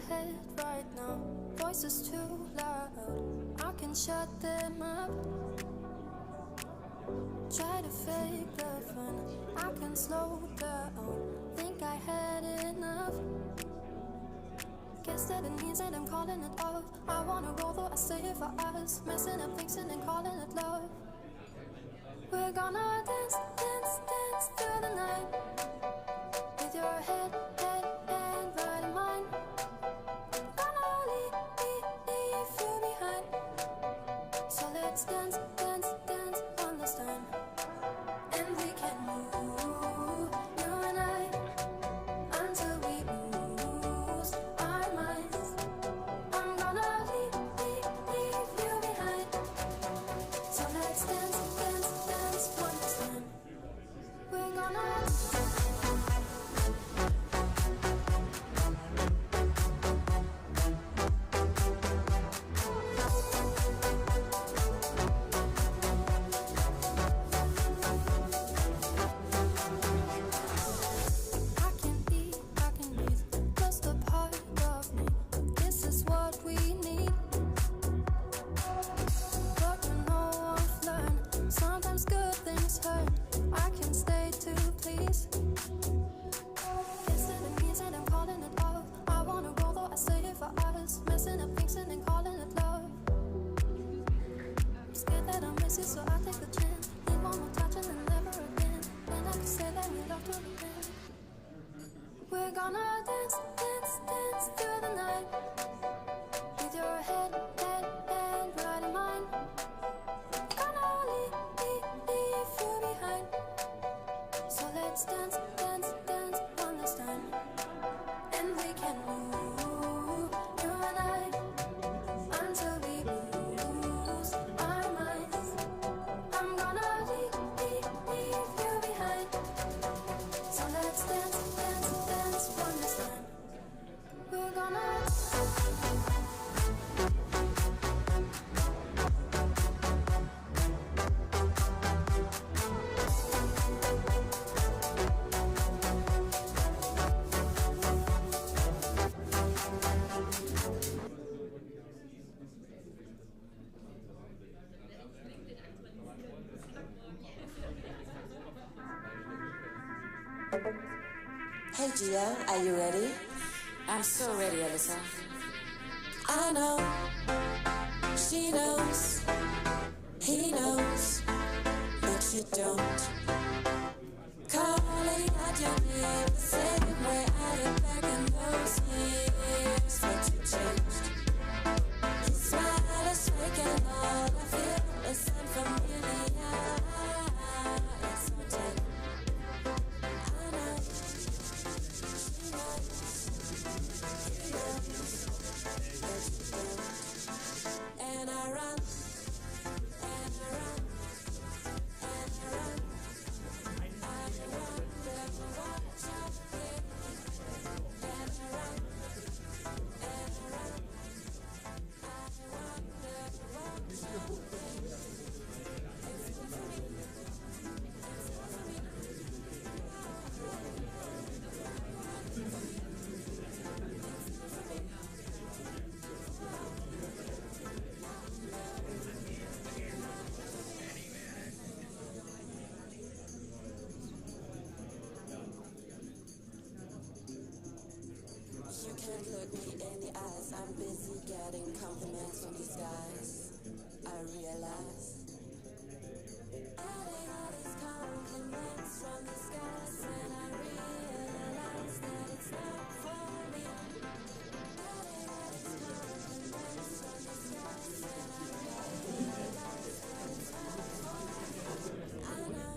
head right now. Voices too loud, I can shut them up. Try to fake the fun, I can slow down. Think I had enough. Guess that it means that I'm calling it off. I wanna roll though I stay here for us. Messing up, fixing and calling it love. We're gonna dance, dance, dance through the night. With your head and right in mine. Gonna leave you behind. So let's dance, dance, dance on this time. And we can move, you and I, until we lose our minds. I'm gonna leave you behind. So let's dance, dance, dance one this time. We're gonna I can breathe, just a part of me. This is what we need. But we're no offline. Sometimes good things hurt. I can stay to please. Guess that it means that I'm calling it off. I wanna roll though I stay here for us. Messing up, fixing and calling it love. I'm scared that I'll miss you, so I take a chance. Need one more touch and then never again. And I can say that we love to the end. Hey Gia, are you ready? I'm so ready, Alyssa. I know, she knows, he knows, but you don't. Calling out your name the same way I did back in those years, but you changed. Your smile is making all I feel is unfamiliar. It's so deep. I know, she knows, he knows, but you don't. And I run, and I run, and I run. Can't look me in the eyes. I'm busy getting compliments from these guys. I realize getting all these compliments from these guys, and I realize that it's not for me. Getting all these compliments from these guys, and I realize that it's not for me. I know.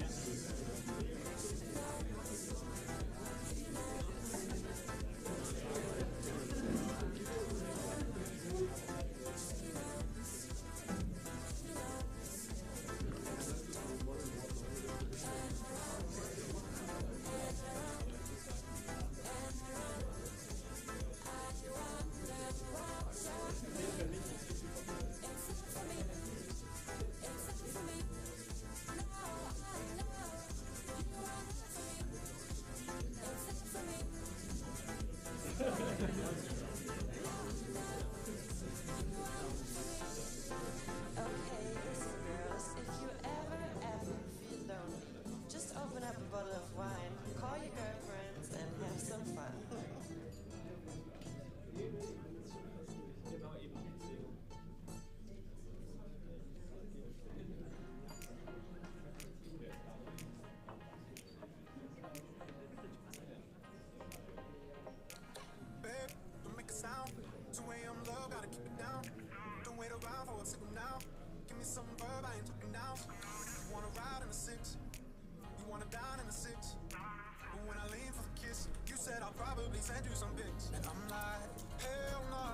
Send you some pics, and I'm like, hell nah,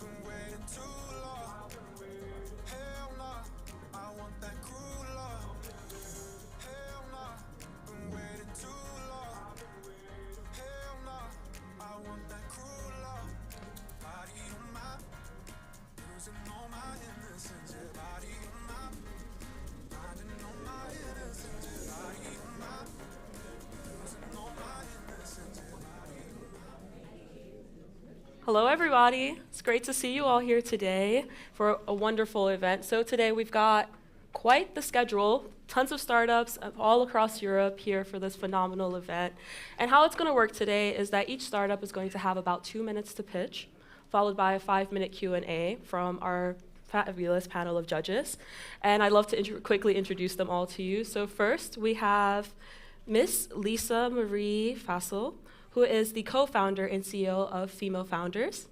been waiting too long. Hell nah, I want that cruel love. Hell nah, been waiting too long. Hell nah, I want that cruel love. Body on my, losing all my innocence. Yeah, body on my, finding all my innocence. Yeah, body on my, losing all my innocence. Yeah, body on my. Hello, everybody. It's great to see you all here today for a wonderful event. So today we've got quite the schedule, tons of startups all across Europe here for this phenomenal event. And how it's going to work today is that each startup is going to have about 2 minutes to pitch, followed by a 5-minute Q&A from our fabulous panel of judges. And I'd love to quickly introduce them all to you. So first, we have Miss Lisa Marie Fassel, who is the co-founder and CEO of Female Founders.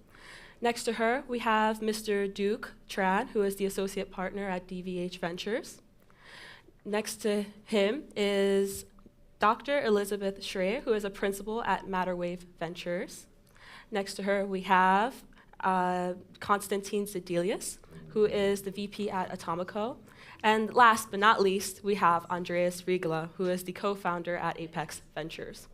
Next to her, we have Mr. Duke Tran, who is the associate partner at DVH Ventures. Next to him is Dr. Elizabeth Schreier, who is a principal at Matterwave Ventures. Next to her, we have Konstantin Zedelius, who is the VP at Atomico. And last but not least, we have Andreas Riegler, who is the co-founder at Apex Ventures.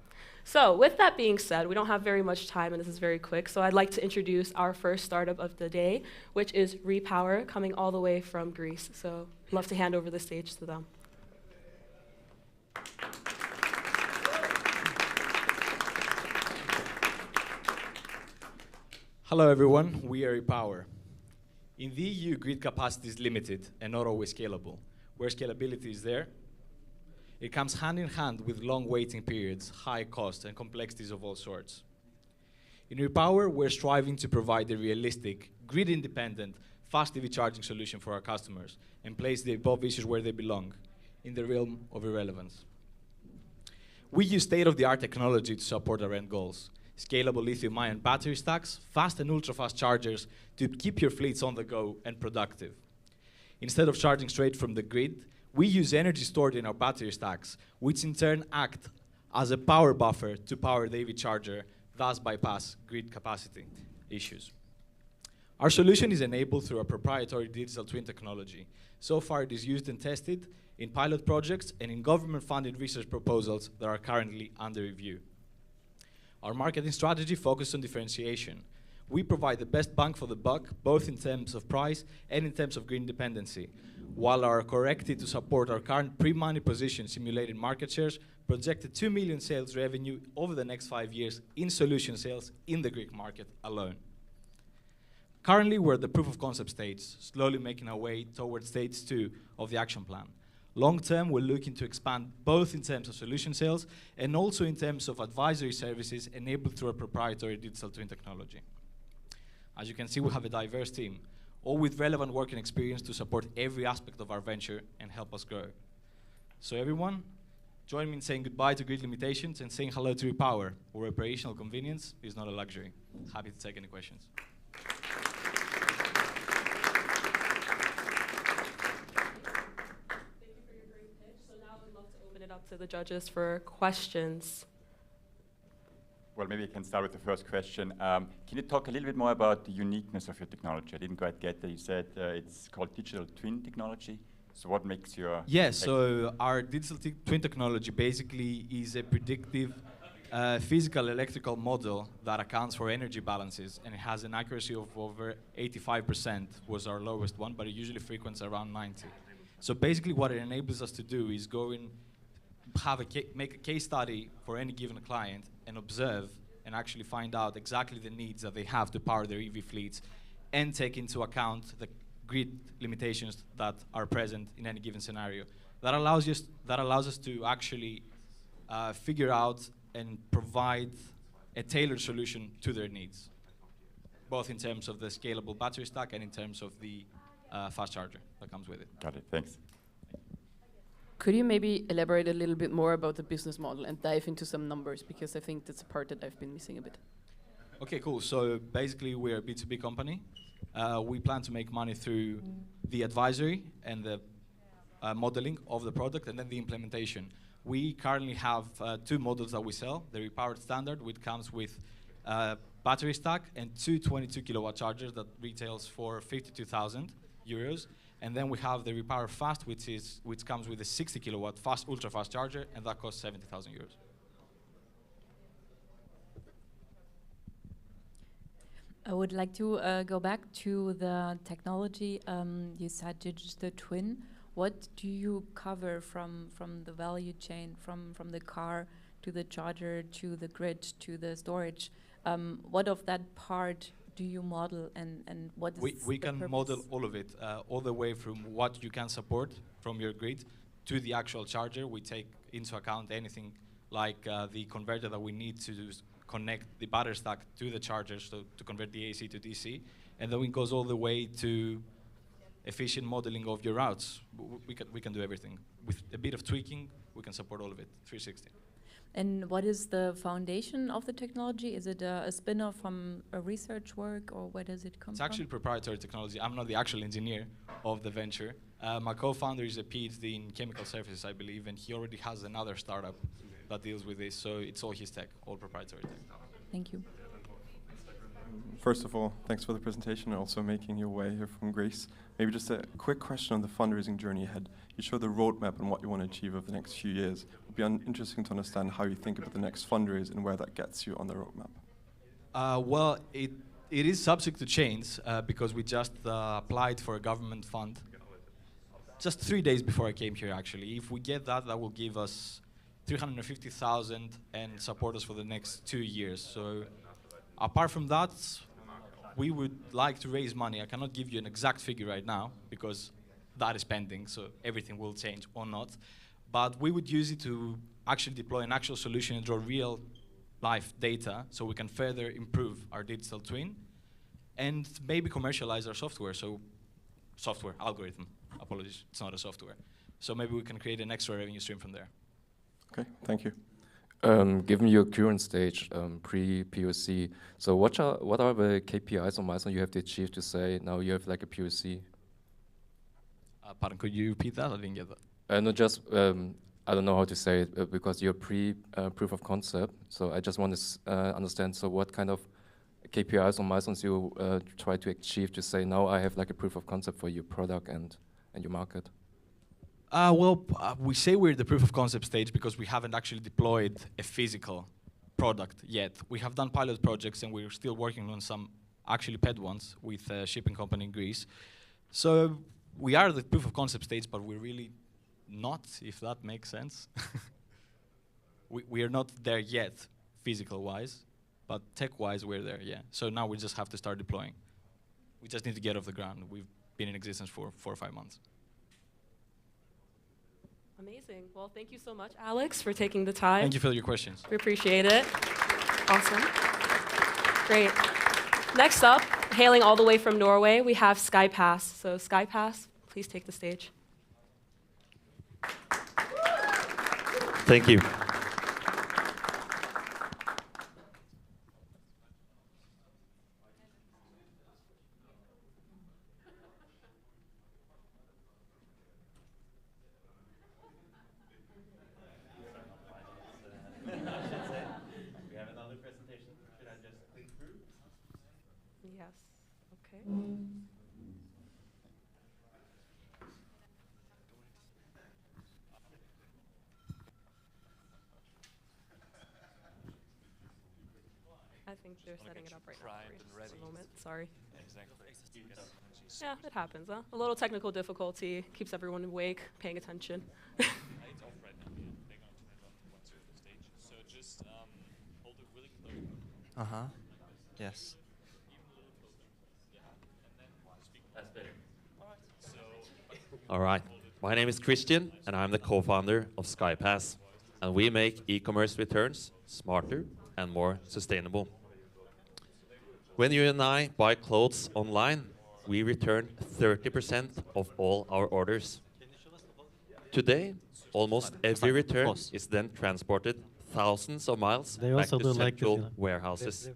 So with that being said, we don't have very much time, and this is very quick, so I'd like to introduce our first startup of the day, which is Repower, coming all the way from Greece. So I'd love to hand over the stage to them. Hello everyone, we are Repower. In the EU, grid capacity is limited and not always scalable. Where scalability is there, It comes hand in hand with long waiting periods, high costs, and complexities of all sorts. In Repower, we're striving to provide a realistic, grid-independent, fast EV charging solution for our customers and place the above issues where they belong, in the realm of irrelevance. We use state-of-the-art technology to support our end goals. Scalable lithium-ion battery stacks, fast and ultra-fast chargers to keep your fleets on the go and productive. Instead of charging straight from the grid, we use energy stored in our battery stacks, which in turn act as a power buffer to power the EV charger, thus bypass grid capacity issues. Our solution is enabled through our proprietary digital twin technology. So far, it is used and tested in pilot projects and in government-funded research proposals that are currently under review. Our marketing strategy focuses on differentiation. We provide the best bang for the buck, both in terms of price and in terms of green dependency, while are corrected to support our current pre-money position simulated market shares, projected 2 million sales revenue over the next 5 years in solution sales in the Greek market alone. Currently, we're at the proof of concept stage, slowly making our way towards stage 2 of the action plan. Long term, we're looking to expand both in terms of solution sales and also in terms of advisory services enabled through our proprietary digital twin technology. As you can see, we have a diverse team, all with relevant working experience to support every aspect of our venture and help us grow. So everyone, join me in saying goodbye to grid limitations and saying hello to Repower, where operational convenience is not a luxury. Happy to take any questions. Up to the judges for questions. Well, maybe I can start with the first question. Can you talk a little bit more about the uniqueness of your technology? I didn't quite get that. You said it's called digital twin technology. So what makes your... Yeah, so our digital twin technology basically is a predictive physical electrical model that accounts for energy balances, and it has an accuracy of over 85%, was our lowest one, but it usually frequents around 90. So basically what it enables us to do is go in, make a case study for any given client and observe and actually find out exactly the needs that they have to power their EV fleets and take into account the grid limitations that are present in any given scenario. That allows us to actually figure out and provide a tailored solution to their needs, both in terms of the scalable battery stack and in terms of the fast charger that comes with it. Got it, thanks. Could you maybe elaborate a little bit more about the business model and dive into some numbers, because I think that's a part that I've been missing a bit. Okay, cool. So basically we're a B2B company. We plan to make money through the advisory and the modeling of the product and then the implementation. We currently have 2 models that we sell. The Repowered Standard, which comes with battery stack, and 2 22 kilowatt chargers that retails for 52,000 euros. And then we have the Repower Fast, which comes with a 60 kilowatt fast, ultra fast charger, and that costs 70,000 euros. I would like to go back to the technology. You said digital twin. What do you cover from the value chain, from the car to the charger to the grid to the storage? What of that part do you model, and what is we can model all of it, all the way from what you can support from your grid to the actual charger. We take into account anything like the converter that we need to connect the battery stack to the charger, so to convert the AC to DC, and then it goes all the way to efficient modeling of your routes. We can do everything. With a bit of tweaking, we can support all of it, 360. And what is the foundation of the technology? Is it a spin-off from a research work, or where does it come from? It's actually proprietary technology. I'm not the actual engineer of the venture. My co-founder is a PhD in chemical services, I believe, and he already has another startup that deals with this, so it's all his tech, all proprietary tech. Thank you. First of all, thanks for the presentation and also making your way here from Greece. Maybe just a quick question on the fundraising journey ahead. You show the roadmap and what you want to achieve over the next few years. It would be interesting to understand how you think about the next fundraise and where that gets you on the roadmap. Well, it is subject to change because we just applied for a government fund just 3 days before I came here, actually. If we get that, that will give us 350,000 and support us for the next 2 years. So apart from that, we would like to raise money. I cannot give you an exact figure right now because that is pending, so everything will change or not. but we would use it to actually deploy an actual solution and draw real life data so we can further improve our digital twin and maybe commercialize our software. So software, algorithm, apologies, it's not a software. So maybe we can create an extra revenue stream from there. Okay, thank you. Given your current stage, pre-POC, so what are the KPIs or milestones you have to achieve to say now you have like a POC? Pardon, could you repeat that? I didn't get that. No, just I don't know how to say it because you're proof of concept. So I just want to understand. So what kind of KPIs or milestones you try to achieve to say now I have like a proof of concept for your product and your market? We say we're at the proof of concept stage because we haven't actually deployed a physical product yet. We have done pilot projects and we're still working on some actually paid ones with a shipping company in Greece. So we are at the proof of concept stage, but we're really not, if that makes sense. we are not there yet, physical-wise, but tech-wise we're there, yeah. So now we just have to start deploying. We just need to get off the ground. We've been in existence for 4 or 5 months. Amazing. Well, thank you so much, Alex, for taking the time. Thank you for your questions. We appreciate it. Awesome. Great. Next up, hailing all the way from Norway, we have Skypass. So Skypass, please take the stage. Thank you. Yes. Okay. I think they're setting it up right now. Just a moment. Sorry. Yeah, it happens, huh? A little technical difficulty keeps everyone awake, paying attention. Yes. All right. My name is Christian, and I'm the co-founder of Skypass. And we make e-commerce returns smarter and more sustainable. When you and I buy clothes online, we return 30% of all our orders. Today, almost every return is then transported thousands of miles back to central warehouses.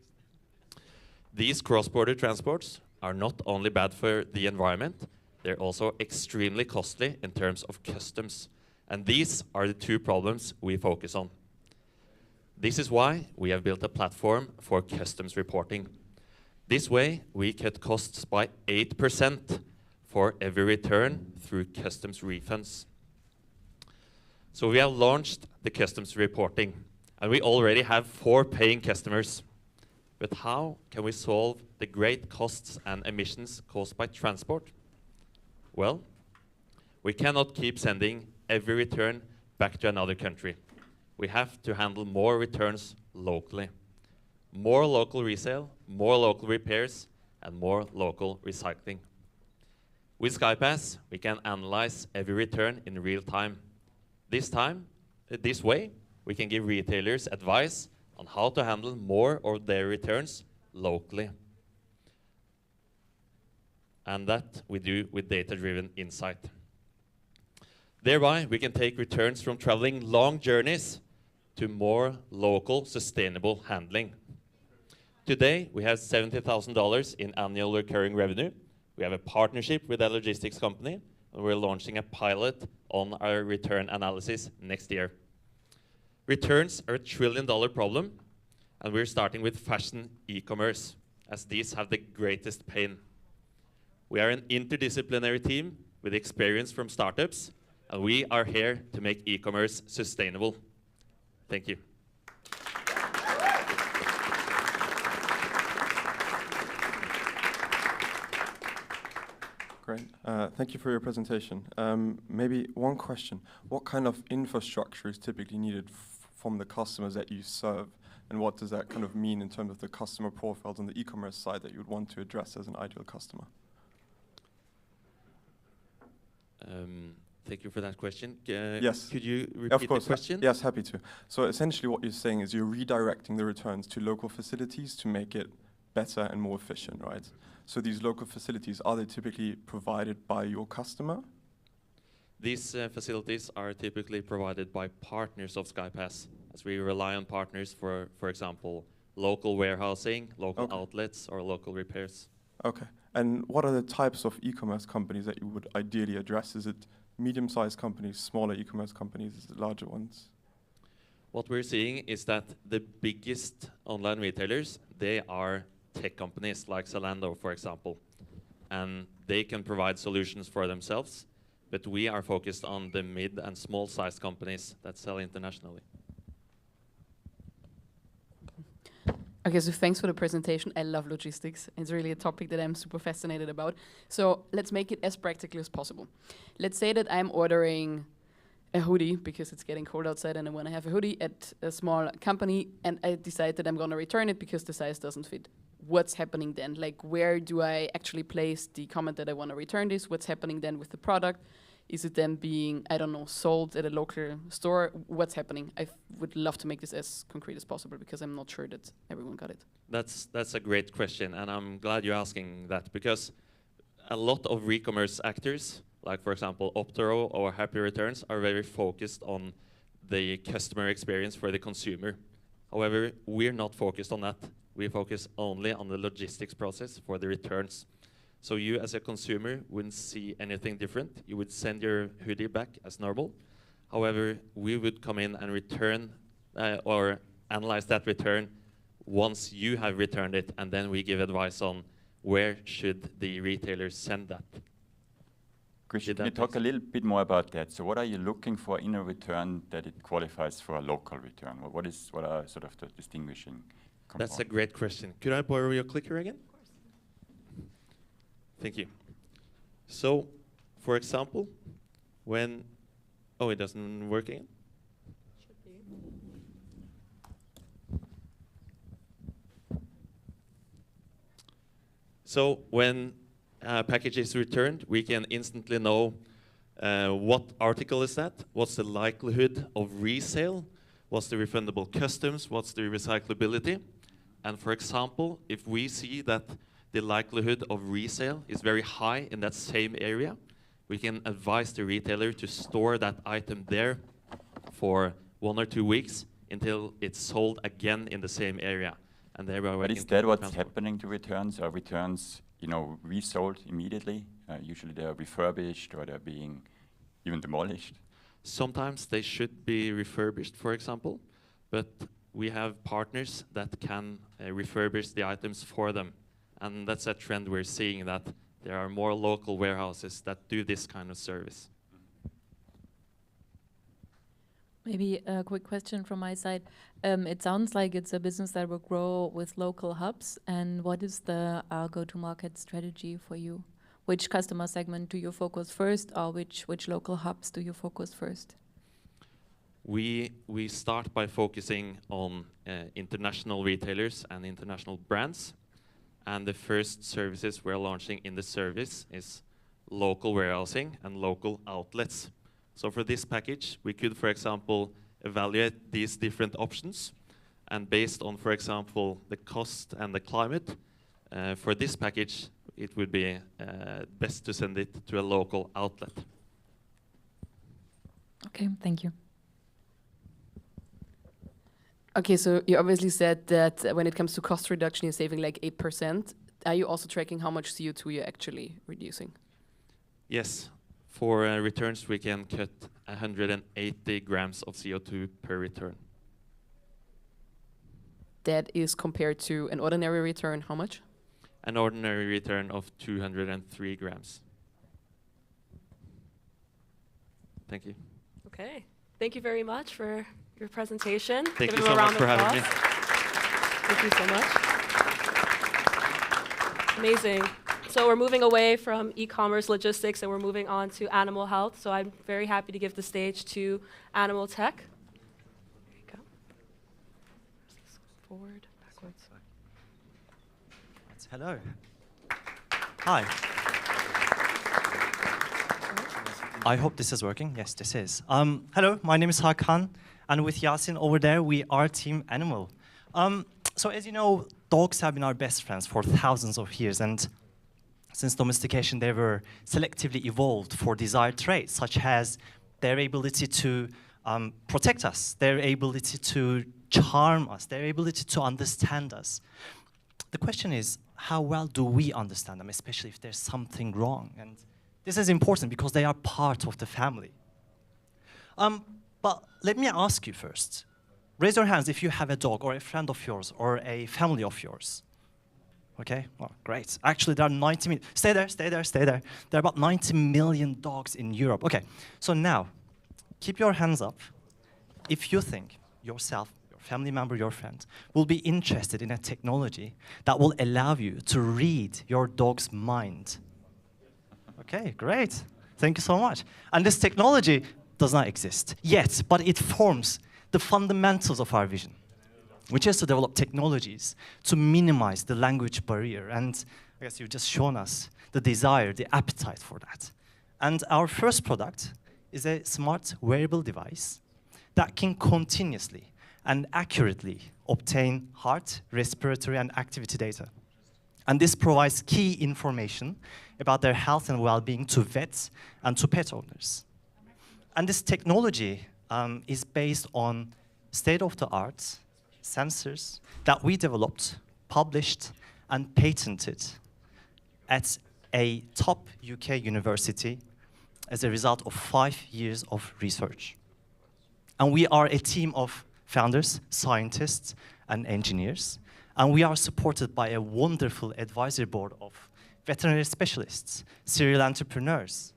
These cross-border transports are not only bad for the environment, they're also extremely costly in terms of customs. And these are the 2 problems we focus on. This is why we have built a platform for customs reporting. This way, we cut costs by 8% for every return through customs refunds. So we have launched the customs reporting, and we already have 4 paying customers. But how can we solve the great costs and emissions caused by transport? Well, we cannot keep sending every return back to another country. We have to handle more returns locally. More local resale, more local repairs, and more local recycling. With Skypass, we can analyze every return in real time. This way, we can give retailers advice on how to handle more of their returns locally. And that we do with data-driven insight. Thereby, we can take returns from traveling long journeys to more local, sustainable handling. Today, we have $70,000 in annual recurring revenue. We have a partnership with a logistics company, and we're launching a pilot on our return analysis next year. Returns are a $1 trillion problem, and we're starting with fashion e-commerce, as these have the greatest pain. We are an interdisciplinary team with experience from startups, and we are here to make e-commerce sustainable. Thank you. Great. Thank you for your presentation. Maybe one question. What kind of infrastructure is typically needed from the customers that you serve? And what does that kind of mean in terms of the customer profiles on the e-commerce side that you would want to address as an ideal customer? Thank you for that question. Yes. Could you Of repeat course. the question? Yes, happy to. So essentially what you're saying is you're redirecting the returns to local facilities to make it better and more efficient, right? So these local facilities, are they typically provided by your customer? These facilities are typically provided by partners of Skypass, as we rely on partners for example, local warehousing, local outlets, or local repairs. Okay. And what are the types of e-commerce companies that you would ideally address? Is it medium-sized companies, smaller e-commerce companies, is it larger ones? What we're seeing is that the biggest online retailers, they are tech companies like Zalando, for example, and they can provide solutions for themselves, but we are focused on the mid and small-sized companies that sell internationally. Okay, so thanks for the presentation. I love logistics. It's really a topic that I'm super fascinated about. So let's make it as practical as possible. Let's say that I'm ordering a hoodie because it's getting cold outside and I want to have a hoodie at a small company, and I decide that I'm going to return it because the size doesn't fit. What's happening then? Like, where do I actually place the comment that I want to return this? What's happening then with the product? Is it then being, I don't know, sold at a local store? What's happening? I would love to make this as concrete as possible because I'm not sure that everyone got it. That's a great question, and I'm glad you're asking that, because a lot of e-commerce actors, like for example Optoro or Happy Returns, are very focused on the customer experience for the consumer. However, we're not focused on that. We focus only on the logistics process for the returns. So you as a consumer wouldn't see anything different. You would send your hoodie back as normal. However, we would come in and return or analyze that return once you have returned it, and then we give advice on where should the retailer send that. Christian, can you talk a little bit more about that? So what are you looking for in a return that it qualifies for a local return? What are sort of the distinguishing components? That's a great question. Could I borrow your clicker again? Thank you. So, for example, when... Oh, it doesn't work again? Should be. So, when a package is returned, we can instantly know what article is that, what's the likelihood of resale, what's the refundable customs, what's the recyclability. And for example, if we see that the likelihood of resale is very high in that same area, we can advise the retailer to store that item there for 1 or 2 weeks until it's sold again in the same area. And but is that what's happening to returns? Are returns, resold immediately? Usually they are refurbished or they're being even demolished. Sometimes they should be refurbished, for example, but we have partners that can refurbish the items for them. And that's a trend we're seeing, that there are more local warehouses that do this kind of service. Maybe a quick question from my side. It sounds like it's a business that will grow with local hubs. And what is the go-to-market strategy for you? Which customer segment do you focus first, or which local hubs do you focus first? We start by focusing on international retailers and international brands. And the first services we're launching in the service is local warehousing and local outlets. So for this package, we could, for example, evaluate these different options. And based on, for example, the cost and the climate, for this package, it would be best to send it to a local outlet. Okay, thank you. Okay, so you obviously said that when it comes to cost reduction, you're saving like 8%. Are you also tracking how much CO2 you're actually reducing? Yes. For returns, we can cut 180 grams of CO2 per return. That is compared to an ordinary return, how much? An ordinary return of 203 grams. Thank you. Okay. Thank you very much for your presentation. Thank Give you him so a round much for of having applause. me. Thank you so much. Amazing. So we're moving away from e-commerce logistics and we're moving on to animal health. So I'm very happy to give the stage to Animal Tech. There you go. Forward, backwards. Hello. Hi. I hope this is working. Yes, this is. Hello, my name is Hakan, and with Yasin over there, we are Team Animal. So as you know, dogs have been our best friends for thousands of years, and since domestication, they were selectively evolved for desired traits, such as their ability to protect us, their ability to charm us, their ability to understand us. The question is, how well do we understand them, especially if there's something wrong? And this is important because they are part of the family. But let me ask you first. Raise your hands if you have a dog or a friend of yours or a family of yours. Okay, well, great. Actually, there are 90 million. Stay there, stay there, stay there. There are about 90 million dogs in Europe. Okay, so now, keep your hands up if you think yourself, your family member, your friend, will be interested in a technology that will allow you to read your dog's mind. Okay, great. Thank you so much. And this technology does not exist yet, but it forms the fundamentals of our vision, which is to develop technologies to minimize the language barrier. And I guess you've just shown us the desire, the appetite for that. And our first product is a smart wearable device that can continuously and accurately obtain heart, respiratory, and activity data. And this provides key information about their health and well-being to vets and to pet owners. And this technology is based on state-of-the-art sensors that we developed, published, and patented at a top UK university as a result of 5 years of research. And we are a team of founders, scientists, and engineers. And we are supported by a wonderful advisory board of veterinary specialists, serial entrepreneurs.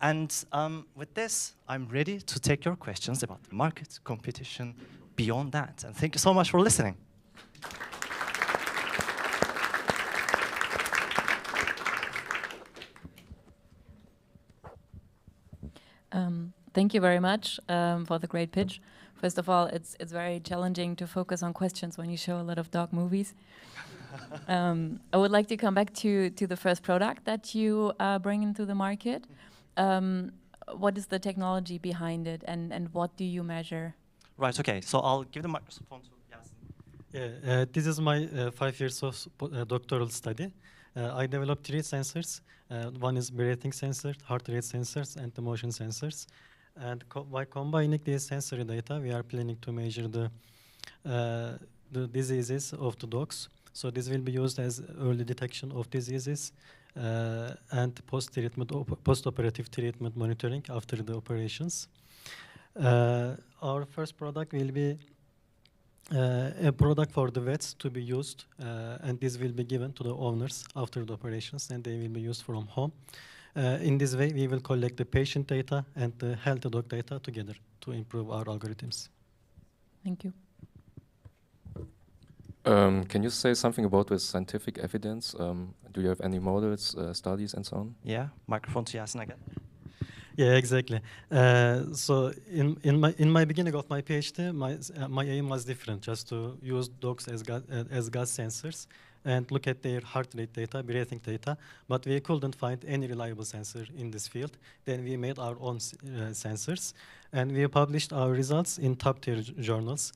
And with this, I'm ready to take your questions about the market, competition, beyond that. And thank you so much for listening. Thank you very much for the great pitch. First of all, it's very challenging to focus on questions when you show a lot of dog movies. I would like to come back to the first product that you bring into the market. What is the technology behind it, and what do you measure? Right, okay, so I'll give the microphone to Yasin. Yeah, this is my 5 years of doctoral study. I developed 3 sensors. One is breathing sensor, heart rate sensors, and the motion sensors. And by combining these sensory data, we are planning to measure the diseases of the dogs. So this will be used as early detection of diseases and post-treatment, post-operative treatment monitoring after the operations. Our first product will be a product for the vets to be used, and this will be given to the owners after the operations, and they will be used from home. In this way, we will collect the patient data and the healthy dog data together to improve our algorithms. Thank you. Can you say something about the scientific evidence? Do you have any models, studies, and so on? Yeah, microphone to Yasin again. Yeah, exactly. So in my beginning of my PhD, my aim was different, just to use dogs as gas sensors and look at their heart rate data, breathing data, but we couldn't find any reliable sensor in this field. Then we made our own sensors, and we published our results in top-tier journals,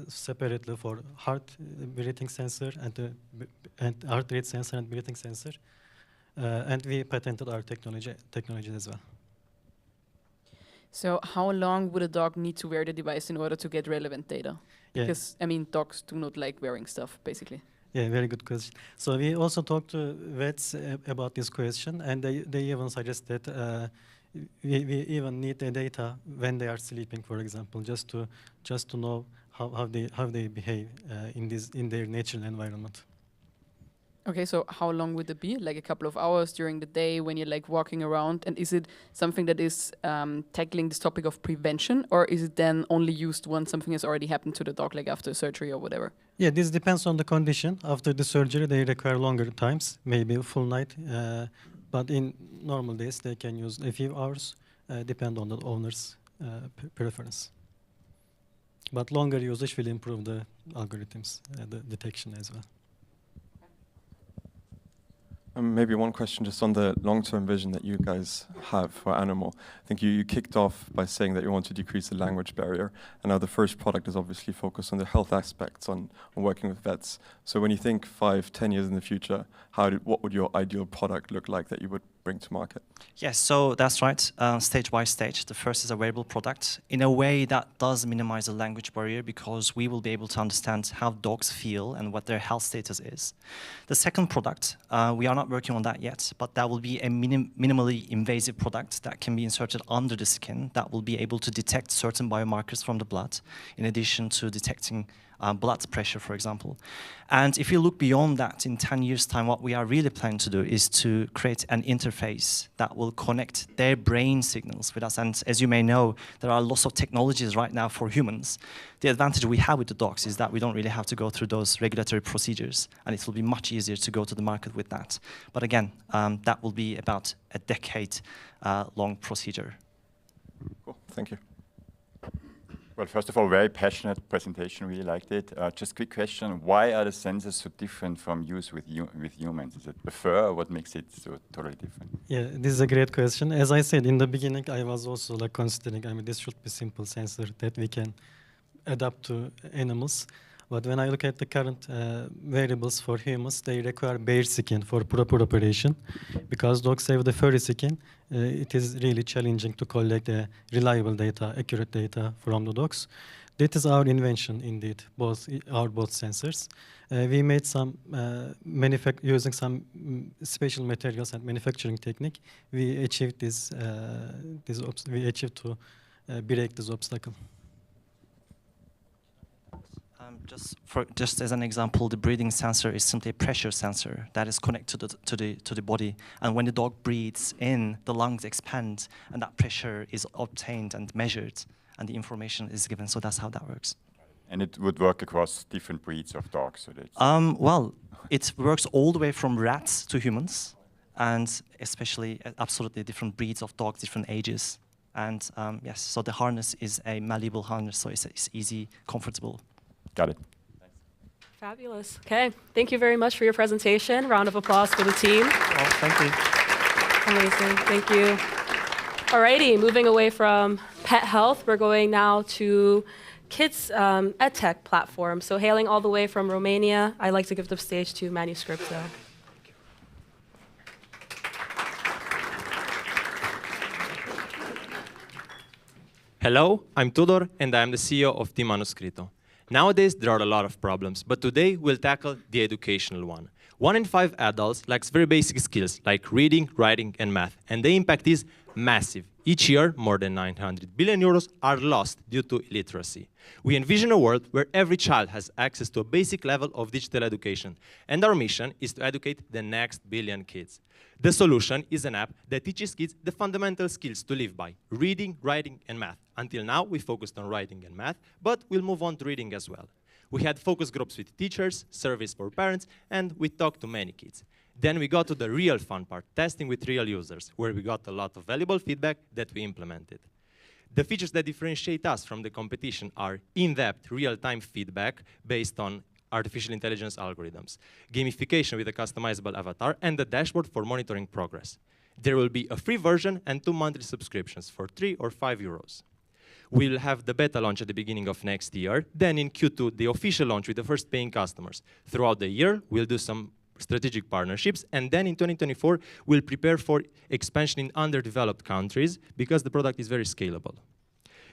separately for heart breathing sensor and heart rate sensor and breathing sensor, and we patented our technology as well. So how long would a dog need to wear the device in order to get relevant data? Yeah. Because, I mean, dogs do not like wearing stuff, basically. Yeah, very good question. So we also talked to vets about this question, and they even suggest that we even need the data when they are sleeping, for example, just to know how they behave in their natural environment. Okay, so how long would it be? Like a couple of hours during the day when you're like walking around? And is it something that is tackling this topic of prevention, or is it then only used once something has already happened to the dog, like after surgery or whatever? Yeah, this depends on the condition. After the surgery, they require longer times, maybe a full night. But in normal days, they can use a few hours, depend on the owner's preference. But longer usage will improve the algorithms, the detection as well. Maybe one question just on the long-term vision that you guys have for Animal. I think you kicked off by saying that you want to decrease the language barrier, and now the first product is obviously focused on the health aspects, on working with vets. So when you think 5, 10 years in the future, what would your ideal product look like that you would bring to market? Yes, so that's right, stage by stage. The first is a wearable product in a way that does minimize the language barrier, because we will be able to understand how dogs feel and what their health status is. The second product, we are not working on that yet, but that will be a minimally invasive product that can be inserted under the skin that will be able to detect certain biomarkers from the blood, in addition to detecting blood pressure, for example. And if you look beyond that, in 10 years' time, what we are really planning to do is to create an interface that will connect their brain signals with us. And as you may know, there are lots of technologies right now for humans. The advantage we have with the dogs is that we don't really have to go through those regulatory procedures, and it will be much easier to go to the market with that. But again, that will be about a decade-long procedure. Cool, thank you. Well, first of all, very passionate presentation, really liked it. Just quick question, why are the sensors so different from use with humans? Is it the fur, or what makes it so totally different? Yeah, this is a great question. As I said in the beginning, I was also like considering, this should be simple sensor that we can adapt to animals. But when I look at the current variables for humans, they require bare skin for proper operation. Because dogs have the furry skin, it is really challenging to collect reliable data, accurate data from the dogs. That is our invention, indeed, both sensors. We made some, using some special materials and manufacturing technique, we achieved to break this obstacle. Just as an example, the breathing sensor is simply a pressure sensor that is connected to the body. And when the dog breathes in, the lungs expand, and that pressure is obtained and measured, and the information is given. So that's how that works. And it would work across different breeds of dogs? So well, it works all the way from rats to humans, and especially absolutely different breeds of dogs, different ages. And yes, so the harness is a malleable harness, so it's easy, comfortable. Got it. Fabulous. Okay, thank you very much for your presentation. Round of applause for the team. Oh, thank you. Amazing, thank you. Alrighty, moving away from pet health, we're going now to kids edtech platform. So hailing all the way from Romania, I'd like to give the stage to Manuscript. Hello, I'm Tudor, and I'm the CEO of Team Manuscript. Nowadays, there are a lot of problems, but today we'll tackle the educational one. 1 in 5 adults lacks very basic skills like reading, writing, and math, and the impact is massive. Each year, more than 900 billion euros are lost due to illiteracy. We envision a world where every child has access to a basic level of digital education, and our mission is to educate the next billion kids. The solution is an app that teaches kids the fundamental skills to live by: reading, writing, and math. Until now, we focused on writing and math, but we'll move on to reading as well. We had focus groups with teachers, surveys for parents, and we talked to many kids. Then we got to the real fun part, testing with real users, where we got a lot of valuable feedback that we implemented. The features that differentiate us from the competition are in-depth, real-time feedback based on artificial intelligence algorithms, gamification with a customizable avatar, and a dashboard for monitoring progress. There will be a free version and 2 monthly subscriptions for 3 or 5 euros. We'll have the beta launch at the beginning of next year. Then in Q2, the official launch with the first paying customers. Throughout the year, we'll do some strategic partnerships. And then in 2024, we'll prepare for expansion in underdeveloped countries because the product is very scalable.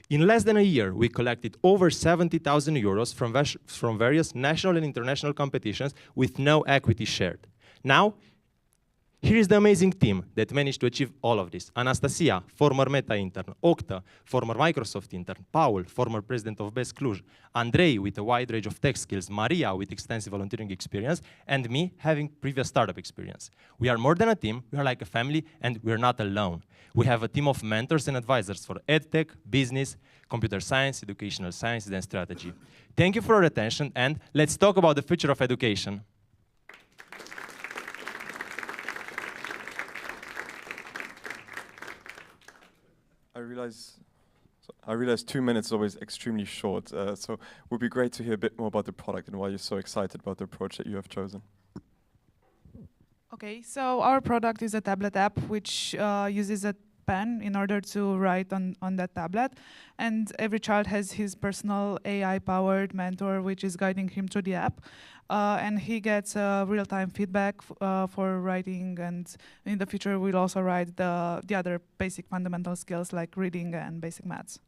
In less than a year, we collected over 70,000 euros from various national and international competitions with no equity shared. Now, here is the amazing team that managed to achieve all of this. Anastasia, former Meta intern, Okta, former Microsoft intern, Paul, former president of BES Cluj, Andrei with a wide range of tech skills, Maria with extensive volunteering experience, and me having previous startup experience. We are more than a team, we are like a family, and we're not alone. We have a team of mentors and advisors for EdTech, business, computer science, educational sciences, and strategy. Thank you for your attention, and let's talk about the future of education. I realize 2 minutes is always extremely short, so it would be great to hear a bit more about the product and why you're so excited about the approach that you have chosen. Okay, so our product is a tablet app which uses a pen in order to write on that tablet. And every child has his personal AI-powered mentor which is guiding him through the app. And he gets real-time feedback for writing, and in the future we'll also write the other basic fundamental skills like reading and basic maths.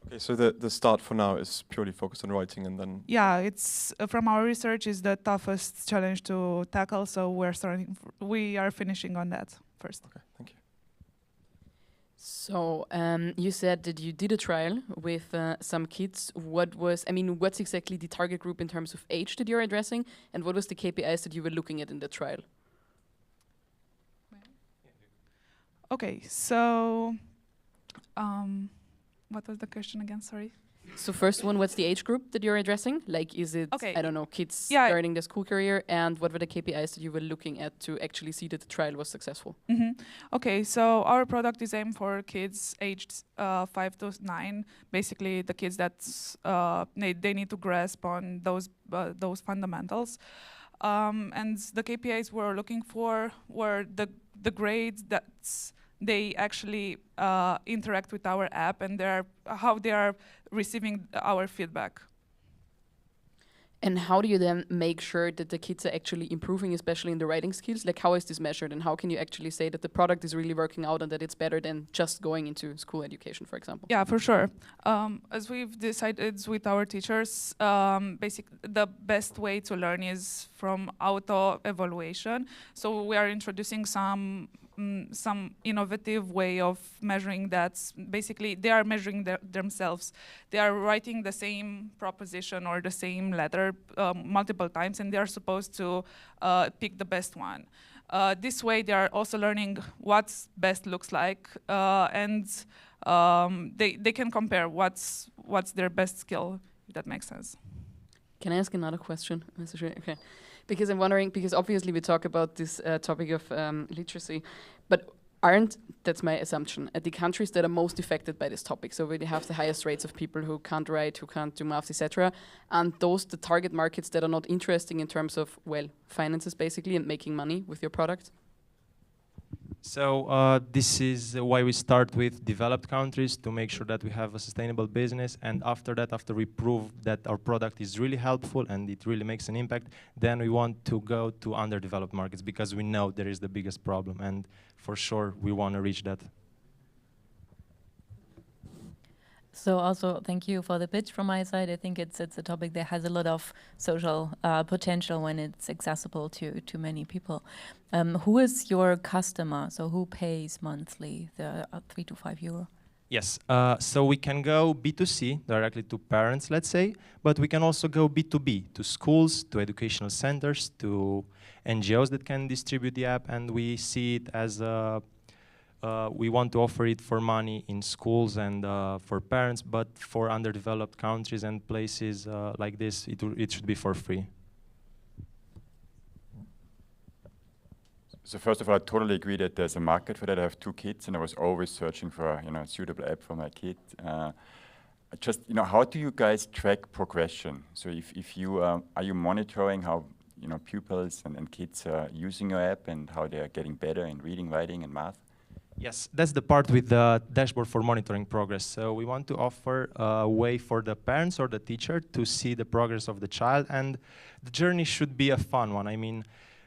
Okay, so the start for now is purely focused on writing, and then... Yeah, it's from our research is the toughest challenge to tackle, so we are finishing on that first. Okay, thank you. So you said that you did a trial with some kids. What's exactly the target group in terms of age that you're addressing, and what was the KPIs that you were looking at in the trial? Okay, so what was the question again? Sorry. So first one, what's the age group that you're addressing? Like, is it, I don't know, kids starting their school career? And what were the KPIs that you were looking at to actually see that the trial was successful? Okay, so our product is aimed for kids aged 5 to 9, basically the kids that they need to grasp on those fundamentals. And the KPIs we're looking for were the grades that they actually interact with our app, and how they are receiving our feedback. And how do you then make sure that the kids are actually improving, especially in the writing skills? Like, how is this measured, and how can you actually say that the product is really working out and that it's better than just going into school education, for example? Yeah, for sure. As we've decided with our teachers, the best way to learn is from auto-evaluation. So we are introducing some innovative way of measuring that. Basically, they are measuring themselves. They are writing the same proposition or the same letter multiple times, and they are supposed to pick the best one. This way, they are also learning what best looks like, and they can compare what's their best skill, if that makes sense. Can I ask another question? Okay. Because I'm wondering, because obviously we talk about this topic of literacy, but that's my assumption, the countries that are most affected by this topic, so where they have the highest rates of people who can't write, who can't do maths, etc., and the target markets that are not interesting in terms of, finances basically, and making money with your product? So this is why we start with developed countries, to make sure that we have a sustainable business, and after that, after we prove that our product is really helpful and it really makes an impact, then we want to go to underdeveloped markets, because we know there is the biggest problem, and for sure we want to reach that. So also, thank you for the pitch from my side. I think it's a topic that has a lot of social potential when it's accessible to many people. Who is your customer? So who pays monthly the 3 to 5 euro? Yes, so we can go B2C, directly to parents, let's say, but we can also go B2B, to schools, to educational centers, to NGOs that can distribute the app, and we see it as we want to offer it for money in schools and for parents, but for underdeveloped countries and places like this, it should be for free. So first of all, I totally agree that there's a market for that. I have 2 kids, and I was always searching for a suitable app for my kid. Just how do you guys track progression? So if you are you monitoring how pupils and kids are using your app and how they are getting better in reading, writing, and math? Yes, that's the part with the dashboard for monitoring progress. So we want to offer a way for the parents or the teacher to see the progress of the child, and the journey should be a fun one. I mean,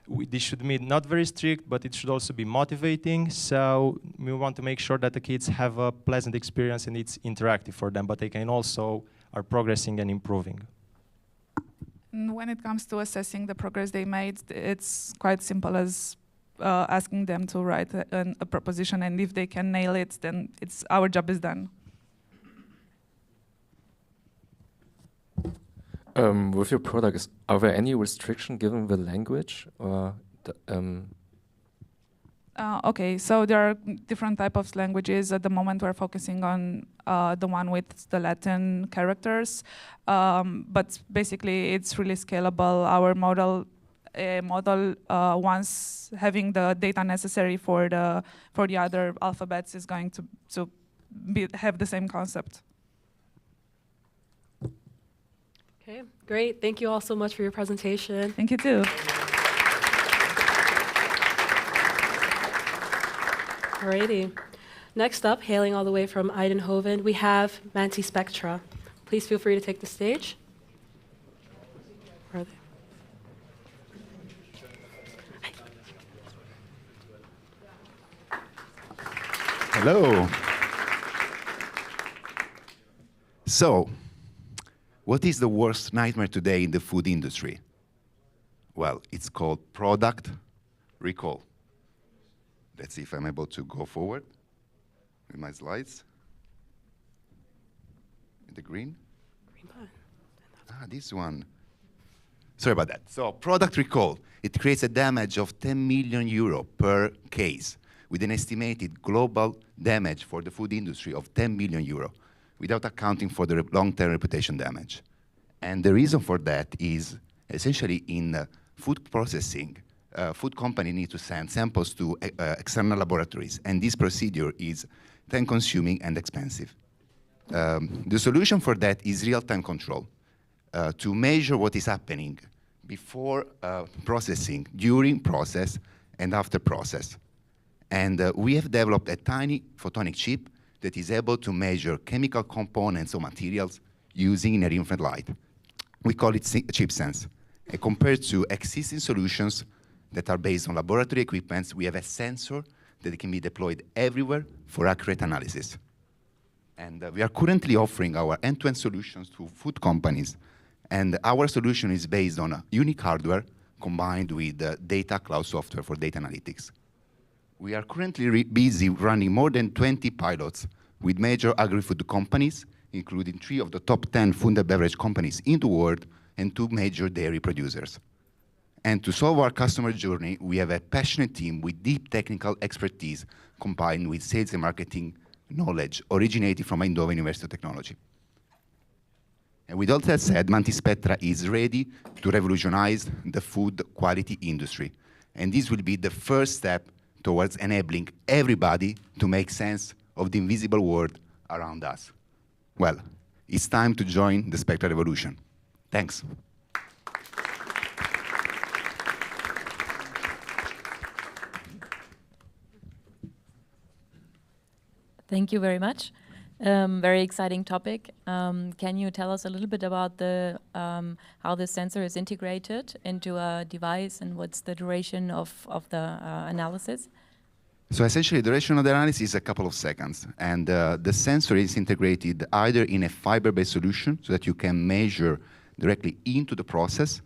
this should be not very strict, but it should also be motivating. So we want to make sure that the kids have a pleasant experience and it's interactive for them, but they can also are progressing and improving. When it comes to assessing the progress they made, it's quite simple as asking them to write a proposition, and if they can nail it, then our job is done. With your products, are there any restriction given the language? Or Okay, so there are different types of languages. At the moment, we're focusing on the one with the Latin characters, but basically, it's really scalable. Our model, once having the data necessary for the other alphabets, is going to have the same concept. Okay, great. Thank you all so much for your presentation. Thank you too. Alrighty. Next up, hailing all the way from Eindhoven, we have Mantis Spectra. Please feel free to take the stage. Where are they? Hello. So, what is the worst nightmare today in the food industry? Well, it's called product recall. Let's see if I'm able to go forward with my slides. The green? Green button. This one. Sorry about that. So, product recall. It creates a damage of 10 million euro per case, with an estimated global damage for the food industry of 10 million euro, without accounting for the long-term reputation damage. And the reason for that is essentially in food processing, food company need to send samples to external laboratories, and this procedure is time-consuming and expensive. The solution for that is real-time control, to measure what is happening before processing, during process, and after process. And we have developed a tiny photonic chip that is able to measure chemical components or materials using near-infrared light. We call it ChipSense. And compared to existing solutions that are based on laboratory equipments, we have a sensor that can be deployed everywhere for accurate analysis. And we are currently offering our end-to-end solutions to food companies. And our solution is based on a unique hardware combined with data cloud software for data analytics. We are currently busy running more than 20 pilots with major agri-food companies, including 3 of the top 10 food and beverage companies in the world and 2 major dairy producers. And to solve our customer journey, we have a passionate team with deep technical expertise combined with sales and marketing knowledge originating from Eindhoven University of Technology. And with all that said, Mantis Spectra is ready to revolutionize the food quality industry. And this will be the first step towards enabling everybody to make sense of the invisible world around us. Well, it's time to join the Spectra revolution. Thanks. Thank you very much. Very exciting topic. Can you tell us a little bit about the how the sensor is integrated into a device and what's the duration of the analysis? So essentially, the duration of the analysis is a couple of seconds, and the sensor is integrated either in a fiber-based solution so that you can measure directly into the process,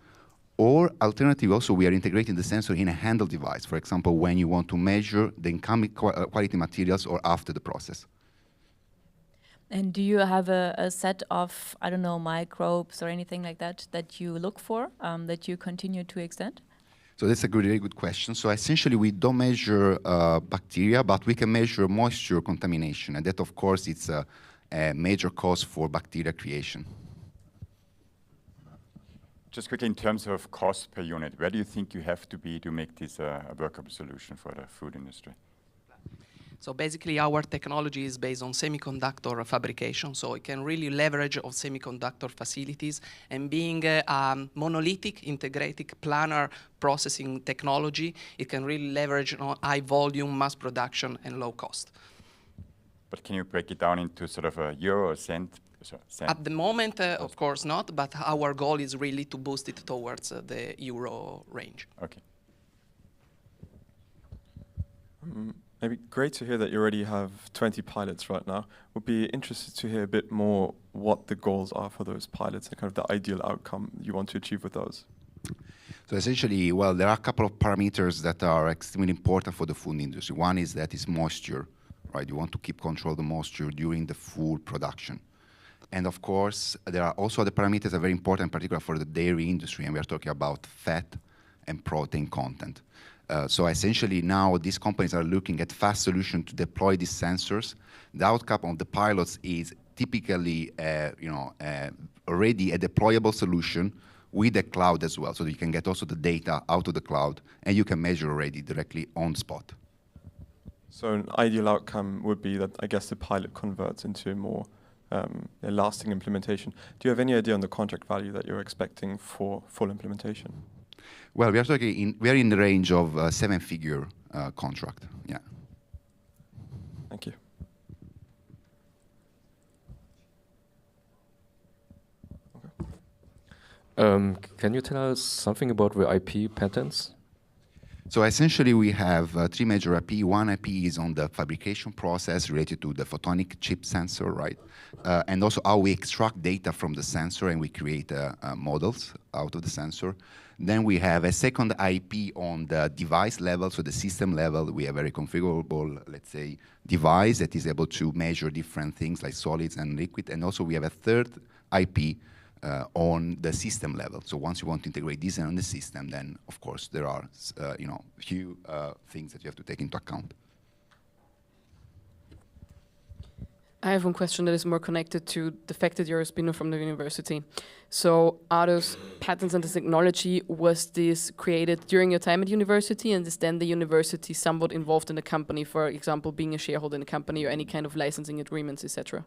or alternatively, also we are integrating the sensor in a handheld device, for example, when you want to measure the incoming quality materials or after the process. And do you have a set of, I don't know, microbes or anything like that that you look for, that you continue to extend? So that's a very good question. So essentially, we don't measure bacteria, but we can measure moisture contamination. And that, of course, it's a major cause for bacteria creation. Just quickly, in terms of cost per unit, where do you think you have to be to make this a workable solution for the food industry? So basically, our technology is based on semiconductor fabrication, so it can really leverage of semiconductor facilities, and being a monolithic, integrated, planar processing technology, it can really leverage on high volume, mass production, and low cost. But can you break it down into sort of a euro or cent? Cent? At the moment, of course not, but our goal is really to boost it towards the euro range. Okay. Maybe great to hear that you already have 20 pilots right now. Would be interested to hear a bit more what the goals are for those pilots and kind of the ideal outcome you want to achieve with those. So essentially, well, there are a couple of parameters that are extremely important for the food industry. One is that is moisture, right? You want to keep control of the moisture during the food production. And of course, there are also other parameters that are very important, in particular for the dairy industry, and we are talking about fat and protein content. So essentially now these companies are looking at fast solutions to deploy these sensors. The outcome of the pilots is typically already a deployable solution with the cloud as well, so that you can get also the data out of the cloud and you can measure already directly on spot. So an ideal outcome would be that I guess the pilot converts into a more a lasting implementation. Do you have any idea on the contract value that you're expecting for full implementation? Well, we are in the range of 7-figure contract. Yeah. Can you tell us something about the IP patents? So essentially, we have three major IP. One IP is on the fabrication process related to the photonic chip sensor, right? And also how we extract data from the sensor and we create models out of the sensor. Then we have a second IP on the device level, so the system level. We have a very configurable, let's say, device that is able to measure different things like solids and liquid. And also we have a third IP on the system level. So once you want to integrate this on the system, then of course there are few things that you have to take into account. I have one question that is more connected to the fact that you're a spinner from the university. So are those patents and the technology, was this created during your time at university, and is then the university somewhat involved in the company, for example, being a shareholder in the company or any kind of licensing agreements, etc.?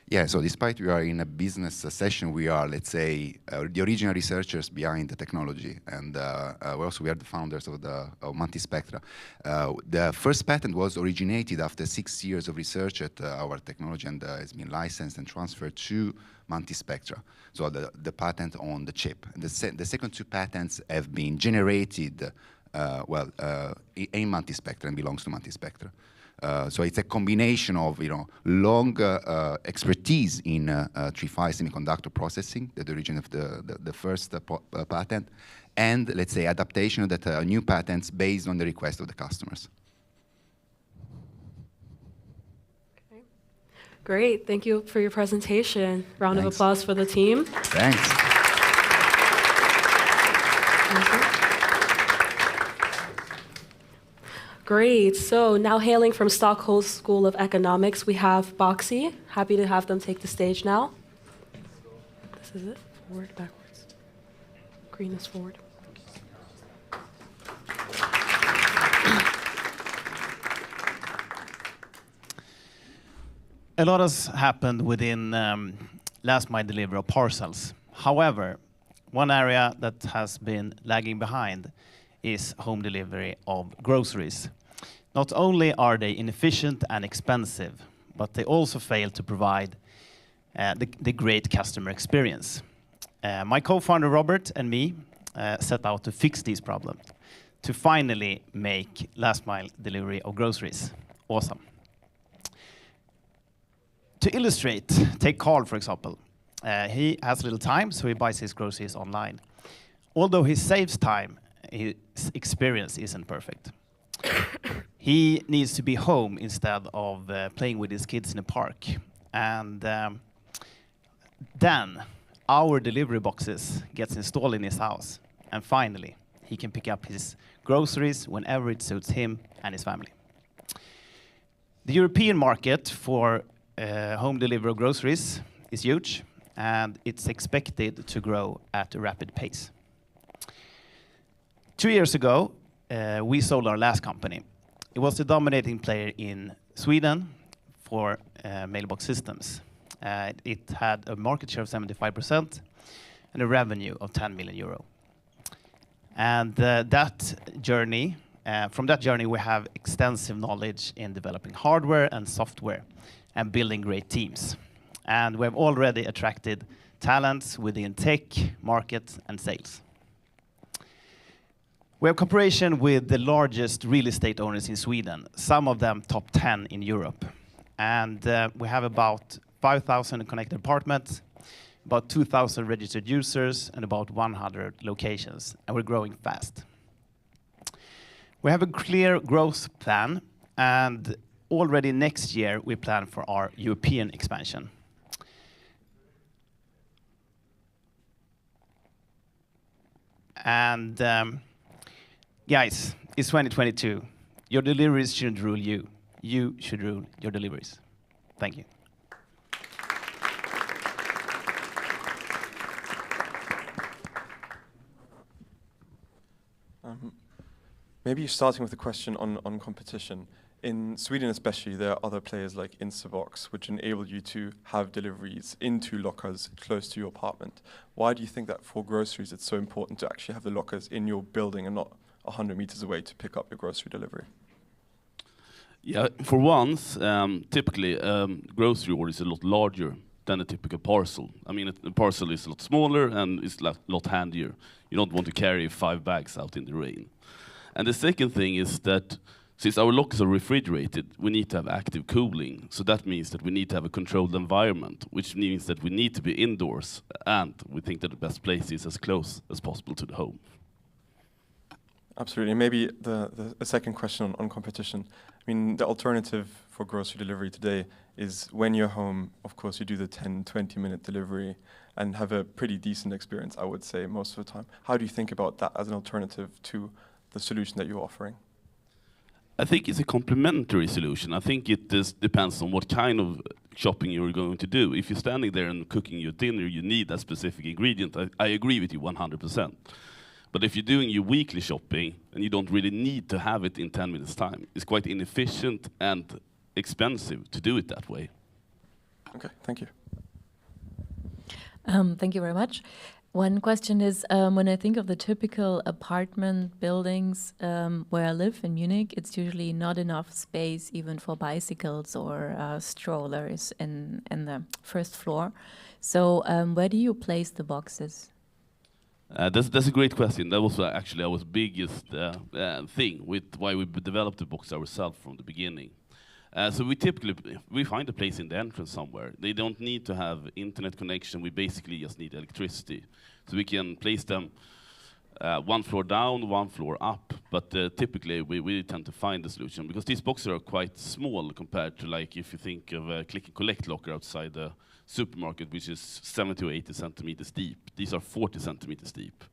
Yeah, so despite we are in a business session, we are, let's say, the original researchers behind the technology, and we are the founders of Mantis Spectra. The first patent was originated after 6 years of research at our technology, and has been licensed and transferred to Mantis Spectra. So the patent on the chip. And the second two patents have been generated, in Mantis Spectra and belongs to Mantis Spectra. So it's a combination of long expertise in III-V semiconductor processing, the origin of the first patent, and let's say adaptation of that new patents based on the request of the customers. Okay. Great, thank you for your presentation. Round of applause for the team. Thanks. Great. So now hailing from Stockholm School of Economics, we have Boxy. Happy to have them take the stage now. This is it. Forward, backwards. Green is forward. A lot has happened within last mile delivery of parcels. However, one area that has been lagging behind is home delivery of groceries. Not only are they inefficient and expensive, but they also fail to provide the great customer experience. My co-founder Robert and me set out to fix these problems, to finally make last mile delivery of groceries awesome. To illustrate, take Carl for example. He has little time, so he buys his groceries online. Although he saves time, his experience isn't perfect. He needs to be home instead of playing with his kids in a park. And then our delivery boxes gets installed in his house. And finally, he can pick up his groceries whenever it suits him and his family. The European market for home delivery of groceries is huge, and it's expected to grow at a rapid pace. 2 years ago, we sold our last company. It was the dominating player in Sweden for mailbox systems. It had a market share of 75% and a revenue of 10 million euro. And from that journey, we have extensive knowledge in developing hardware and software and building great teams. And we have already attracted talents within tech, market, and sales. We have cooperation with the largest real estate owners in Sweden, some of them top 10 in Europe. And we have about 5,000 connected apartments, about 2,000 registered users, and about 100 locations, and we're growing fast. We have a clear growth plan, and already next year we plan for our European expansion. And guys, it's 2022. Your deliveries shouldn't rule you. You should rule your deliveries. Thank you. Maybe starting with a question on competition. In Sweden especially, there are other players like Instabox, which enable you to have deliveries into lockers close to your apartment. Why do you think that for groceries it's so important to actually have the lockers in your building and not 100 meters away to pick up your grocery delivery? Yeah, for once, typically grocery order is a lot larger than a typical parcel. I mean, a parcel is a lot smaller and it's a lot handier. You don't want to carry 5 bags out in the rain. And the second thing is that since our lockers are refrigerated, we need to have active cooling. So that means that we need to have a controlled environment, which means that we need to be indoors, and we think that the best place is as close as possible to the home. Absolutely. Maybe a second question on competition. I mean, the alternative for grocery delivery today is when you're home, of course, you do the 10, 20-minute delivery and have a pretty decent experience, I would say, most of the time. How do you think about that as an alternative to the solution that you're offering? I think it's a complementary solution. I think it depends on what kind of shopping you're going to do. If you're standing there and cooking your dinner, you need that specific ingredient. I agree with you 100%. But if you're doing your weekly shopping and you don't really need to have it in 10 minutes time, it's quite inefficient and expensive to do it that way. Okay, thank you. Thank you very much. One question is, when I think of the typical apartment buildings where I live in Munich, it's usually not enough space even for bicycles or strollers in the first floor. So where do you place the boxes? That's a great question. That was actually our biggest thing with why we developed the box ourselves from the beginning. So we find a place in the entrance somewhere. They don't need to have internet connection. We basically just need electricity. So we can place them 1 floor down, 1 floor up. But typically we tend to find the solution because these boxes are quite small compared to, like, if you think of a click and collect locker outside the supermarket, which is 70 or 80 centimeters deep. These are 40 centimeters deep.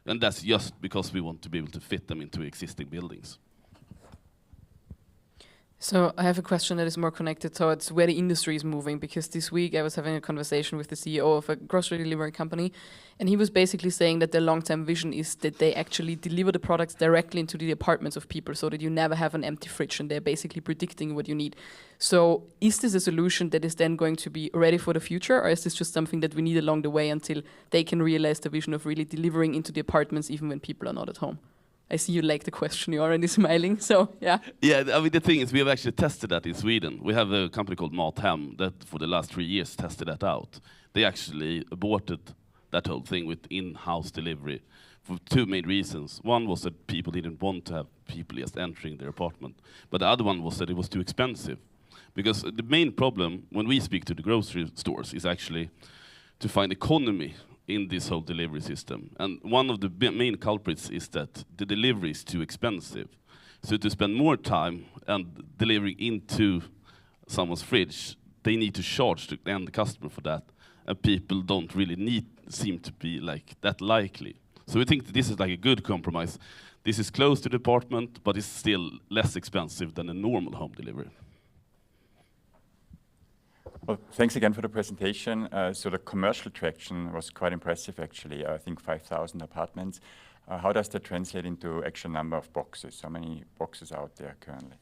And that's just because we want to be able to fit them into existing buildings. So I have a question that is more connected towards where the industry is moving, because this week I was having a conversation with the CEO of a grocery delivery company, and he was basically saying that their long-term vision is that they actually deliver the products directly into the apartments of people so that you never have an empty fridge, and they're basically predicting what you need. So is this a solution that is then going to be ready for the future, or is this just something that we need along the way until they can realize the vision of really delivering into the apartments even when people are not at home? I see you like the question, you're already smiling, so yeah. Yeah, I mean, the thing is, we have actually tested that in Sweden. We have a company called Malte that for the last 3 years tested that out. They actually aborted that whole thing with in-house delivery for 2 main reasons. One was that people didn't want to have people just entering their apartment. But the other one was that it was too expensive. Because the main problem when we speak to the grocery stores is actually to find economy in this whole delivery system. And one of the main culprits is that the delivery is too expensive. So to spend more time and delivering into someone's fridge, they need to charge the end customer for that. And people don't really seem to be like that likely. So we think that this is like a good compromise. This is close to the apartment, but it's still less expensive than a normal home delivery. Well, thanks again for the presentation. So the commercial traction was quite impressive, actually. I think 5,000 apartments. How does that translate into actual number of boxes? How many boxes out there currently?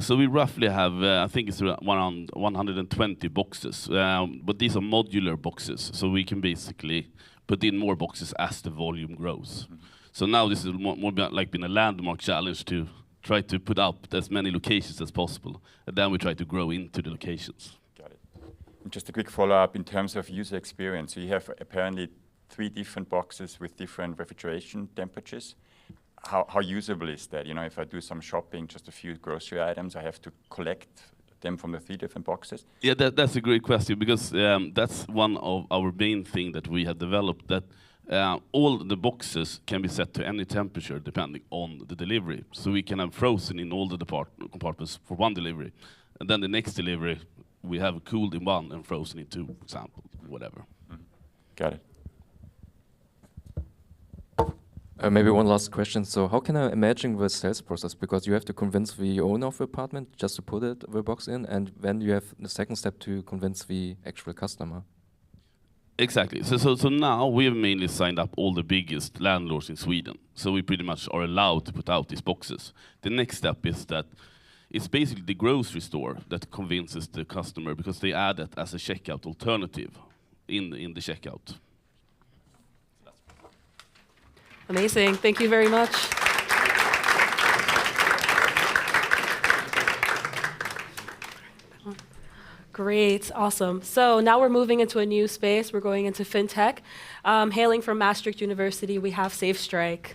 So we roughly have, I think it's around 120 boxes, but these are modular boxes, so we can basically put in more boxes as the volume grows. Mm-hmm. So now this is more like been a landmark challenge to try to put up as many locations as possible, and then we try to grow into the locations. Got it. And just a quick follow-up in terms of user experience. So you have apparently 3 different boxes with different refrigeration temperatures. How usable is that? You know, if I do some shopping, just a few grocery items, I have to collect them from the 3 different boxes? Yeah, that's a great question, because that's one of our main thing that we have developed, that all the boxes can be set to any temperature depending on the delivery. So we can have frozen in all the compartments for one delivery. And then the next delivery, we have cooled in one and frozen in 2, for example, whatever. Mm-hmm. Got it. Maybe one last question. So how can I imagine the sales process? Because you have to convince the owner of the apartment just to put the box in, and then you have the second step to convince the actual customer. Exactly. So now we have mainly signed up all the biggest landlords in Sweden. So we pretty much are allowed to put out these boxes. The next step is that it's basically the grocery store that convinces the customer, because they add it as a checkout alternative in the checkout. Amazing. Thank you very much. Great, awesome. So now we're moving into a new space. We're going into fintech. Hailing from Maastricht University, we have SafeStrike.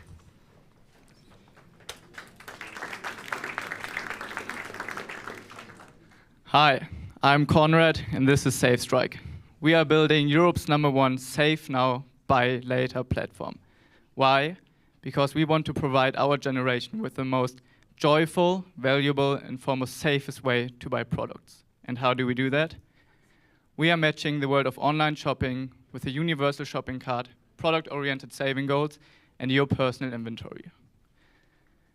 Hi, I'm Conrad, and this is SafeStrike. We are building Europe's #1 Save Now, Buy Later platform. Why? Because we want to provide our generation with the most joyful, valuable, and foremost safest way to buy products. And how do we do that? We are matching the world of online shopping with a universal shopping cart, product-oriented saving goals, and your personal inventory.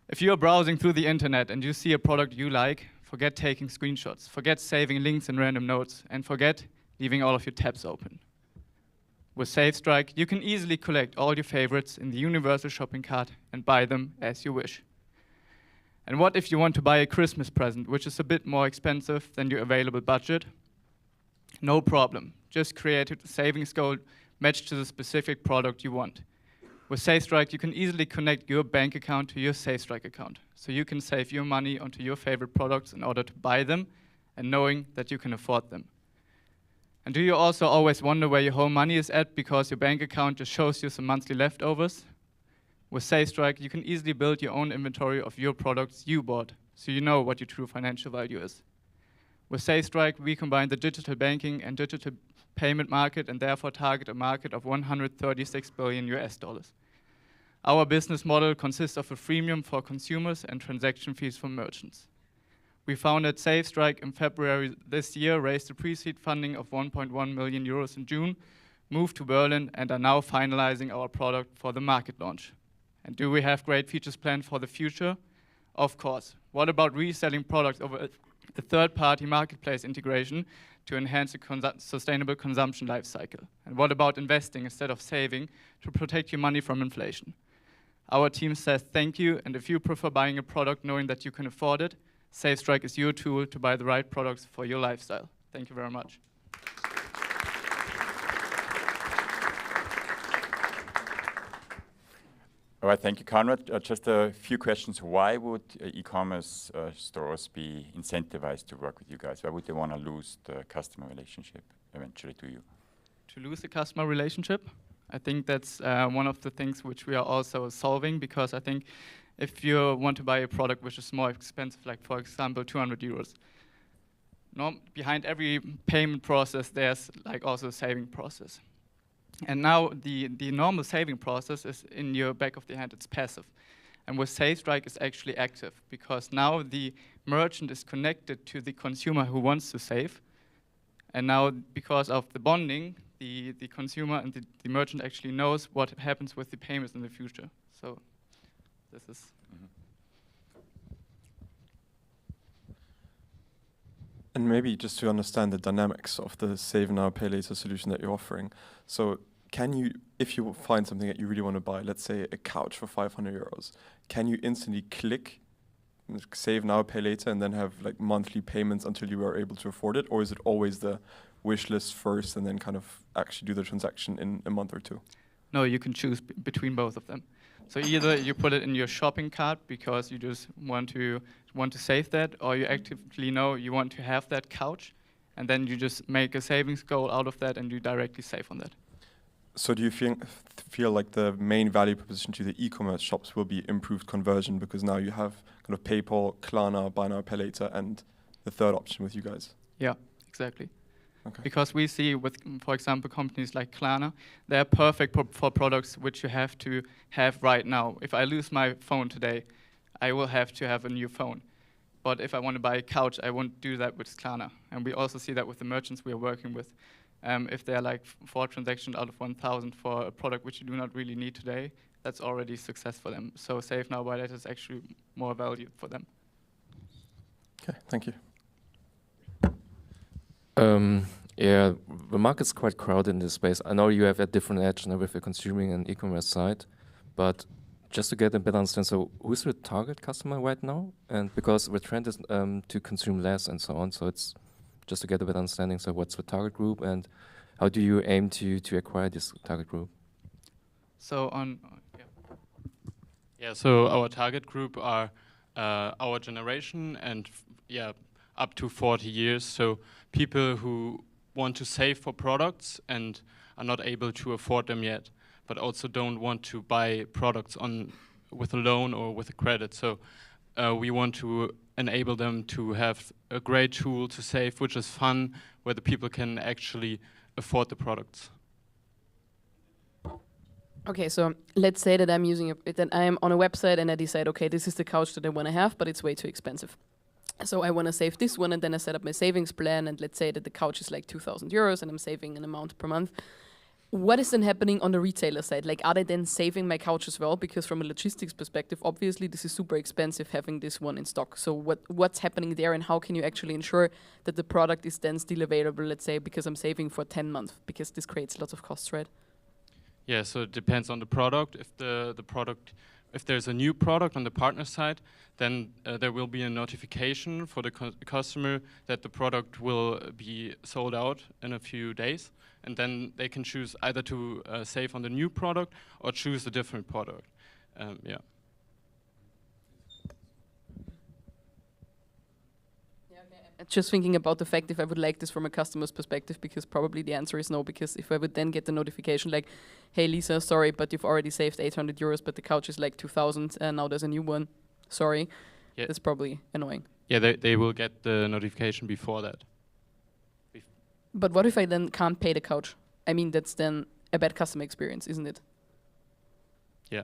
If you are browsing through the internet and you see a product you like, forget taking screenshots, forget saving links in random notes, and forget leaving all of your tabs open. With SafeStrike, you can easily collect all your favorites in the universal shopping cart and buy them as you wish. And what if you want to buy a Christmas present, which is a bit more expensive than your available budget? No problem. Just create a savings goal matched to the specific product you want. With SafeStrike, you can easily connect your bank account to your SafeStrike account, so you can save your money onto your favorite products in order to buy them and knowing that you can afford them. And do you also always wonder where your whole money is at because your bank account just shows you some monthly leftovers? With SafeStrike, you can easily build your own inventory of your products you bought, so you know what your true financial value is. With SafeStrike, we combine the digital banking and digital payment market and therefore target a market of 136 billion US dollars. Our business model consists of a freemium for consumers and transaction fees for merchants. We founded SafeStrike in February this year, raised a pre-seed funding of 1.1 million euros in June, moved to Berlin, and are now finalizing our product for the market launch. And do we have great features planned for the future? Of course. What about reselling products over a third-party marketplace integration to enhance the sustainable consumption life cycle? And what about investing instead of saving to protect your money from inflation? Our team says thank you, and if you prefer buying a product knowing that you can afford it, SafeStrike is your tool to buy the right products for your lifestyle. Thank you very much. All right, thank you, Conrad. Just a few questions. Why would e-commerce stores be incentivized to work with you guys? Why would they want to lose the customer relationship eventually to you? To lose the customer relationship? I think that's one of the things which we are also solving, because I think if you want to buy a product which is more expensive, like for example 200 euros, behind every payment process there's like also a saving process. And now the normal saving process is in your back of the hand, it's passive. And with SafeStrike it's actually active, because now the merchant is connected to the consumer who wants to save. And now because of the bonding, the consumer and the merchant actually knows what happens with the payments in the future. So this is. And maybe just to understand the dynamics of the Save Now, Pay Later solution that you're offering. So can you, if you find something that you really want to buy, let's say a couch for 500 euros, can you instantly click Save Now, Pay Later and then have like monthly payments until you are able to afford it? Or is it always the wish list first and then kind of actually do the transaction in a month or two? No, you can choose between both of them. So either you put it in your shopping cart because you just want to save that, or you actively know you want to have that couch, and then you just make a savings goal out of that and you directly save on that. So do you feel like the main value proposition to the e-commerce shops will be improved conversion, because now you have kind of PayPal, Klarna, Buy Now, Pay Later, and the third option with you guys? Yeah, exactly. Okay. Because we see with, for example, companies like Klarna, they're perfect for products which you have to have right now. If I lose my phone today, I will have to have a new phone. But if I want to buy a couch, I won't do that with Klarna. And we also see that with the merchants we are working with. If they're like 4 transactions out of 1,000 for a product which you do not really need today, that's already success for them. So Save Now, Buy Later is actually more value for them. Okay, thank you. Yeah, the market's quite crowded in this space. I know you have a different edge now with the consumer and e-commerce side, but just to get a better understanding, so who's the target customer right now? And because the trend is to consume less and so on, so it's just to get a better understanding, so what's the target group and how do you aim to acquire this target group? So Yeah, so our target group are our generation and up to 40 years. So people who want to save for products and are not able to afford them yet, but also don't want to buy products with a loan or with a credit. So we want to enable them to have a great tool to save, which is fun, where the people can actually afford the products. Okay, so let's say that I'm that I'm on a website and I decide, okay, this is the couch that I want to have, but it's way too expensive. So I want to save this one, and then I set up my savings plan, and let's say that the couch is like 2,000 euros and I'm saving an amount per month. What is then happening on the retailer side? Like, are they then saving my couch as well? Because from a logistics perspective, obviously this is super expensive having this one in stock. So what's happening there, and how can you actually ensure that the product is then still available, let's say, because I'm saving for 10 months, because this creates lots of costs, right? Yeah, so it depends on the product. If there's a new product on the partner side, then there will be a notification for the customer that the product will be sold out in a few days. And then they can choose either to save on the new product or choose a different product. Yeah. Just thinking about the fact if I would like this from a customer's perspective, because probably the answer is no, because if I would then get the notification like, hey Lisa, sorry, but you've already saved 800 euros, but the couch is like 2,000 and now there's a new one, sorry, yeah. That's probably annoying. Yeah, they will get the notification before that. But what if I then can't pay the couch? I mean, that's then a bad customer experience, isn't it? Yeah.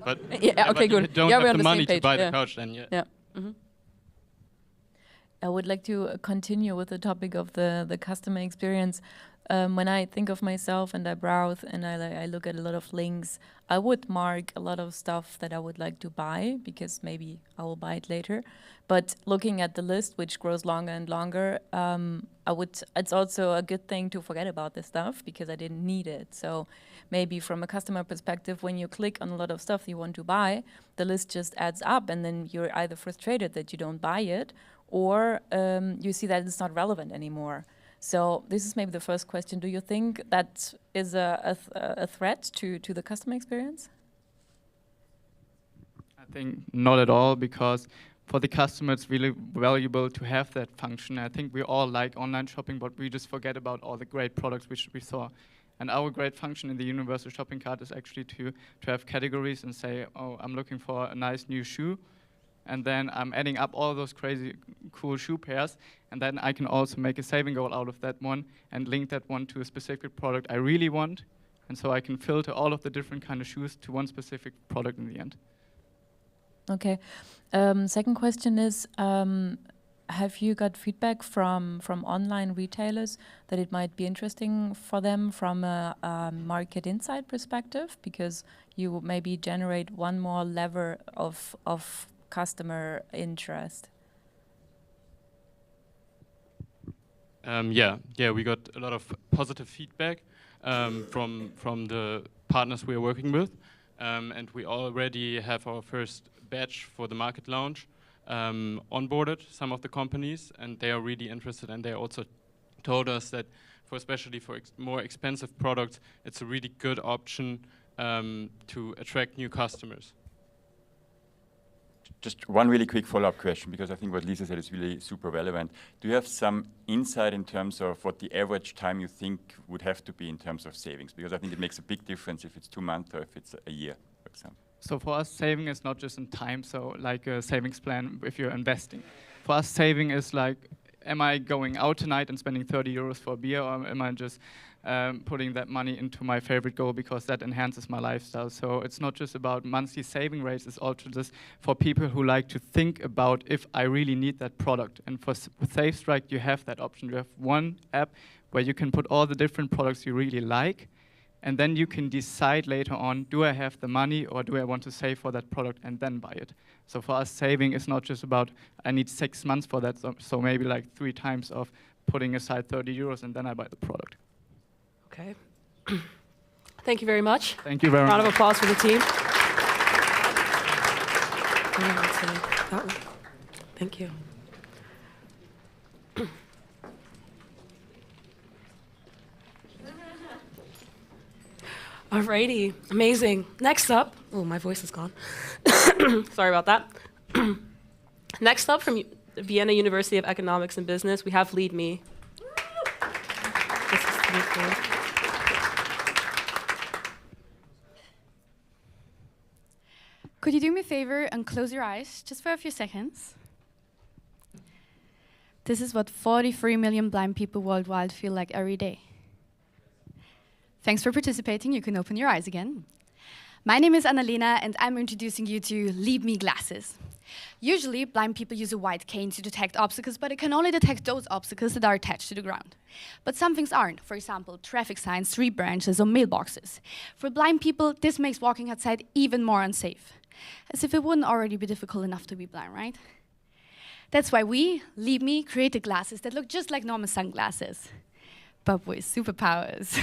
But yeah, okay, but good. you don't yeah, have the money to buy the couch then, yeah. Yeah. Mm-hmm. I would like to continue with the topic of the customer experience. When I think of myself and I browse and I look at a lot of links, I would mark a lot of stuff that I would like to buy because maybe I will buy it later. But looking at the list, which grows longer and longer, it's also a good thing to forget about this stuff because I didn't need it. So maybe from a customer perspective, when you click on a lot of stuff you want to buy, the list just adds up and then you're either frustrated that you don't buy it or you see that it's not relevant anymore. So this is maybe the first question. Do you think that is a threat to the customer experience? I think not at all, because for the customer it's really valuable to have that function. I think we all like online shopping, but we just forget about all the great products which we saw. And our great function in the universal shopping cart is actually to have categories and say, oh, I'm looking for a nice new shoe. And then I'm adding up all those crazy cool shoe pairs, and then I can also make a saving goal out of that one and link that one to a specific product I really want. And so I can filter all of the different kind of shoes to one specific product in the end. Okay. Second question is, have you got feedback from online retailers that it might be interesting for them from a market insight perspective? Because you maybe generate one more lever of customer interest. Yeah, we got a lot of positive feedback from the partners we are working with, and we already have our first batch for the market launch onboarded some of the companies, and they are really interested, and they also told us that especially for more expensive products, it's a really good option to attract new customers. Just one really quick follow-up question, because I think what Lisa said is really super relevant. Do you have some insight in terms of what the average time you think would have to be in terms of savings? Because I think it makes a big difference if it's 2 months or if it's a year, for example. So for us, saving is not just in time, so like a savings plan if you're investing. For us, saving is like, am I going out tonight and spending 30 euros for a beer, or am I just putting that money into my favorite goal because that enhances my lifestyle? So it's not just about monthly saving rates, it's also just for people who like to think about if I really need that product. And for SafeStrike, you have that option. You have one app where you can put all the different products you really like, and then you can decide later on, do I have the money or do I want to save for that product and then buy it? So for us, saving is not just about, I need 6 months for that, so maybe like 3 times of putting aside 30 euros and then I buy the product. Okay. Thank you very much. Thank you very much. Round of applause for the team. Thank you. Alrighty, amazing. Next up, oh, my voice is gone. Sorry about that. Next up from Vienna University of Economics and Business, we have Lead Me. This is pretty cool. Could you do me a favor and close your eyes just for a few seconds? This is what 43 million blind people worldwide feel like every day. Thanks for participating. You can open your eyes again. My name is Annalena, and I'm introducing you to Lead Me glasses. Usually, blind people use a white cane to detect obstacles, but it can only detect those obstacles that are attached to the ground. But some things aren't. For example, traffic signs, street branches, or mailboxes. For blind people, this makes walking outside even more unsafe. As if it wouldn't already be difficult enough to be blind, right? That's why we, Lead Me, created glasses that look just like normal sunglasses, but with superpowers.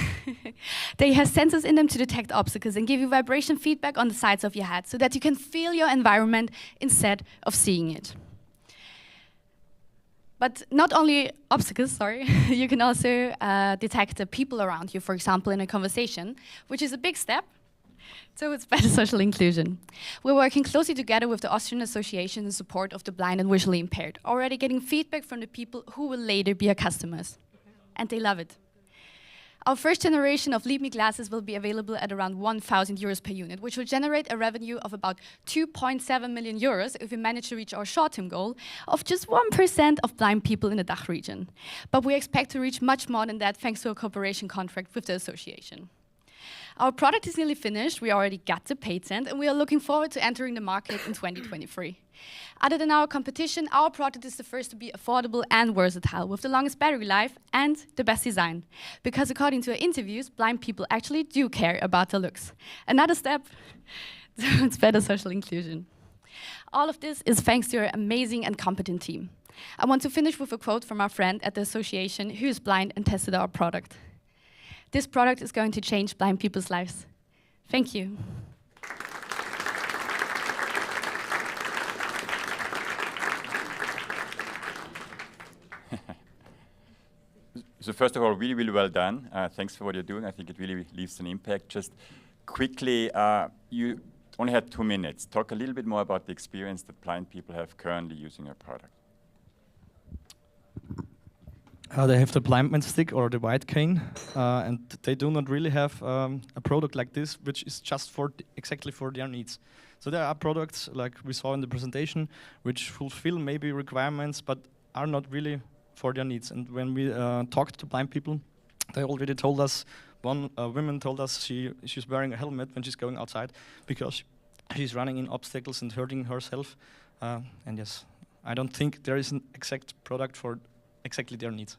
They have sensors in them to detect obstacles and give you vibration feedback on the sides of your head so that you can feel your environment instead of seeing it. But not only obstacles, sorry, you can also detect the people around you, for example, in a conversation, which is a big step towards better social inclusion. We're working closely together with the Austrian Association in support of the blind and visually impaired, already getting feedback from the people who will later be our customers. And they love it. Our first generation of Lead Me glasses will be available at around 1,000 euros per unit, which will generate a revenue of about 2.7 million euros if we manage to reach our short-term goal of just 1% of blind people in the DACH region. But we expect to reach much more than that thanks to a cooperation contract with the association. Our product is nearly finished. We already got the patent, and we are looking forward to entering the market in 2023. Other than our competition, our product is the first to be affordable and versatile, with the longest battery life and the best design. Because according to our interviews, blind people actually do care about their looks. Another step towards better social inclusion. All of this is thanks to our amazing and competent team. I want to finish with a quote from our friend at the association who is blind and tested our product. This product is going to change blind people's lives. Thank you. So first of all, really, really well done. Thanks for what you're doing. I think it really leaves an impact. Just quickly, you only had 2 minutes. Talk a little bit more about the experience that blind people have currently using your product. They have the blindman stick or the white cane, and they do not really have a product like this, which is just for exactly for their needs. So there are products, like we saw in the presentation, which fulfill maybe requirements, but are not really for their needs. And when we talked to blind people, they already told us, one woman told us she's wearing a helmet when she's going outside because she's running in obstacles and hurting herself. And yes, I don't think there is an exact product for exactly their needs.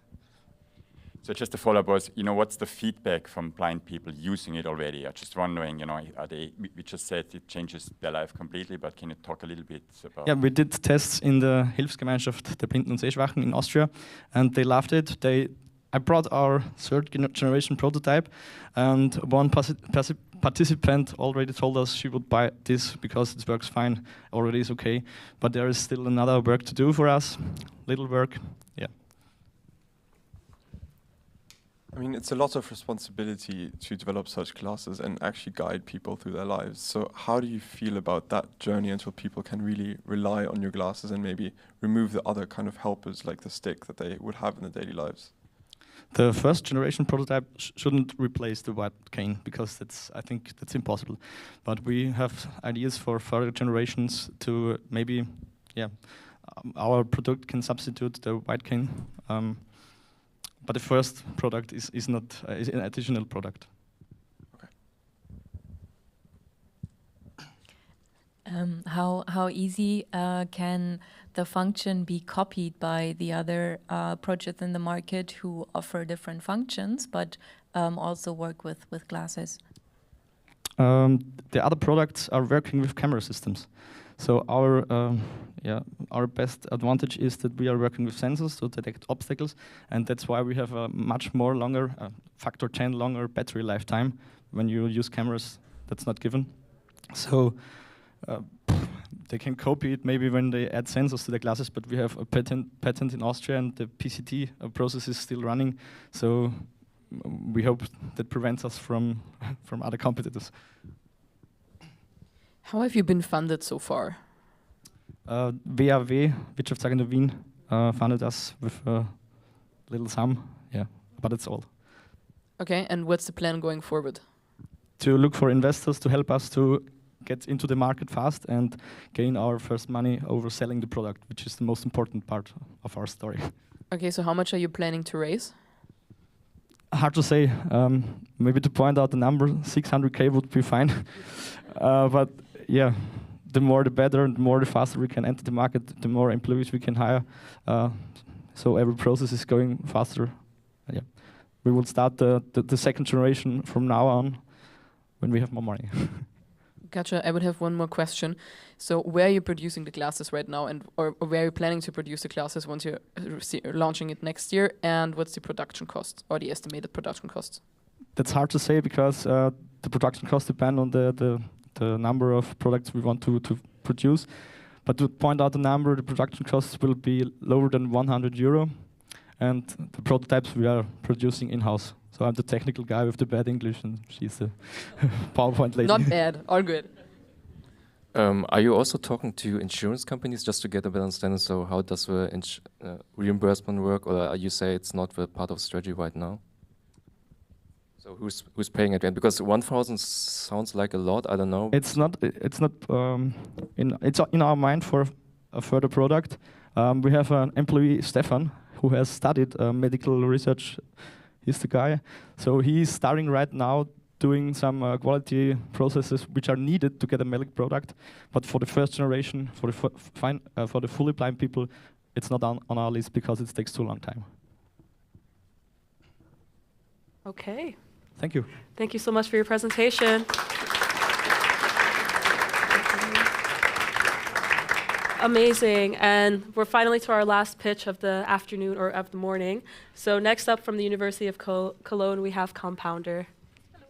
So just to follow up was, what's the feedback from blind people using it already? I'm just wondering, are they, we just said it changes their life completely, but can you talk a little bit about? Yeah, we did tests in the Hilfsgemeinschaft der Blinden und Sehschwachen in Austria, and they loved it. I brought our third generation prototype, and one participant already told us she would buy this because it works fine, already is okay, but there is still another work to do for us, little work, yeah. I mean, it's a lot of responsibility to develop such classes and actually guide people through their lives. So how do you feel about that journey until people can really rely on your glasses and maybe remove the other kind of helpers like the stick that they would have in their daily lives? The first generation prototype shouldn't replace the white cane because I think that's impossible. But we have ideas for further generations to maybe, our product can substitute the white cane. But the first product is not is an additional product. Okay. How easy can the function be copied by the other projects in the market who offer different functions, but also work with glasses? The other products are working with camera systems. So our best advantage is that we are working with sensors to detect obstacles, and that's why we have a much more longer, factor 10 longer battery lifetime. When you use cameras, that's not given. So they can copy it maybe when they add sensors to the glasses, but we have a patent in Austria, and the PCT process is still running. So we hope that prevents us from other competitors. How have you been funded so far? WAW, Wirtschaftsagentur Wien, funded us with a little sum, yeah, but that's all. Okay, and what's the plan going forward? To look for investors to help us to get into the market fast and gain our first money over selling the product, which is the most important part of our story. Okay, so how much are you planning to raise? Hard to say. Maybe to point out the number, 600K would be fine. But yeah, the more the better, and the more the faster we can enter the market, the more employees we can hire. So every process is going faster. Yeah, we will start the second generation from now on when we have more money. Gotcha. I would have one more question. So where are you producing the glasses right now, and or where are you planning to produce the glasses once you're launching it next year? And what's the production cost or the estimated production costs? That's hard to say because the production costs depend on the number of products we want to produce. But to point out the number, the production costs will be lower than €100, and the prototypes we are producing in-house. So I'm the technical guy with the bad English, and she's the PowerPoint lady. Not bad, all good. Are you also talking to insurance companies just to get a better understanding? So how does the reimbursement work, or you say it's not the part of strategy right now? So who's paying it? Because 1,000 sounds like a lot. I don't know. It's not. It's in our mind for a further product. We have an employee, Stephan, who has studied medical research. He's the guy. So he's starting right now doing some quality processes which are needed to get a medical product. But for the first generation, for the fully blind people, it's not on our list because it takes too long time. Okay. Thank you. Thank you so much for your presentation. Amazing. And we're finally to our last pitch of the afternoon or of the morning. So next up from the University of Cologne, we have Compounder. Hello.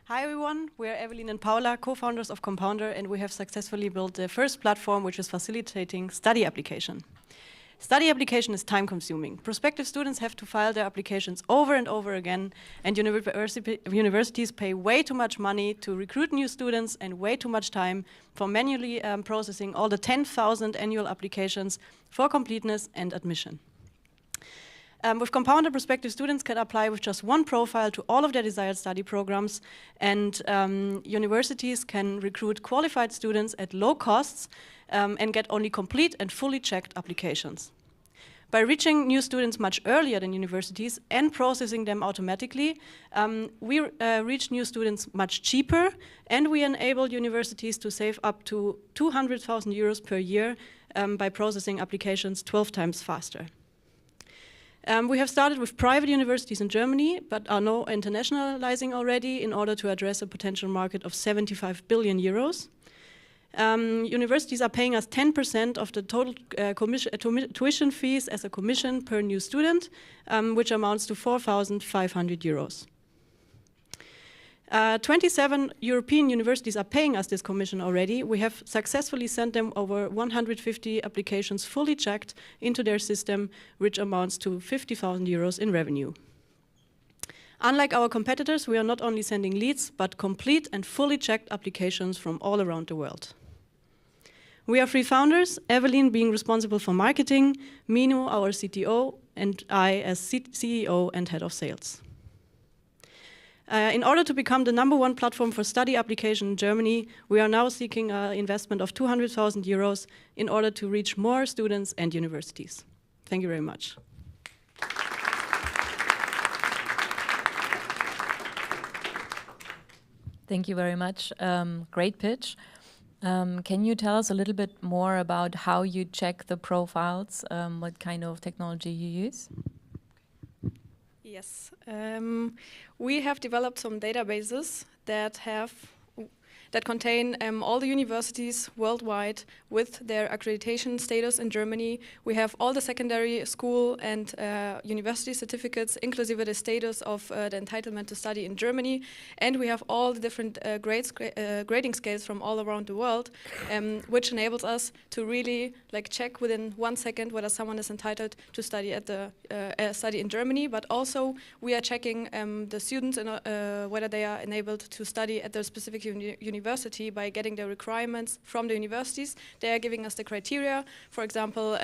Hi everyone, we're Evelyn and Paula, co-founders of Compounder, and we have successfully built the first platform which is facilitating study application. Study application is time-consuming. Prospective students have to file their applications over and over again, and universities pay way too much money to recruit new students and way too much time for manually processing all the 10,000 annual applications for completeness and admission. With Compounder, prospective students can apply with just one profile to all of their desired study programs, and universities can recruit qualified students at low costs and get only complete and fully checked applications. By reaching new students much earlier than universities and processing them automatically, we reach new students much cheaper, and we enable universities to save up to €200,000 per year by processing applications 12 times faster. We have started with private universities in Germany, but are now internationalizing already in order to address a potential market of €75 billion. Universities are paying us 10% of the total tuition fees as a commission per new student, which amounts to €4,500. 27 European universities are paying us this commission already. We have successfully sent them over 150 applications fully checked into their system, which amounts to €50,000 in revenue. Unlike our competitors, we are not only sending leads, but complete and fully checked applications from all around the world. We are 3 founders, Evelyn being responsible for marketing, Minu, our CTO, and I as CEO and head of sales. In order to become the #1 platform for study application in Germany, we are now seeking an investment of €200,000 in order to reach more students and universities. Thank you very much. Thank you very much. Great pitch. Can you tell us a little bit more about how you check the profiles, what kind of technology you use? Yes, we have developed some databases that contain all the universities worldwide with their accreditation status in Germany. We have all the secondary school and university certificates, inclusive the status of the entitlement to study in Germany. And we have all the different grading scales from all around the world, which enables us to really check within 1 second whether someone is entitled to study at the study in Germany. But also we are checking the students and whether they are enabled to study at their specific university by getting the requirements from the universities. They are giving us the criteria, for example,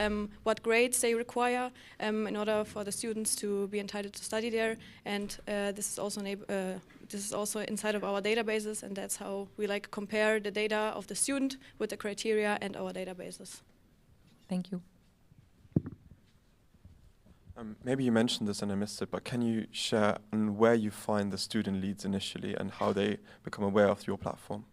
what grades they require in order for the students to be entitled to study there. And this is also inside of our databases, and that's how we compare the data of the student with the criteria and our databases. Thank you. Maybe you mentioned this and I missed it, but can you share on where you find the student leads initially and how they become aware of your platform?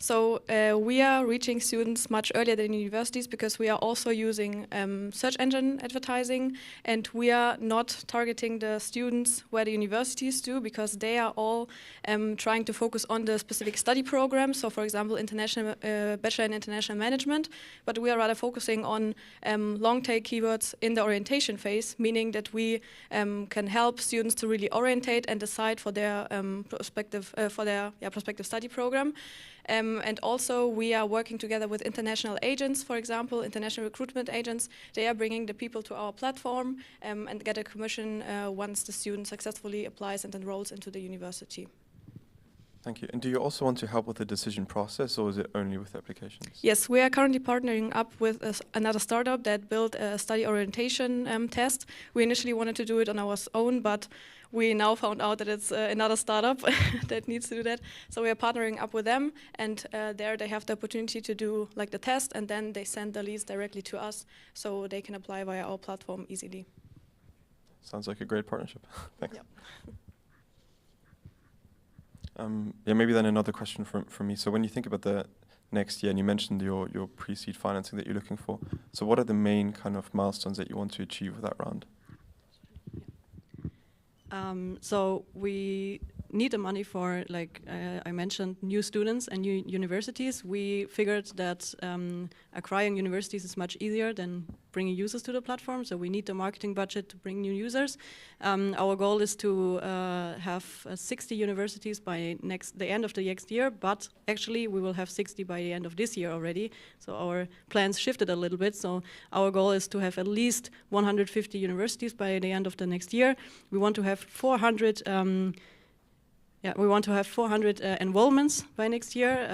So we are reaching students much earlier than universities because we are also using search engine advertising, and we are not targeting the students where the universities do, because they are all trying to focus on the specific study program. So for example, international Bachelor in International Management, but we are rather focusing on long tail keywords in the orientation phase, meaning that we can help students to really orientate and decide for their prospective study program. And also we are working together with international agents, for example, international recruitment agents. They are bringing the people to our platform and get a commission once the student successfully applies and enrolls into the university. Thank you. And do you also want to help with the decision process, or is it only with applications? Yes, we are currently partnering up with another startup that built a study orientation test. We initially wanted to do it on our own, but we now found out that it's another startup that needs to do that. So we are partnering up with them, and there they have the opportunity to do the test, and then they send the leads directly to us, so they can apply via our platform easily. Sounds like a great partnership. Thanks. Yep. Maybe then another question from me. So when you think about the next year, and you mentioned your pre-seed financing that you're looking for, so what are the main kind of milestones that you want to achieve with that round? So we need the money for, I mentioned, new students and new universities. We figured that acquiring universities is much easier than bringing users to the platform, so we need the marketing budget to bring new users. Our goal is to have 60 universities by the end of the next year, but actually we will have 60 by the end of this year already, so our plans shifted a little bit. So our goal is to have at least 150 universities by the end of the next year. We want to have 400 enrollments by next year,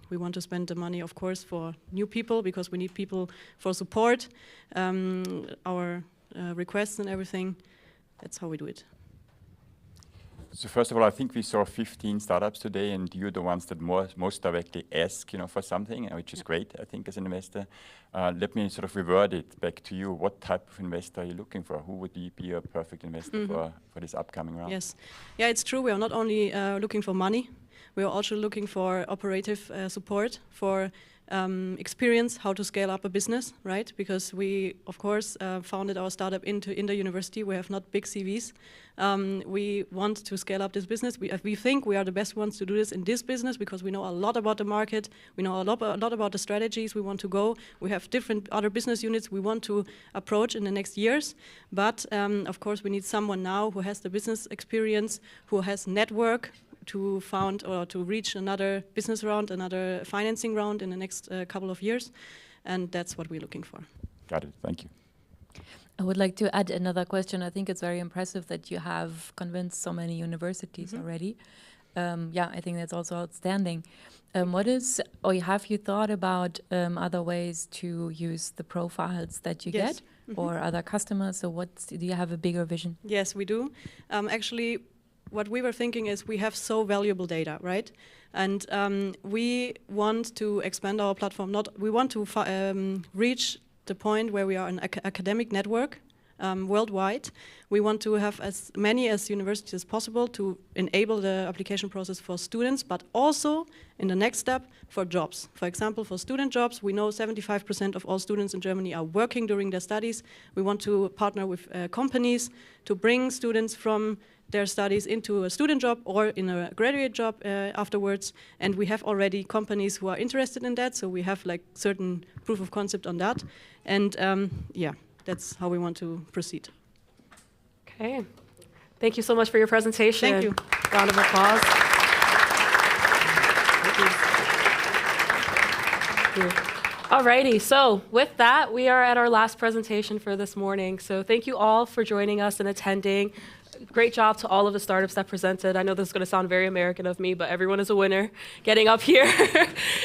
we want to spend the money, of course, for new people, because we need people for support, our requests and everything. That's how we do it. So first of all, I think we saw 15 startups today, and you're the ones that most directly ask, for something, which is great, I think, as an investor. Let me sort of revert it back to you. What type of investor are you looking for? Who would be a perfect investor for this upcoming round? Yes, yeah, it's true. We are not only looking for money. We are also looking for operative support, for experience how to scale up a business, right? Because we, of course, founded our startup in the university. We have not big CVs. We want to scale up this business. We think we are the best ones to do this in this business because we know a lot about the market. We know a lot about the strategies we want to go. We have different other business units we want to approach in the next years. But of course, we need someone now who has the business experience, who has network, to found or to reach another business round, another financing round in the next couple of years. And that's what we're looking for. Got it. Thank you. I would like to add another question. I think it's very impressive that you have convinced so many universities already. I think that's also outstanding. Have you thought about other ways to use the profiles that you get or other customers? So do you have a bigger vision? Yes, we do. Actually, what we were thinking is we have so valuable data, right? And we want to expand our platform. We want to reach the point where we are an academic network worldwide. We want to have as many as universities as possible to enable the application process for students, but also in the next step for jobs. For example, for student jobs, we know 75% of all students in Germany are working during their studies. We want to partner with companies to bring students from their studies into a student job or in a graduate job afterwards. And we have already companies who are interested in that, so we have like certain proof of concept on that. And yeah, that's how we want to proceed. Okay. Thank you so much for your presentation. Thank you. Round of applause. Alrighty, so with that, we are at our last presentation for this morning. So thank you all for joining us and attending. Great job to all of the startups that presented. I know this is going to sound very American of me, but everyone is a winner. Getting up here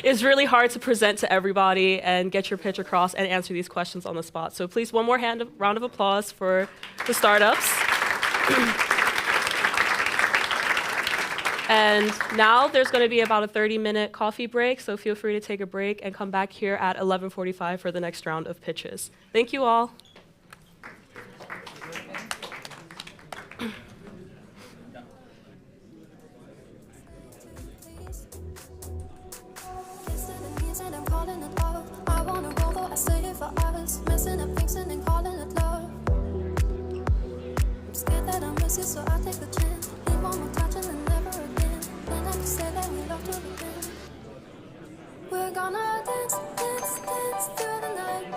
is really hard to present to everybody and get your pitch across and answer these questions on the spot. So please, one more round of applause for the startups. And now there's going to be about a 30-minute coffee break, so feel free to take a break and come back here at 11:45 for the next round of pitches. Thank you all. So I take the chance, need one more touch and then never again. And I can say that we love to begin. We're gonna dance, dance, dance through the night.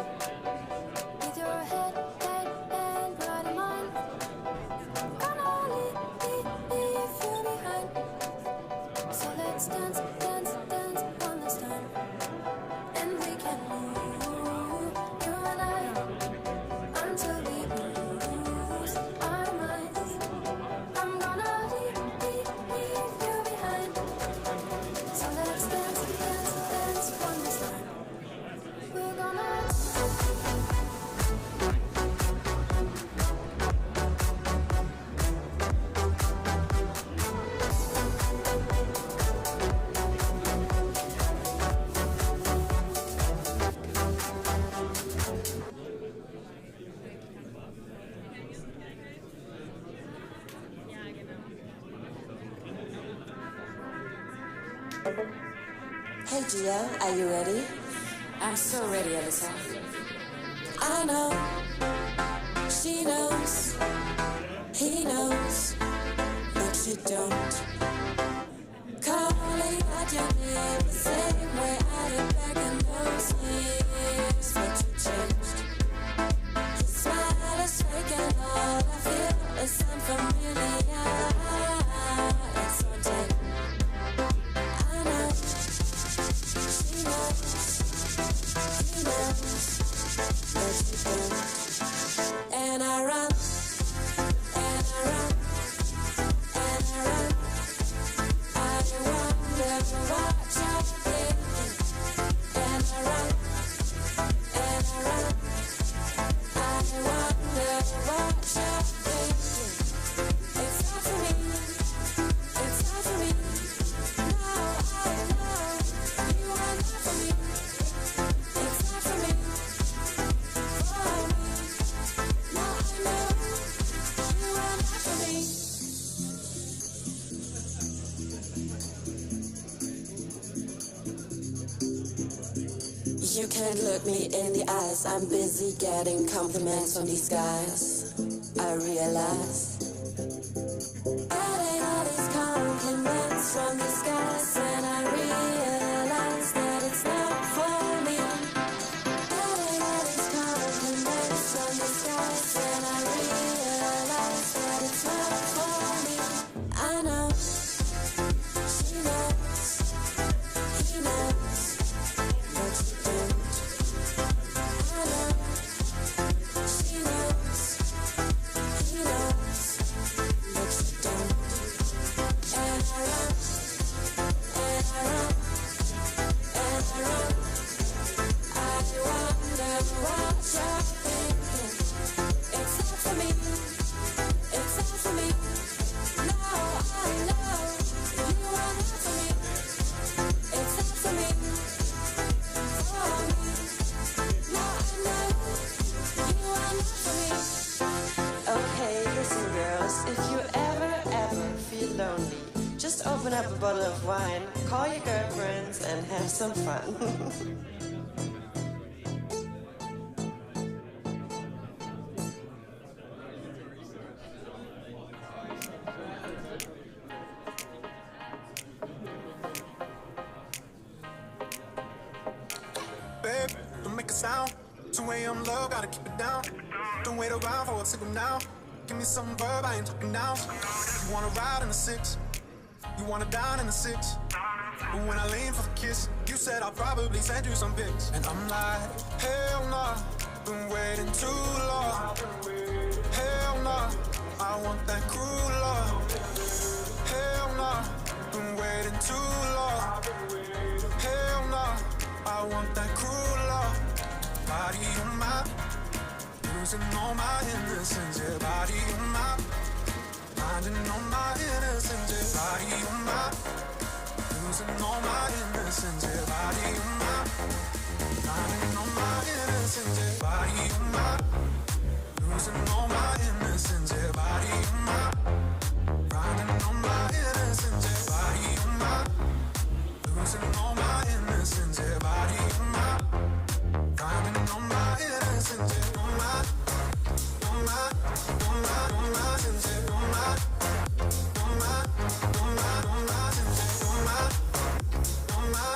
With your head and right in mine. Gonna leave you behind. So let's dance, dance, dance one last time. And we can move, you and I, until we lose our minds. I'm gonna leave you behind. So let's dance, dance, dance one last time. We're gonna. Hey Gia, are you ready? I'm so ready, Alyssa. I know, she knows, he knows, but you don't. Calling out your name the same way I did back in those years, but you changed. Your smile is fake and all I feel is unfamiliar. It's on tape. I know. She knows, he knows, but you don't. And I run, and I run, and I run. I wonder what you're thinking. And I run, and I run. I wonder what you're thinking. It's not for me, it's not for me. Now I know you are not for me. It's not for me, for me. Now I know you are not for me. You can't look me in the eyes. I'm busy getting compliments from these guys. I realize. Getting all these compliments from these guys, and I realize that it's not for me. Getting all these compliments from these guys, and I realize that it's not for me. I know, she knows, he knows, but you don't. I know, she knows, he knows, but you don't. And I run, and I run, and I run. I wonder what you're thinking. It's not for me, it's not for me. Now I know you are not for me. It's not for me, for me. Now I know you are not for me. Okay, listen girls, if you ever feel lonely, just open up a bottle of wine, call your girlfriends and have some fun. way I'm low, gotta keep it down. Don't wait around for a signal now. Give me some verb, I ain't talking now. You wanna ride in the 6, you wanna dine in the 6. But when I lean for the kiss, you said I'll probably send you some pics. And I'm like, hell nah, been waiting too long. Hell nah, I want that cruel love. Hell nah, been waiting too long. Hell nah, I want that cruel love. Body on my, losing all my innocence. Yeah, body on my, finding all my innocence. Yeah, body on my, losing all my innocence. Yeah, body on my, finding all my innocence. Yeah, body on my, losing all my innocence. Yeah, body on my, finding all my innocence. Yeah, body on my, losing all my innocence. Yeah, body on my, finding all my innocence. Yeah, on my, on my, on my, on my innocence. Yeah, on my, on my, on my, on my innocence. Yeah, on my, on my,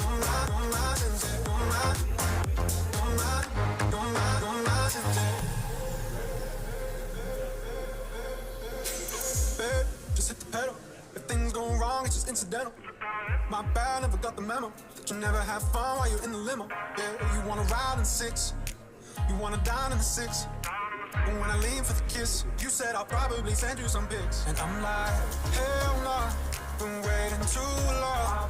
on my, on my innocence. Yeah, on my, on my, on my, on my innocence. Babe, just hit the pedal. If things go wrong, it's just incidental. My bad, never got the memo that you never have fun while you're in the limo. Yeah, you wanna ride in 6, you wanna dine in the 6. But when I lean for the kiss, you said I'll probably send you some pics. And I'm like, hell nah, been waiting too long.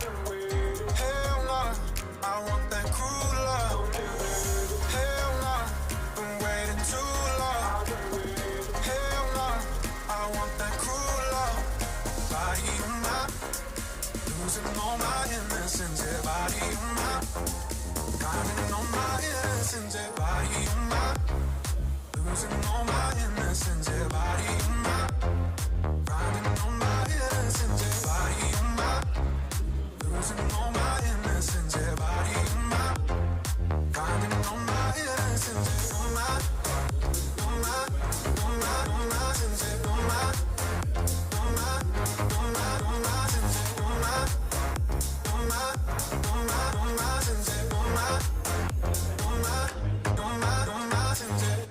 Hell nah, I want that cruel love. Hell nah, been waiting too long. Hell nah, I want that cruel love. Body on my, losing all my innocence. Yeah, body on my, finding all my innocence. Yeah, body on my, losing all my innocence. Yeah, body on my, finding all my innocence. Yeah, body on my, losing all my innocence. Yeah, body on my, finding all my innocence. Yeah, on my, on my, on my, on my innocence. Yeah, on my, on my, on my, on my innocence. Yeah, on my, on my, on my, on my innocence. Yeah, on my, on my, on my, on my innocence. Yeah.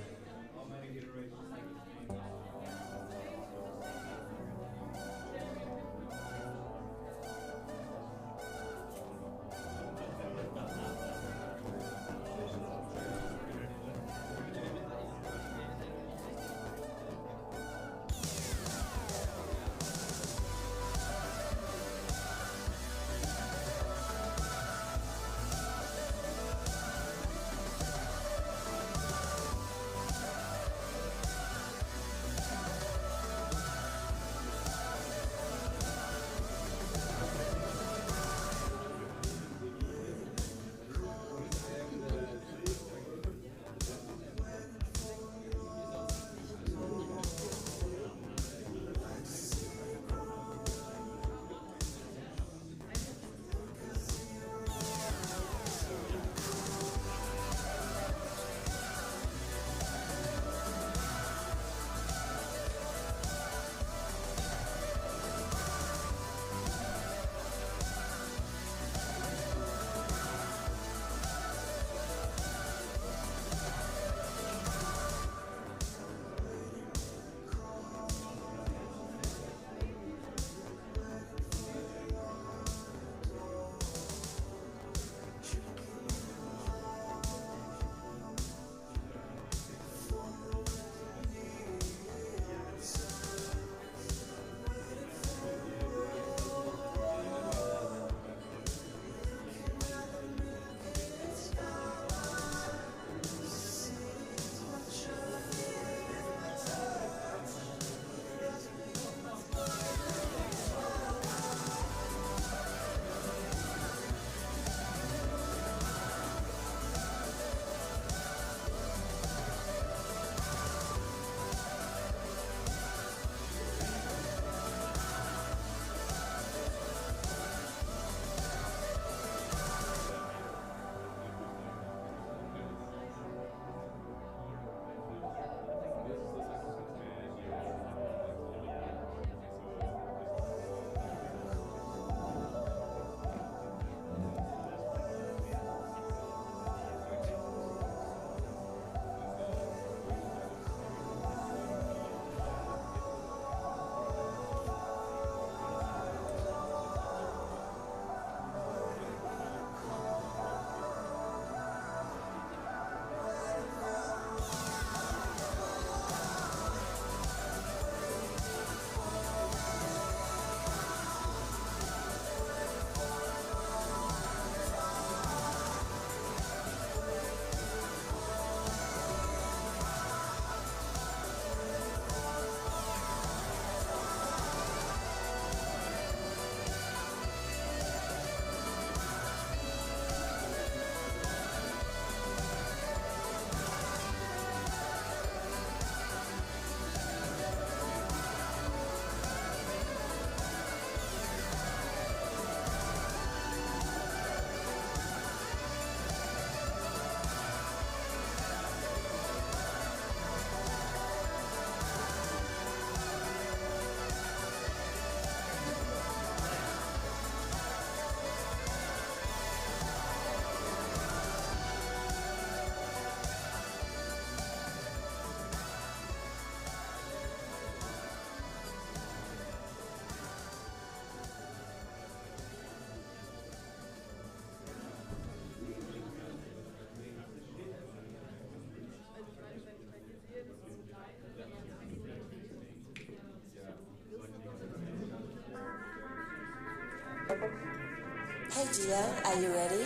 dear, are you ready?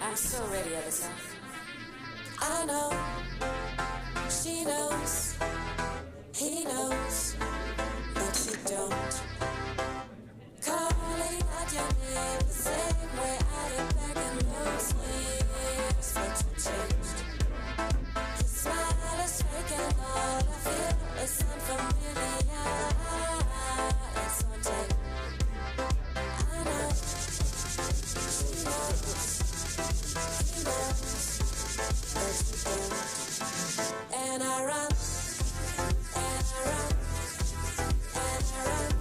I'm so ready, Alyssa. I know, she knows, he knows, but you don't. Calling out your name the same way I did back in those years, but you changed. Your smile is fake and all I feel is unfamiliar. It's on tape. I know, she knows, he knows, but you don't. And I run, and I run, and I run.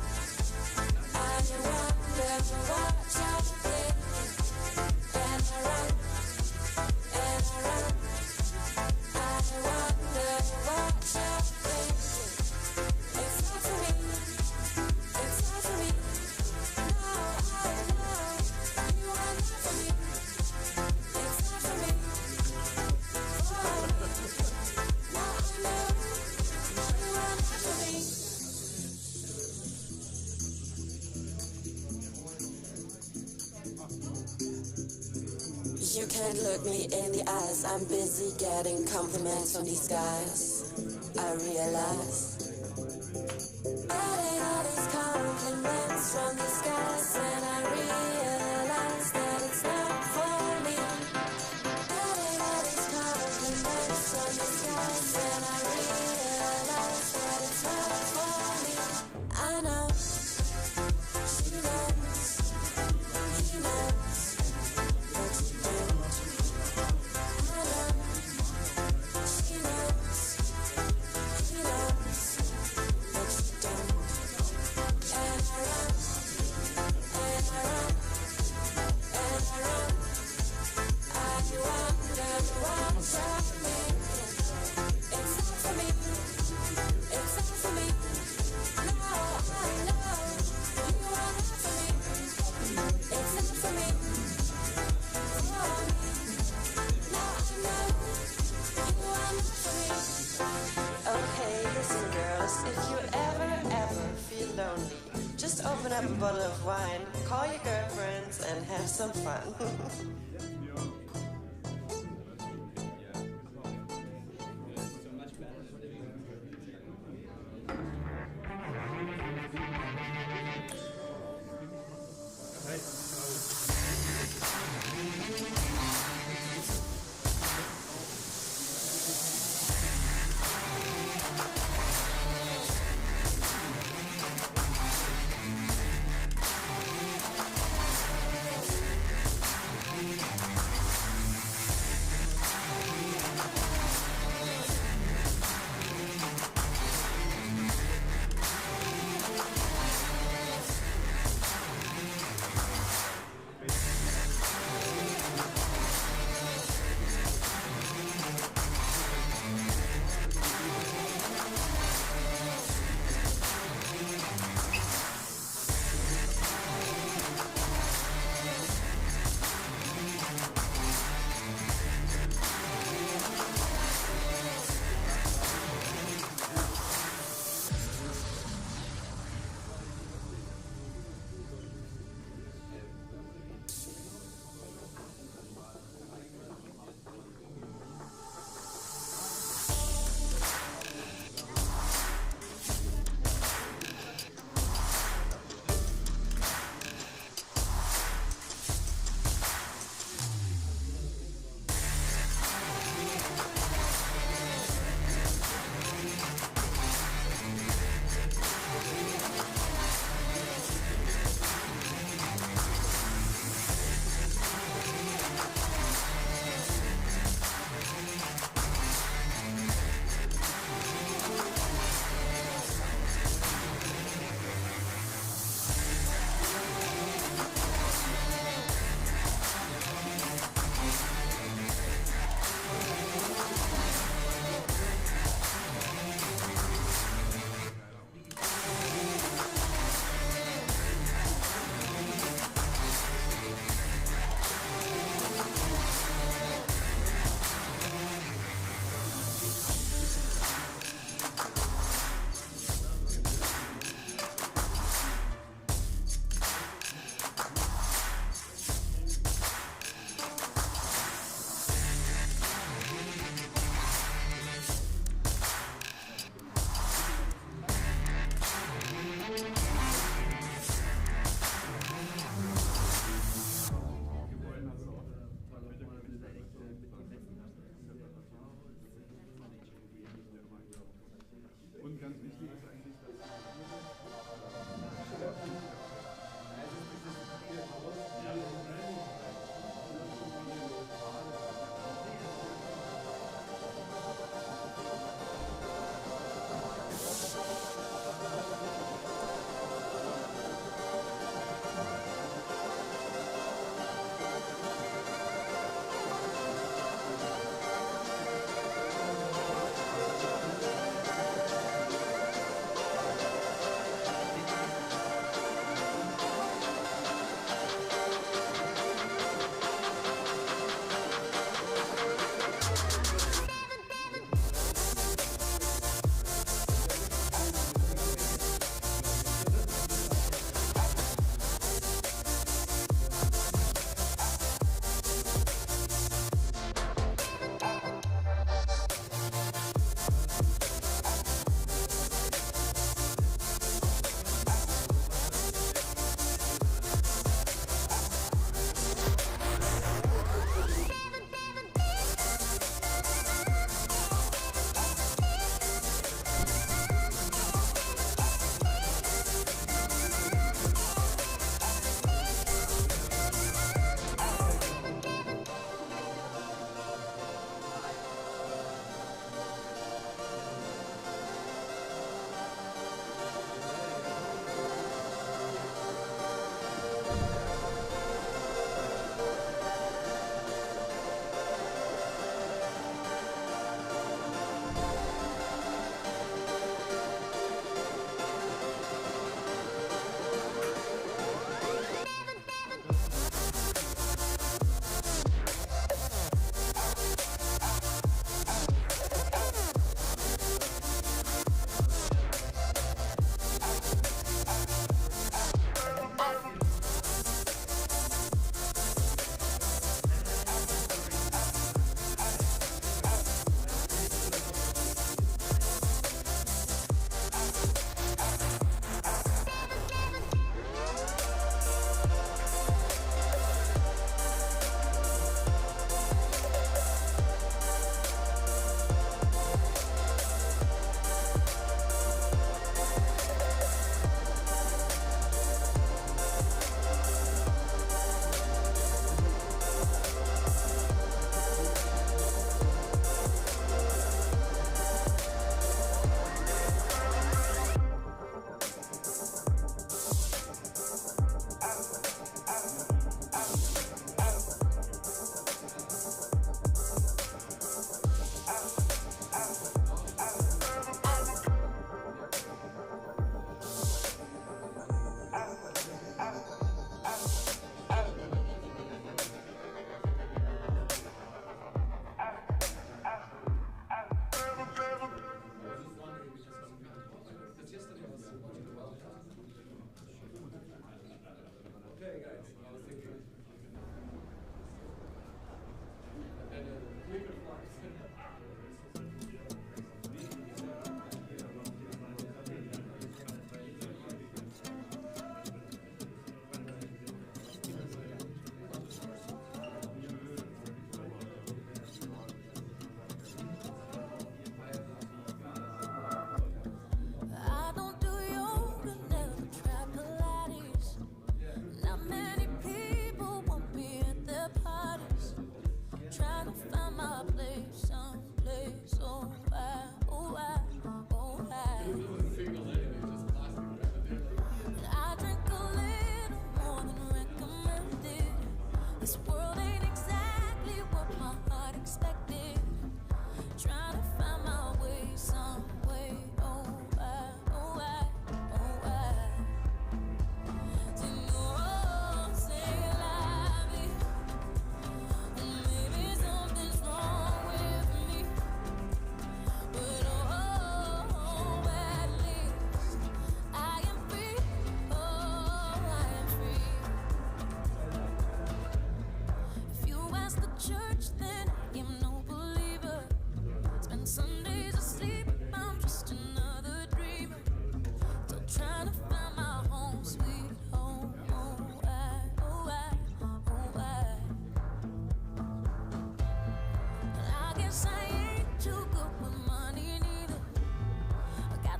I wonder what you're thinking. And I run, and I run. I wonder what you're thinking. It's not for me, it's not for me. No, I know you are not for me. It's not for me, for me. No, I know you are not for me. You can't look me in the eyes. I'm busy getting compliments from these guys. I realize. Getting all these compliments from these guys, and I realize that it's not for me. Getting all these compliments from these guys, and I realize that it's not for me. I know, she knows, he knows, but you don't. I know, she knows, he knows, but you don't. And I run, and I run, and I run. I wonder what you're thinking. It's not for me, it's not for me. No, I know you are not for me. It's not for me, for me. No, I know you are not for me. Okay, listen girls, if you ever feel lonely, just open up a bottle of wine, call your girlfriends and have some fun.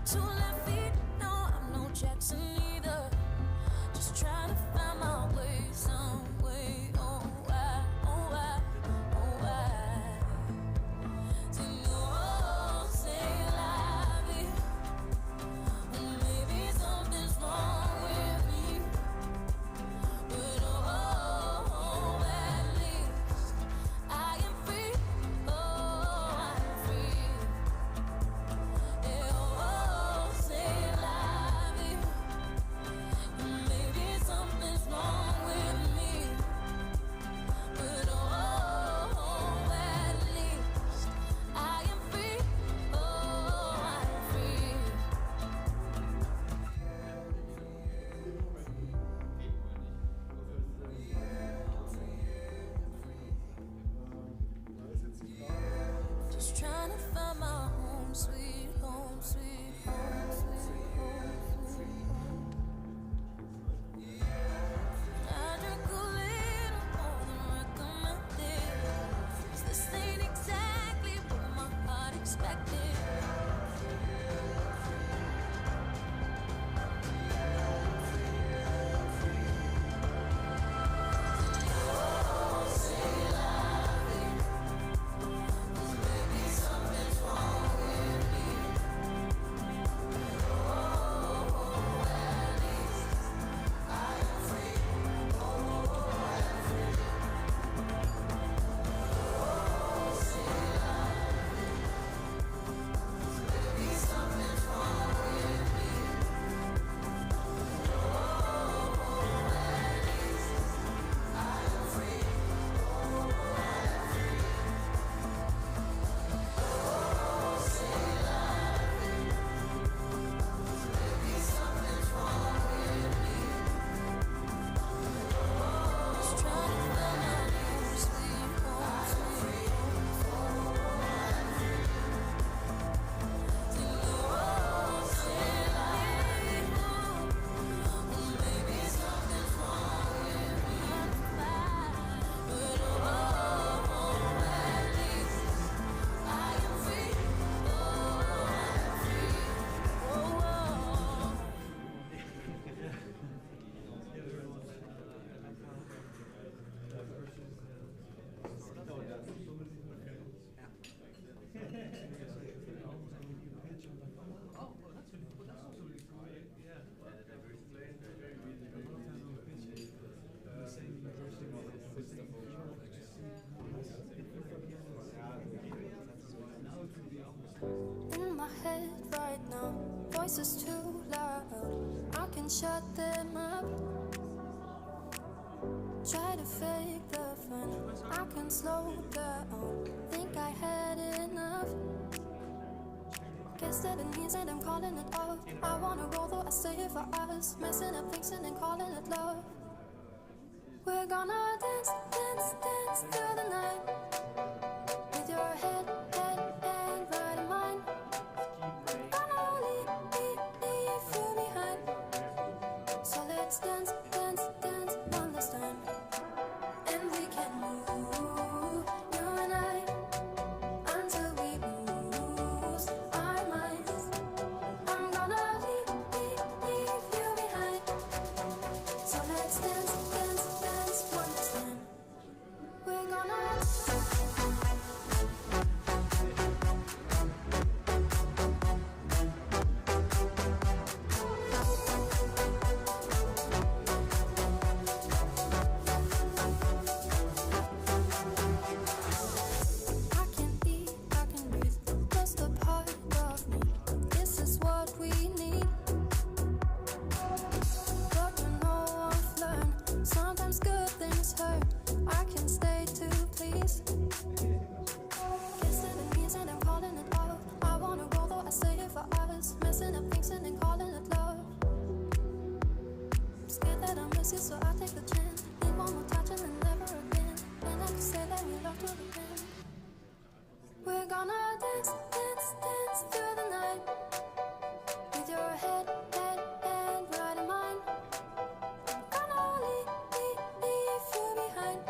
Two left feet, no, I'm no Jackson either. Just trying to find my way some way. Oh, why, oh, why, oh, why? To know, say la vie. And maybe something's wrong with me. But oh, at least I am free. Oh, I'm free. Yeah, oh, say la vie. And maybe something's wrong with me. But oh, at least I am free. Oh, I'm free. Just trying to find my home, sweet home, sweet home, sweet home, sweet home. I drink a little more than recommended. 'Cause this ain't exactly what my heart expected. Oh, say la vie. 'Cause maybe something's wrong with me. Oh, at least I am free. Oh, I'm free. Oh, say la vie. 'Cause maybe something's wrong with me. Oh, at least I am free. Oh, I'm free. Oh, say la vie. 'Cause maybe something's wrong with me. Just trying to find my home, sweet home, sweet home. I'm free. To know, say la vie. Maybe something's wrong with me. But oh, at least I am free. Oh, I'm free. Oh, in my head right now, voices too loud. I can shut them up. Try to fake the fun. I can slow down. Think I had enough. Guess that it means that I'm calling it off. I wanna roll though I say it for us. Messing up, fixing and calling it love. We're gonna dance, dance, dance through the night. With your head and right in mine. Gonna leave you behind. So let's dance, dance, dance one last time. And we can move, you and I, until we lose our minds. I'm gonna leave you behind. So let's dance, dance, dance one last time. We're gonna I can eat, I can breathe, just a part of me. This is what we need. But you know I've learned, sometimes good things hurt. I can stay to please. Guess that it means that I'm calling it off. I wanna roll though I say it for us. Messing up, fixing and calling it love. I'm scared that I'll miss you, so I take the chance. Need one more touch and then never again. And I can say that we love to the end. We're gonna dance, dance, dance through the night. With your head and right in mine. Gonna leave you behind.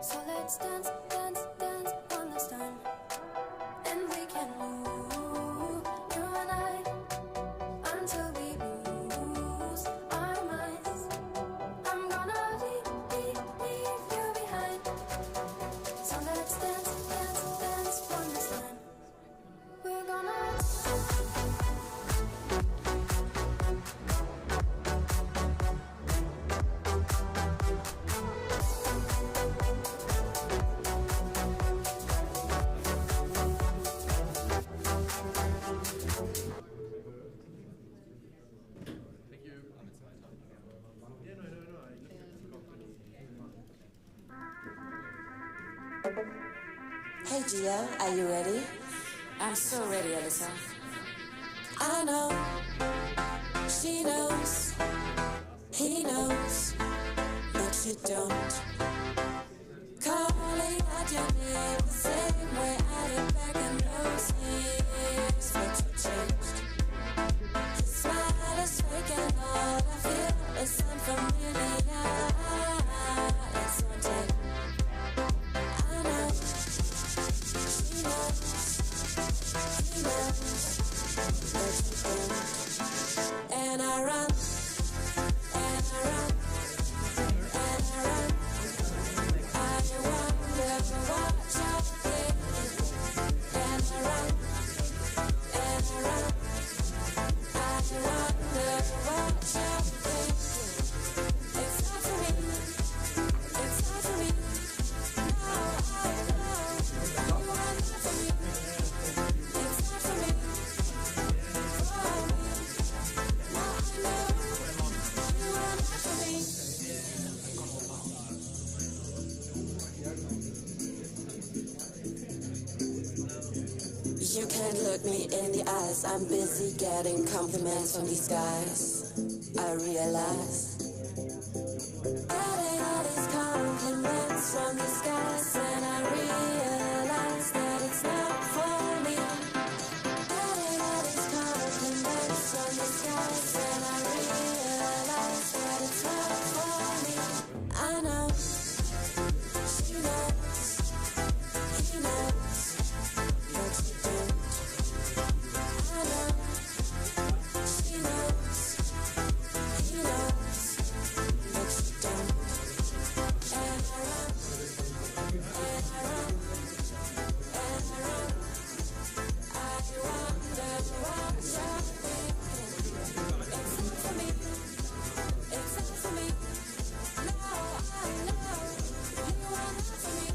So let's dance, dance, dance one last time. And we can move, you and I. Hey Gia, are you ready? I'm so ready, Alyssa. I know, she knows, he knows, but you don't. Calling out your name the same way I did back in those years, but you changed. Your smile is fake and all I feel is unfamiliar. It's one take. I know, she knows, he knows, but you don't. And I run, and I run, and I run. I wonder what you're thinking. And I run, and I run. I wonder what you're thinking. It's not for me, it's not for me. No, I know you are not for me. It's not for me, for me. No, I know you are not for me. You can't look me in the eyes. I'm busy getting compliments from these guys. I realize getting all these compliments from these guys, and I realize that it's not for me. Getting all these compliments from these guys, and I realize that it's not for me. I know, she knows, he knows, but you don't. I know, she knows, he knows, but you don't. And I run, and I run, and I run. I wonder what you're thinking. It's not for me, it's not for me. No, I know you are not for me.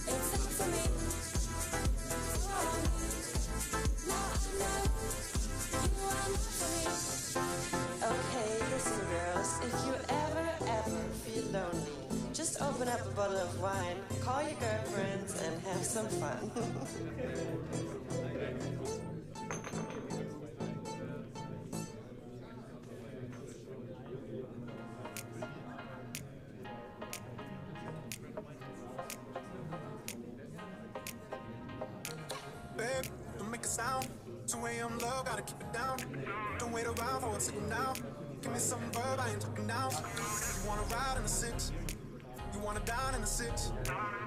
It's not for me, for me. No, I know you are not for me. Okay, listen girls, if you ever feel lonely, just open up a bottle of wine, call your girlfriends and have some fun. Babe, don't make a sound. 2 a.m. low, gotta keep it down. Don't wait around for a signal now. Give me some verb, I ain't talking now. You wanna ride in the 6, you wanna dine in the 6.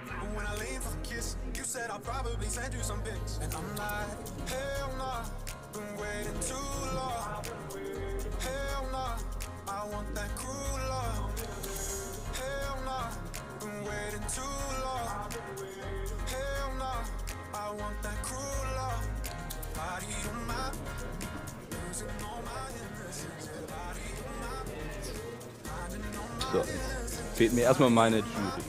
But when I lean for the kiss, you said I'll probably send you some pics. And I'm like, hell nah, been waiting too long. Hell nah, I want that cruel love. Hell nah, been waiting too long. Hell nah, I want that cruel love. Body on my, losing all my innocence. Body on my, finding all my So, jetzt fehlt mir erstmal meine Jury.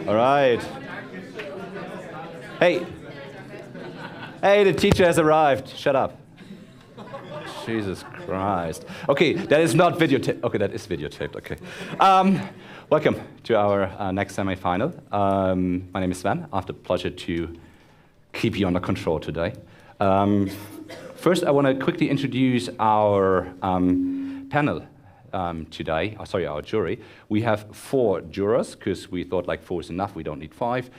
All right. Hey. Hey, the teacher has arrived. Shut up. Jesus Christ. Okay, that is not videotaped. Okay, that is videotaped. Okay. Welcome to our next semi-final. My name is Sven. I have the pleasure to keep you under control today. First, I want to quickly introduce our panel today. Sorry, our jury. We have 4 jurors because we thought like 4 is enough. We don't need 5.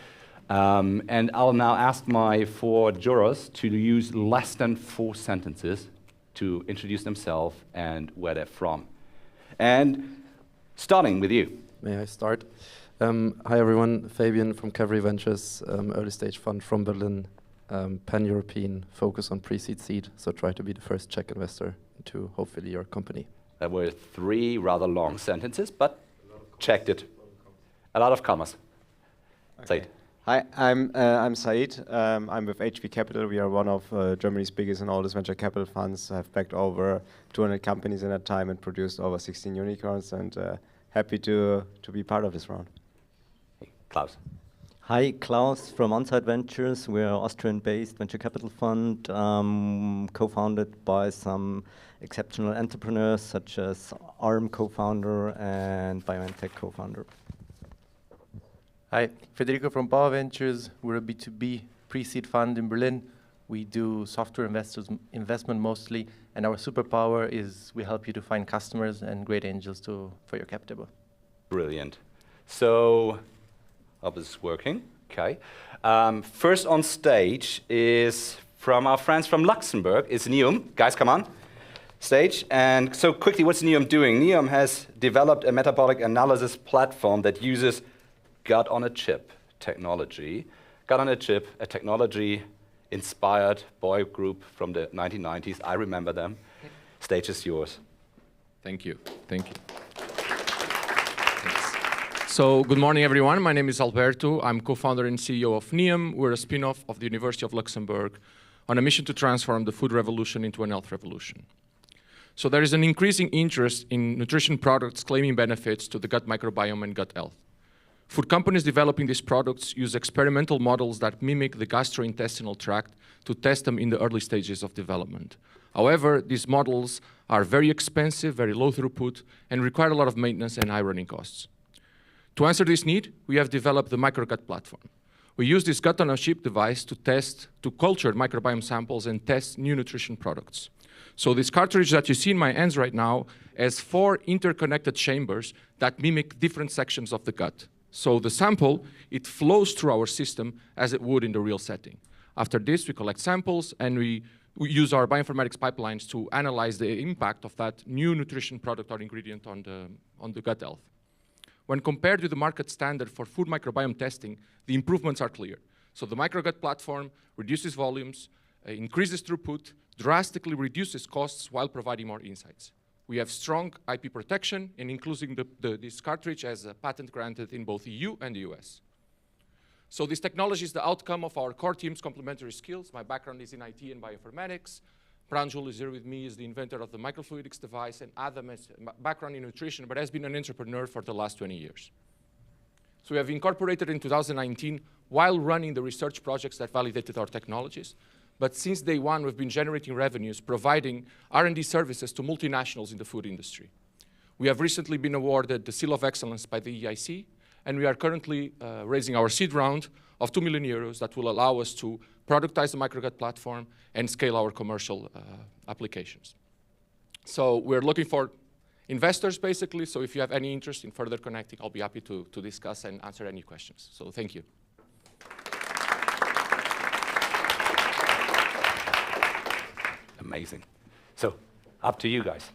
And I'll now ask my 4 jurors to use less than 4 sentences to introduce themselves and where they're from. And starting with you. May I start? Hi everyone, Fabian from Cavalry Ventures, early stage fund from Berlin, pan-European, focus on pre-seed seed, so try to be the first Czech investor into hopefully your company. There were 3 rather long sentences, but checked it. A lot of commas. Okay. Said. Hi, I'm Said. I'm with HV Capital. We are one of Germany's biggest and oldest venture capital funds. I've backed over 200 companies in that time and produced over 16 unicorns, and happy to be part of this round. Klaus. Hi, Klaus from Onsite Ventures. We're an Austrian-based venture capital fund, co-founded by some exceptional entrepreneurs such as ARM co-founder and BioNTech co-founder. Hi, Federico from Power Ventures. We're a B2B pre-seed fund in Berlin. We do software investment mostly, and our superpower is we help you to find customers and great angels for your capital. Brilliant. So, hope this is working. Okay. First on stage is from our friends from Luxembourg. It's Neum. Guys, come on stage. And so quickly, what's Neum doing? Neum has developed a metabolic analysis platform that uses gut-on-a-chip technology. Gut-on-a-chip, a technology-inspired boy group from the 1990s. I remember them. Stage is yours. Thank you. Thank you. So, good morning, everyone. My name is Alberto. I'm co-founder and CEO of Neum. We're a spin-off of the University of Luxembourg on a mission to transform the food revolution into an health revolution. So there is an increasing interest in nutrition products claiming benefits to the gut microbiome and gut health. Food companies developing these products use experimental models that mimic the gastrointestinal tract to test them in the early stages of development. However, these models are very expensive, very low throughput, and require a lot of maintenance and high running costs. To answer this need, we have developed the microgut platform. We use this gut-on-a-chip device to culture microbiome samples and test new nutrition products. So this cartridge that you see in my hands right now has 4 interconnected chambers that mimic different sections of the gut. So the sample, it flows through our system as it would in the real setting. After this, we collect samples and we use our bioinformatics pipelines to analyze the impact of that new nutrition product or ingredient on the gut health. When compared with the market standard for food microbiome testing, the improvements are clear. So the microgut platform reduces volumes, increases throughput, drastically reduces costs while providing more insights. We have strong IP protection, and including this cartridge as a patent granted in both EU and the US. So this technology is the outcome of our core team's complementary skills. My background is in IT and bioinformatics. Pranjul is here with me, is the inventor of the microfluidics device, and Adam has a background in nutrition, but has been an entrepreneur for the last 20 years. So we have incorporated in 2019 while running the research projects that validated our technologies. But since day one, we've been generating revenues, providing R&D services to multinationals in the food industry. We have recently been awarded the Seal of Excellence by the EIC, and we are currently raising our seed round of 2 million euros that will allow us to productize the microgut platform and scale our commercial applications. So we're looking for investors, basically, so if you have any interest in further connecting, I'll be happy to discuss and answer any questions. So thank you. Amazing. So, up to you guys.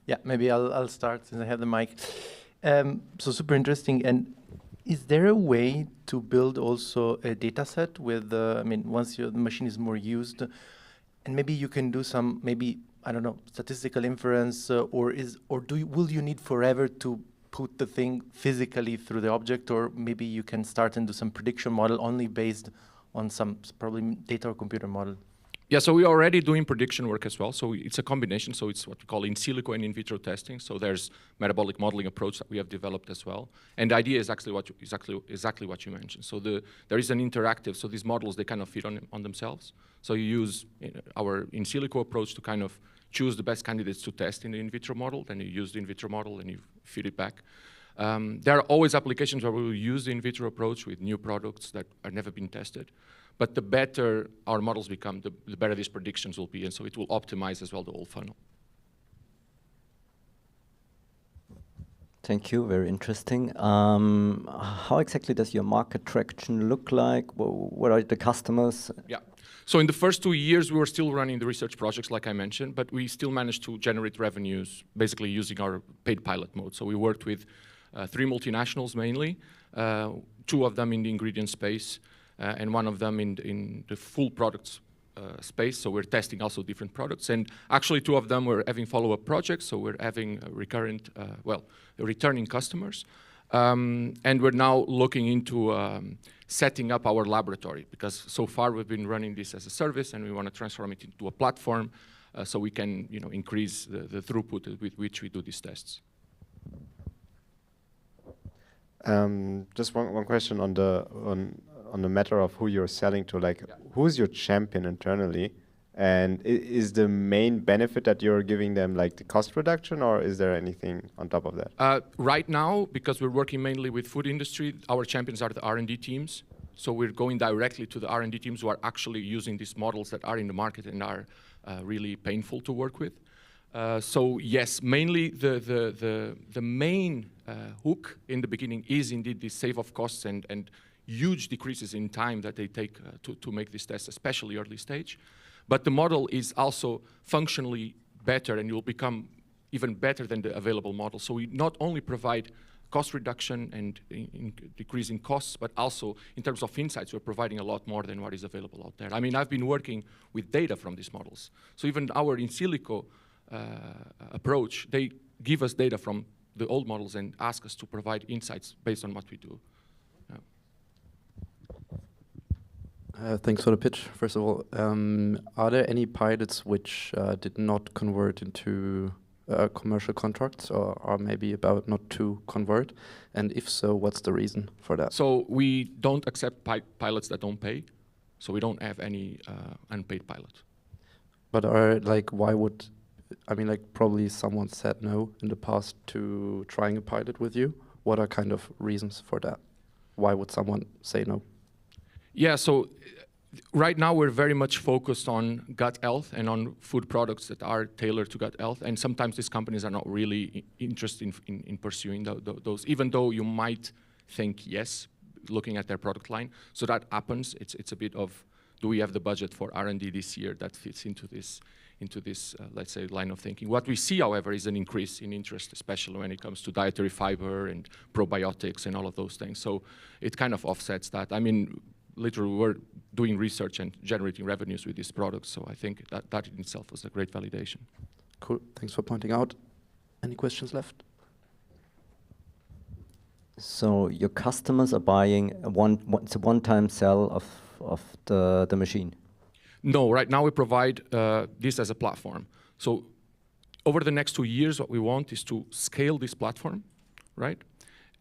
Yeah, maybe I'll start since I have the mic. So super interesting. And is there a way to build also a data set with, once the machine is more used, and maybe you can do some, I don't know, statistical inference, will you need forever to put the thing physically through the object, or maybe you can start and do some prediction model only based on some probably data or computer model? Yeah, so we are already doing prediction work as well. So it's a combination. So it's what we call in silico and in vitro testing. So there's metabolic modeling approach that we have developed as well. And the idea is actually exactly what you mentioned. So there is an interactive. So these models, they kind of feed on themselves. So you use our in silico approach to kind of choose the best candidates to test in the in vitro model. Then you use the in vitro model and you feed it back. There are always applications where we will use the in vitro approach with new products that have never been tested. But the better our models become, the better these predictions will be, and so it will optimize as well the whole funnel. Thank you, very interesting. How exactly does your market traction look like? What are the customers? Yeah, so in the first 2 years, we were still running the research projects, like I mentioned, but we still managed to generate revenues basically using our paid pilot mode. So we worked with 3 multinationals mainly, 2 of them in the ingredient space, and 1 of them in the full products space. So we're testing also different products. And actually 2 of them were having follow-up projects. So we're having recurrent, returning customers. And we're now looking into setting up our laboratory, because so far we've been running this as a service and we want to transform it into a platform so we can increase the throughput with which we do these tests. Just one question on the matter of who you're selling to. Like, who's your champion internally? And is the main benefit that you're giving them like the cost reduction, or is there anything on top of that? Right now, because we're working mainly with food industry, our champions are the R&D teams. So we're going directly to the R&D teams who are actually using these models that are in the market and are really painful to work with. So yes, mainly the main hook in the beginning is indeed the save of costs and huge decreases in time that they take to make this test, especially early stage. But the model is also functionally better and will become even better than the available model. So we not only provide cost reduction and decreasing costs, but also in terms of insights, we're providing a lot more than what is available out there. I mean, I've been working with data from these models. So even our in silico approach, they give us data from the old models and ask us to provide insights based on what we do. Thanks for the pitch, first of all. Are there any pilots which did not convert into commercial contracts, or maybe about not to convert? And if so, what's the reason for that? So we don't accept pilots that don't pay. So we don't have any unpaid pilots. But why would, I mean, probably someone said no in the past to trying a pilot with you. What are kind of reasons for that? Why would someone say no? Yeah, so right now we're very much focused on gut health and on food products that are tailored to gut health. And sometimes these companies are not really interested in pursuing those, even though you might think yes, looking at their product line. So that happens. It's a bit of, do we have the budget for R&D this year that fits into this, let's say, line of thinking. What we see, however, is an increase in interest, especially when it comes to dietary fiber and probiotics and all of those things. So it kind of offsets that. I mean, literally, we're doing research and generating revenues with these products. So I think that in itself was a great validation. Cool. Thanks for pointing out. Any questions left? So your customers are buying it's a one-time sell of the machine? No, right now we provide this as a platform. So over the next 2 years, what we want is to scale this platform, right?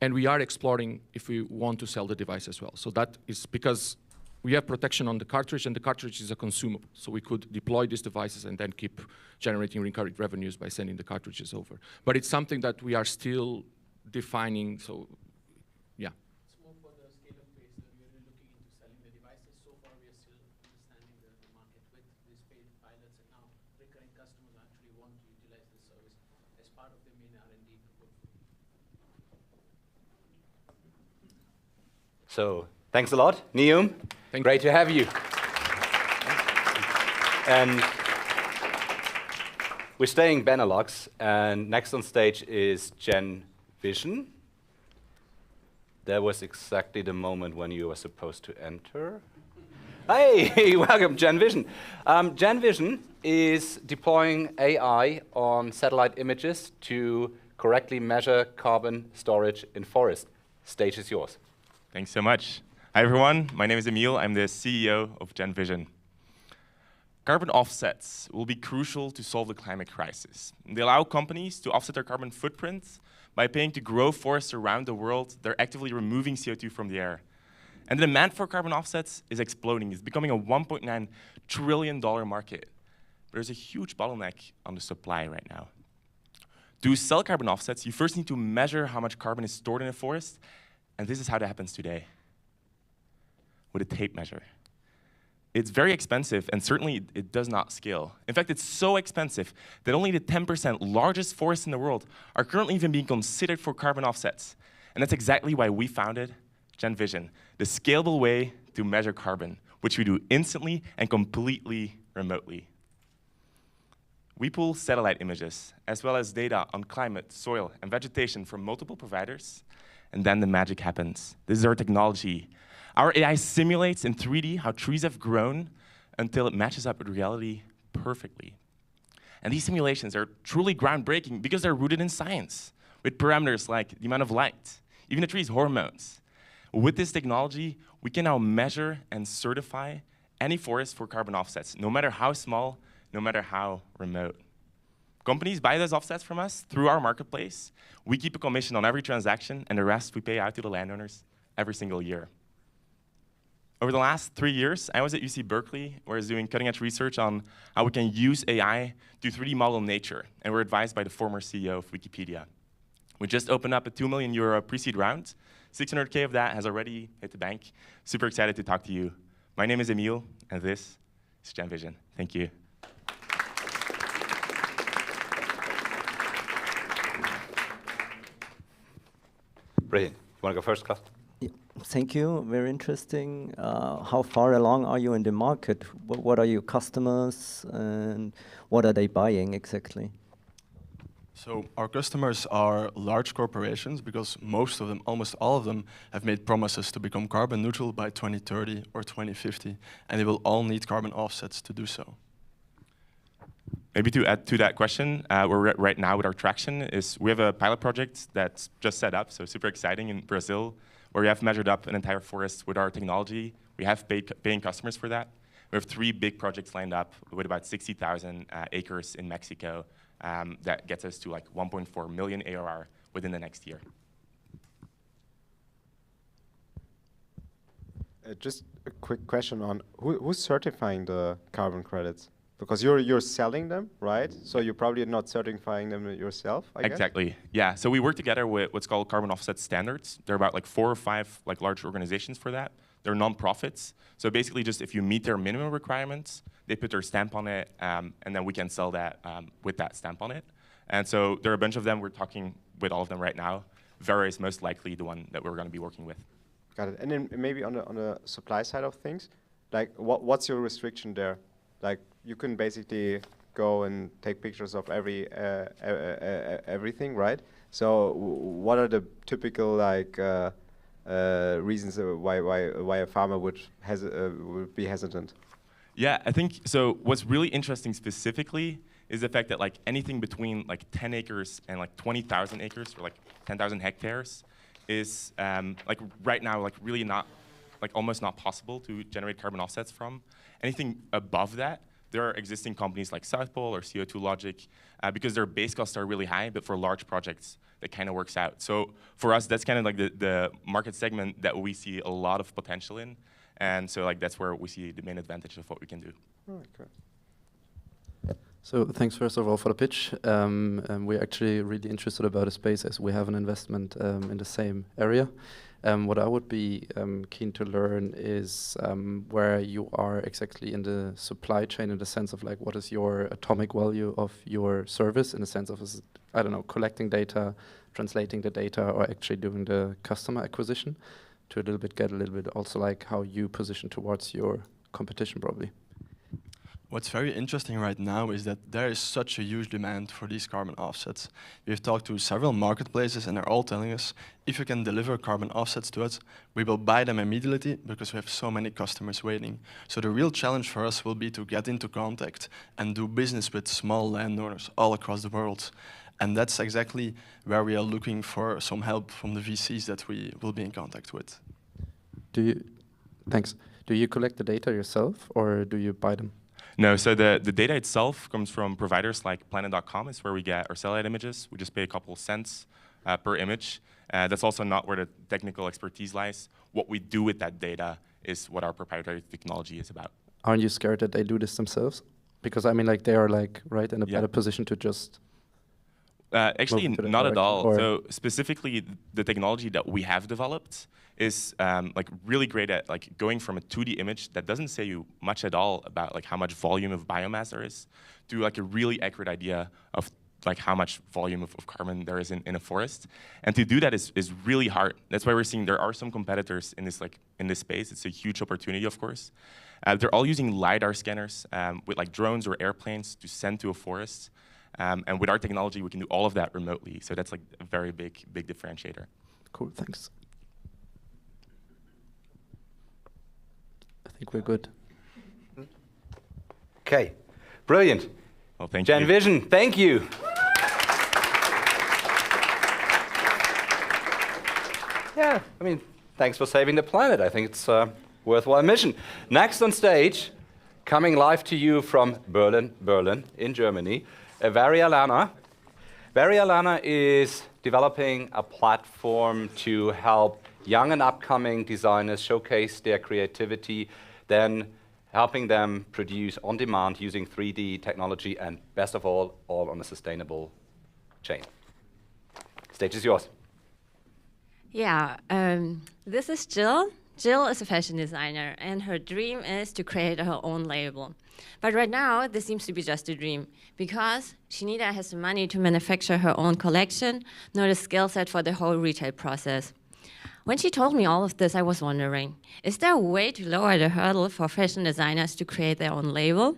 And we are exploring if we want to sell the device as well. So that is because we have protection on the cartridge, and the cartridge is a consumable. So we could deploy these devices and then keep generating recurring revenues by sending the cartridges over. But it's something that we are still defining, so yeah. It's more for the scale-up phase that we are looking into selling the devices. So far, we are still understanding the market with these paid pilots, and now recurring customers actually want to utilize this service as part of their main R&D portfolio. So thanks a lot, Neum. Great to have you. And we're staying Benelux, and next on stage is Gen Vision. That was exactly the moment when you were supposed to enter. Hey, welcome, Gen Vision. Gen Vision is deploying AI on satellite images to correctly measure carbon storage in forest. Stage is yours. Thanks so much. Hi, everyone. My name is Emil. I'm the CEO of Gen Vision. Carbon offsets will be crucial to solve the climate crisis. They allow companies to offset their carbon footprint by paying to grow forests around the world. They're actively removing CO2 from the air. And the demand for carbon offsets is exploding. It's becoming a $1.9 trillion market. But there's a huge bottleneck on the supply right now. To sell carbon offsets, you first need to measure how much carbon is stored in a forest, and this is how that happens today, with a tape measure. It's very expensive, and certainly it does not scale. In fact, it's so expensive that only the 10% largest forests in the world are currently even being considered for carbon offsets. And that's exactly why we founded GenVision, the scalable way to measure carbon, which we do instantly and completely remotely. We pull satellite images, as well as data on climate, soil, and vegetation from multiple providers, and then the magic happens. This is our technology. Our AI simulates in 3D how trees have grown until it matches up with reality perfectly. And these simulations are truly groundbreaking because they're rooted in science, with parameters like the amount of light, even the tree's hormones. With this technology, we can now measure and certify any forest for carbon offsets, no matter how small, no matter how remote. Companies buy those offsets from us through our marketplace. We keep a commission on every transaction, and the rest we pay out to the landowners every single year. Over the last 3 years, I was at UC Berkeley, where I was doing cutting-edge research on how we can use AI to 3D model nature, and we're advised by the former CEO of Wikipedia. We just opened up a €2 million pre-seed round. 600K of that has already hit the bank. Super excited to talk to you. My name is Emil, and this is GenVision. Thank you. Brilliant. You want to go first, Klaus? Thank you, very interesting. How far along are you in the market? What are your customers and what are they buying exactly? So our customers are large corporations because most of them, almost all of them, have made promises to become carbon neutral by 2030 or 2050, and they will all need carbon offsets to do so. Maybe to add to that question, we're right now with our traction is we have a pilot project that's just set up, so super exciting in Brazil, where we have measured up an entire forest with our technology. We have paying customers for that. We have 3 big projects lined up with about 60,000 acres in Mexico that gets us to like 1.4 million ARR within the next year. Just a quick question on who's certifying the carbon credits? Because you're selling them, right? So you're probably not certifying them yourself, I guess? Exactly, yeah. So we work together with what's called carbon offset standards. There are about like 4 or 5 like large organizations for that. They're non-profits. So basically just if you meet their minimum requirements, they put their stamp on it, and then we can sell that with that stamp on it. And so there are a bunch of them. We're talking with all of them right now. Vera is most likely the one that we're going to be working with. Got it. And then maybe on the supply side of things, like what's your restriction there? Like you can basically go and take pictures of everything, right? So what are the typical like reasons why a farmer would be hesitant? Yeah, I think so. What's really interesting specifically is the fact that like anything between like 10 acres and like 20,000 acres or like 10,000 hectares is like right now like really not like almost not possible to generate carbon offsets from. Anything above that, there are existing companies like South Pole or CO2 Logic because their base costs are really high, but for large projects, that kind of works out. So for us, that's kind of like the market segment that we see a lot of potential in. And so like that's where we see the main advantage of what we can do. Okay. So thanks first of all for the pitch. We're actually really interested about the space as we have an investment in the same area. What I would be keen to learn is where you are exactly in the supply chain in the sense of like what is your atomic value of your service in the sense of, I don't know, collecting data, translating the data, or actually doing the customer acquisition to a little bit get a little bit also like how you position towards your competition probably. What's very interesting right now is that there is such a huge demand for these carbon offsets. We've talked to several marketplaces and they're all telling us, if you can deliver carbon offsets to us, we will buy them immediately because we have so many customers waiting. So the real challenge for us will be to get into contact and do business with small landowners all across the world. And that's exactly where we are looking for some help from the VCs that we will be in contact with. Thanks. Do you collect the data yourself or do you buy them? No, so the data itself comes from providers like Planet.com, is where we get our satellite images. We just pay a couple cents per image. That's also not where the technical expertise lies. What we do with that data is what our proprietary technology is about. Aren't you scared that they do this themselves? Because I mean, like they are like right in a better position to just. Actually, not at all. So specifically, the technology that we have developed is like really great at like going from a 2D image that doesn't say you much at all about like how much volume of biomass there is, to like a really accurate idea of like how much volume of carbon there is in a forest. And to do that is really hard. That's why we're seeing there are some competitors in this space. It's a huge opportunity, of course. They're all using LiDAR scanners with like drones or airplanes to send to a forest. And with our technology, we can do all of that remotely. So that's like a very big differentiator. Cool, thanks. I think we're good. Okay, brilliant. Well, thank you. Gen Vision, thank you. Yeah, I mean, thanks for saving the planet. I think it's a worthwhile mission. Next on stage, coming live to you from Berlin in Germany, Varialana. Varialana is developing a platform to help young and upcoming designers showcase their creativity, then helping them produce on demand using 3D technology, and best of all on a sustainable chain. Stage is yours. Yeah, this is Jill. Jill is a fashion designer, and her dream is to create her own label. But right now, this seems to be just a dream, because she neither has the money to manufacture her own collection, nor the skill set for the whole retail process. When she told me all of this, I was wondering, is there a way to lower the hurdle for fashion designers to create their own label?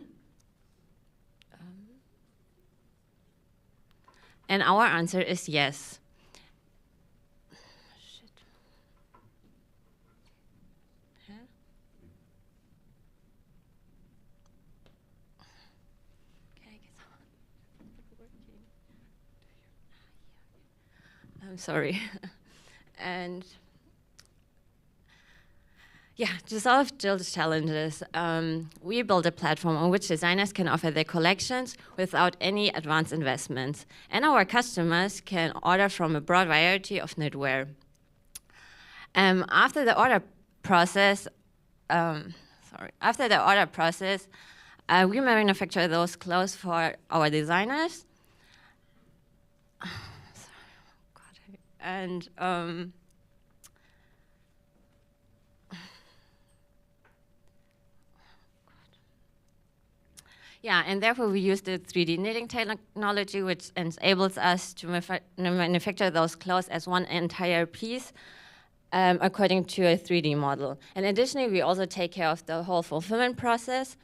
And our answer is yes. I'm sorry. And yeah, to solve Jill's challenges, we built a platform on which designers can offer their collections without any advanced investments. And our customers can order from a broad variety of knitwear. After the order process, we manufacture those clothes for our designers. And yeah, and therefore we use the 3D knitting technology, which enables us to manufacture those clothes as one entire piece according to a 3D model. And additionally, we also take care of the whole fulfillment process.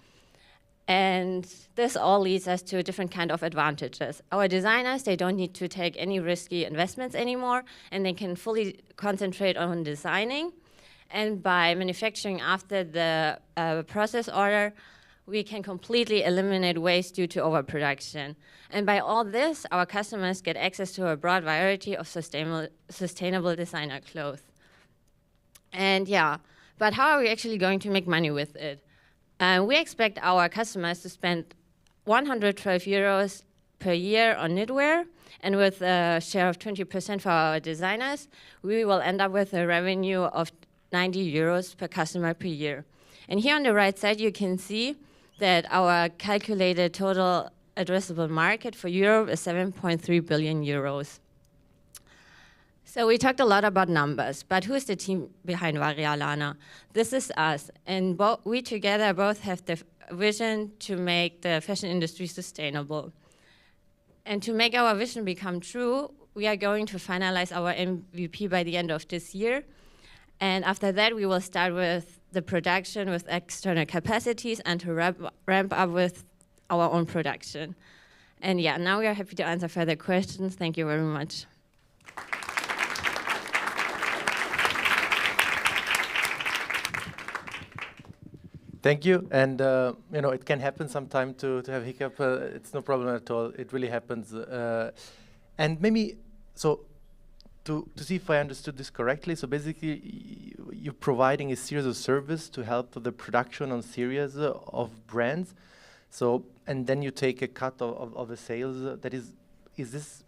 And this all leads us to a different kind of advantages. Our designers, they don't need to take any risky investments anymore, and they can fully concentrate on designing. And by manufacturing after the process order, we can completely eliminate waste due to overproduction. And by all this, our customers get access to a broad variety of sustainable designer clothes. And yeah, but how are we actually going to make money with it? We expect our customers to spend 112 euros per year on knitwear, and with a share of 20% for our designers, we will end up with a revenue of 90 euros per customer per year. And here on the right side, you can see that our calculated total addressable market for Europe is 7.3 billion euros. So we talked a lot about numbers, but who's the team behind Varialana? This is us, and we together both have the vision to make the fashion industry sustainable. And to make our vision become true, we are going to finalize our MVP by the end of this year. And after that, we will start with the production with external capacities and to ramp up with our own production. And yeah, now we are happy to answer further questions. Thank you very much. Thank you. And you know, it can happen sometime to have hiccup. It's no problem at all. It really happens. And maybe so to see if I understood this correctly. So basically, you're providing a series of service to help the production on series of brands. So, and then you take a cut of the sales. That is this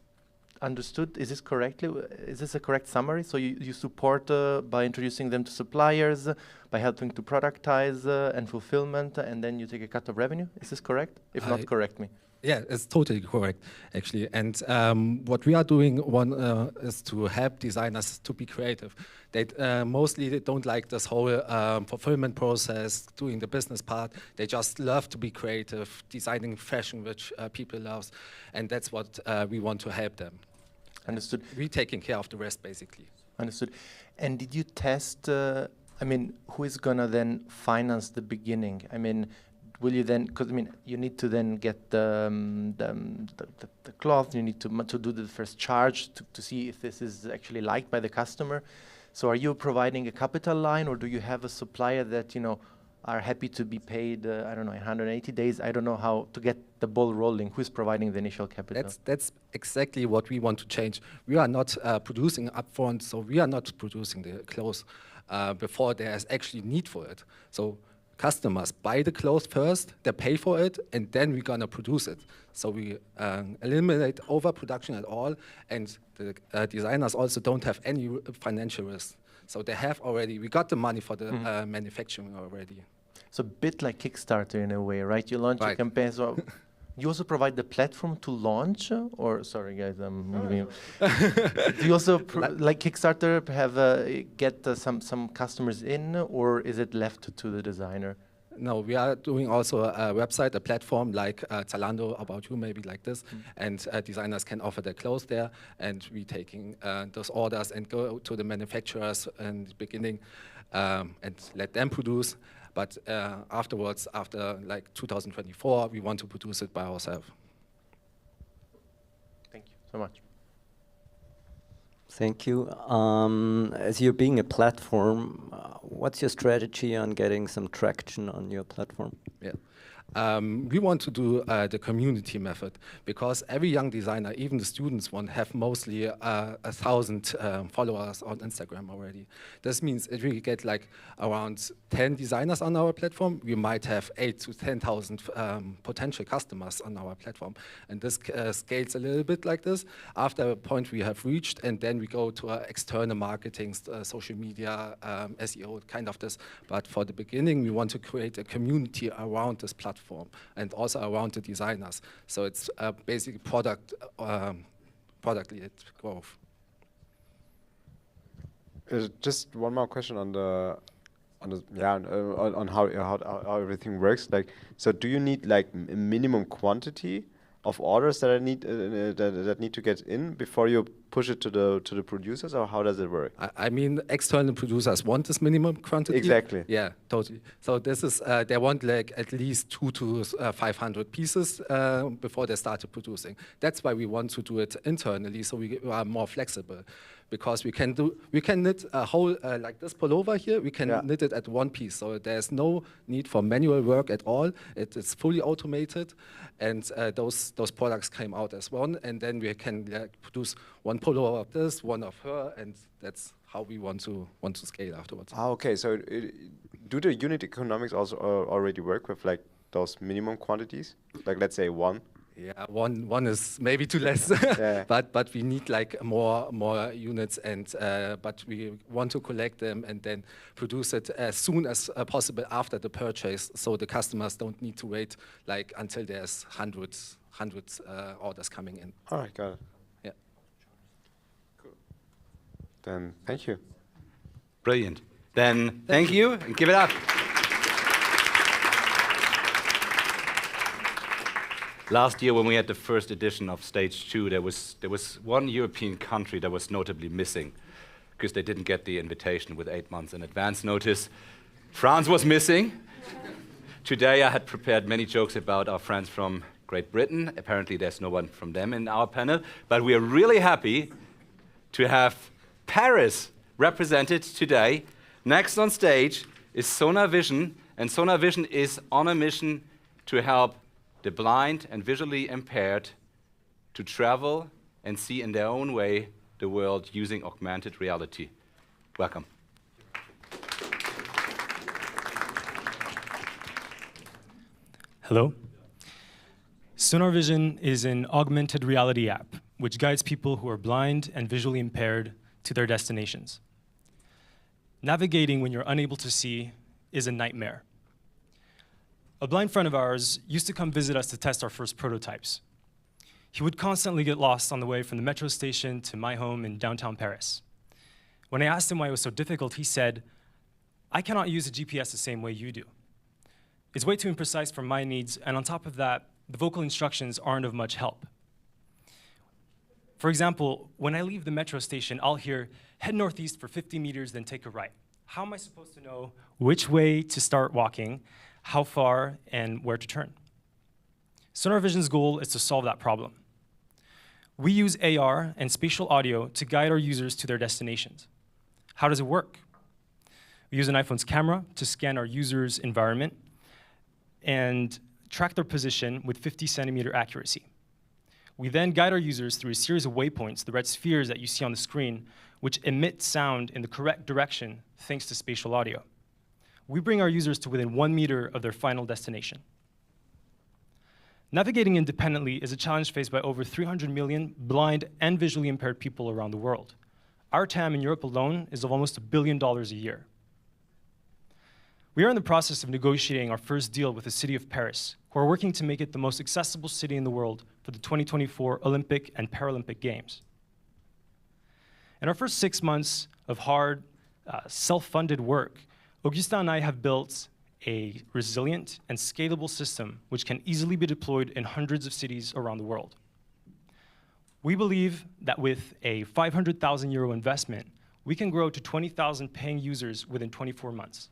understood? Is this correctly? Is this a correct summary? So you support by introducing them to suppliers, by helping to productize and fulfillment, and then you take a cut of revenue. Is this correct? If not, correct me. Yeah, it's totally correct, actually. And what we are doing is to help designers to be creative. They mostly don't like this whole fulfillment process, doing the business part. They just love to be creative, designing fashion which people love, and that's what we want to help them. Understood. We're taking care of the rest, basically. Understood. And did you test? I mean, who is gonna then finance the beginning? I mean, will you then? Because I mean, you need to then get the cloth. You need to do the first charge to see if this is actually liked by the customer. So, are you providing a capital line, or do you have a supplier that are happy to be paid? I don't know, 180 days. I don't know how to get the ball rolling. Who's providing the initial capital? That's exactly what we want to change. We are not producing upfront, so we are not producing the clothes before there is actually need for it. So customers buy the clothes first, they pay for it, and then we're gonna produce it. So we eliminate overproduction at all, and the designers also don't have any financial risk. So they have already, we got the money for the manufacturing already. So a bit like Kickstarter in a way, right? You launch a campaign. So you also provide the platform to launch, or sorry guys, I'm moving you. Do you also like Kickstarter have get some customers in, or is it left to the designer? No, we are doing also a website, a platform like Zalando, About You, maybe like this, and designers can offer their clothes there, and we taking those orders and go to the manufacturers in the beginning and let them produce. But afterwards, after like 2024, we want to produce it by ourselves. Thank you so much. Thank you. As you're being a platform, what's your strategy on getting some traction on your platform? Yeah. We want to do the community method, because every young designer, even the students, have mostly 1,000 followers on Instagram already. This means if we get like around 10 designers on our platform, we might have 8,000 to 10,000 potential customers on our platform. And this scales a little bit like this. After a point we have reached, and then we go to external marketing, social media, SEO, kind of this. But for the beginning, we want to create a community around this platform, and also around the designers. So it's basically product-led growth. Just one more question on how everything works. Like, so do you need like a minimum quantity of orders that need to get in before you push it to the producers, or how does it work? I mean, external producers want this minimum quantity. Exactly. Yeah, totally. So this is they want like at least 200 to 500 pieces before they started producing. That's why we want to do it internally, so we are more flexible. Because we can knit a whole like this pullover here. We can knit it at one piece, so there's no need for manual work at all. It is fully automated, and those products came out as one, and then we can produce one pullover of this, one of her, and that's how we want to scale afterwards. Ah, okay. So do the unit economics also already work with like those minimum quantities? Like let's say one. Yeah, one is maybe too less, but we need like more units, and but we want to collect them and then produce it as soon as possible after the purchase, so the customers don't need to wait like until there's hundreds orders coming in. All right, got it. Yeah. Cool. Then thank you. Brilliant. Then thank you, and give it up. Last year, when we had the first edition of Stage 2, there was one European country that was notably missing because they didn't get the invitation with 8 months in advance notice. France was missing. Today, I had prepared many jokes about our friends from Great Britain. Apparently, there's no one from them in our panel, but we are really happy to have Paris represented today. Next on stage is Sonar Vision, and Sonar Vision is on a mission to help the blind and visually impaired to travel and see in their own way the world using augmented reality. Welcome. Hello. Sonar Vision is an augmented reality app which guides people who are blind and visually impaired to their destinations. Navigating when you're unable to see is a nightmare. A blind friend of ours used to come visit us to test our first prototypes. He would constantly get lost on the way from the metro station to my home in downtown Paris. When I asked him why it was so difficult, he said, "I cannot use a GPS the same way you do. It's way too imprecise for my needs, and on top of that, the vocal instructions aren't of much help." For example, when I leave the metro station, I'll hear, "Head northeast for 50 meters, then take a right." How am I supposed to know which way to start walking, how far, and where to turn? Sonar Vision's goal is to solve that problem. We use AR and spatial audio to guide our users to their destinations. How does it work? We use an iPhone's camera to scan our users' environment and track their position with 50-centimeter accuracy. We then guide our users through a series of waypoints, the red spheres that you see on the screen, which emit sound in the correct direction thanks to spatial audio. We bring our users to within 1 meter of their final destination. Navigating independently is a challenge faced by over 300 million blind and visually impaired people around the world. Our TAM in Europe alone is of almost $1 billion a year. We are in the process of negotiating our first deal with the city of Paris, who are working to make it the most accessible city in the world for the 2024 Olympic and Paralympic Games. In our first 6 months of hard, self-funded work, Augustin and I have built a resilient and scalable system which can easily be deployed in hundreds of cities around the world. We believe that with a 500,000 euro investment, we can grow to 20,000 paying users within 24 months.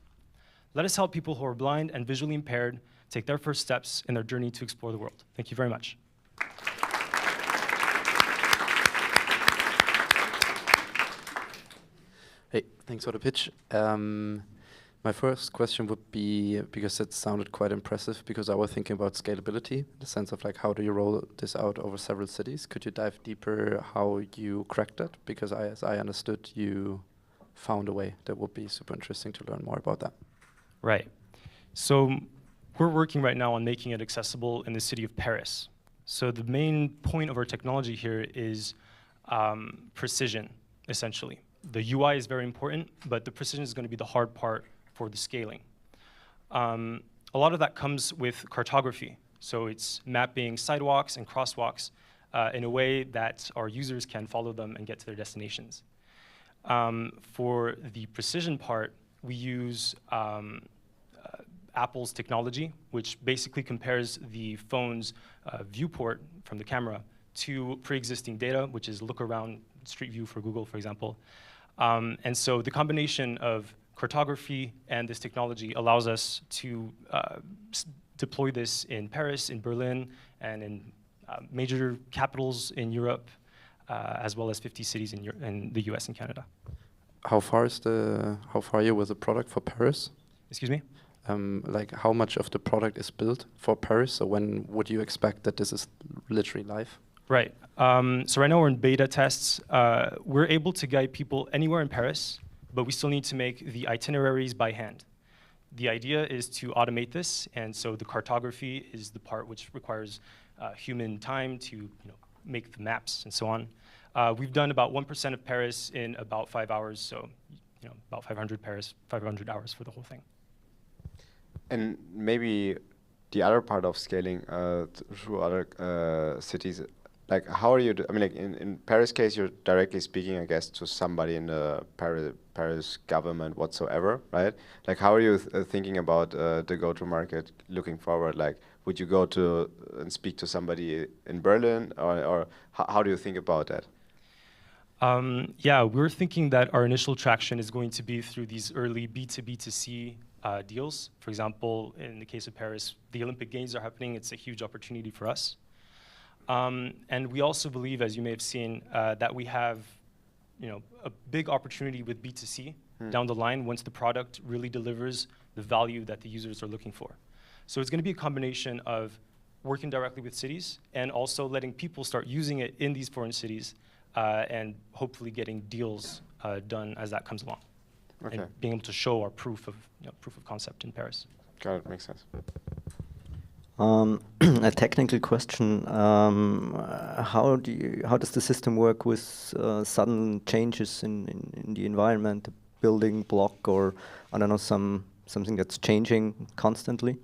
Let us help people who are blind and visually impaired take their first steps in their journey to explore the world. Thank you very much. Hey, thanks for the pitch. My first question would be, because it sounded quite impressive, because I was thinking about scalability, the sense of like, how do you roll this out over several cities? Could you dive deeper how you cracked that? Because as I understood, you found a way. That would be super interesting to learn more about that. Right. So we're working right now on making it accessible in the city of Paris. So the main point of our technology here is precision, essentially. The UI is very important, but the precision is going to be the hard part for the scaling. A lot of that comes with cartography. So it's mapping sidewalks and crosswalks in a way that our users can follow them and get to their destinations. For the precision part, we use Apple's technology, which basically compares the phone's viewport from the camera to pre-existing data, which is look around Street View for Google, for example. And so the combination of cartography and this technology allows us to deploy this in Paris, in Berlin, and in major capitals in Europe, as well as 50 cities in the US and Canada. How far are you with the product for Paris? Excuse me? Like how much of the product is built for Paris? So when would you expect that this is literally live? Right. So right now we're in beta tests. We're able to guide people anywhere in Paris, but we still need to make the itineraries by hand. The idea is to automate this, and so the cartography is the part which requires human time to make the maps and so on. We've done about 1% of Paris in about 5 hours, so about 500 hours for the whole thing. And maybe the other part of scaling through other cities, like how are you, I mean, like in Paris case, you're directly speaking, I guess, to somebody in the Paris government whatsoever, right? Like how are you thinking about the go-to-market looking forward? Like would you go to and speak to somebody in Berlin, or how do you think about that? Yeah, we're thinking that our initial traction is going to be through these early B2B2C deals. For example, in the case of Paris, the Olympic Games are happening. It's a huge opportunity for us. And we also believe, as you may have seen, that we have a big opportunity with B2C down the line once the product really delivers the value that the users are looking for. So it's going to be a combination of working directly with cities and also letting people start using it in these foreign cities and hopefully getting deals done as that comes along. Okay. And being able to show our proof of concept in Paris. Got it, makes sense. A technical question. How does the system work with sudden changes in the environment, the building block, or I don't know, something that's changing constantly?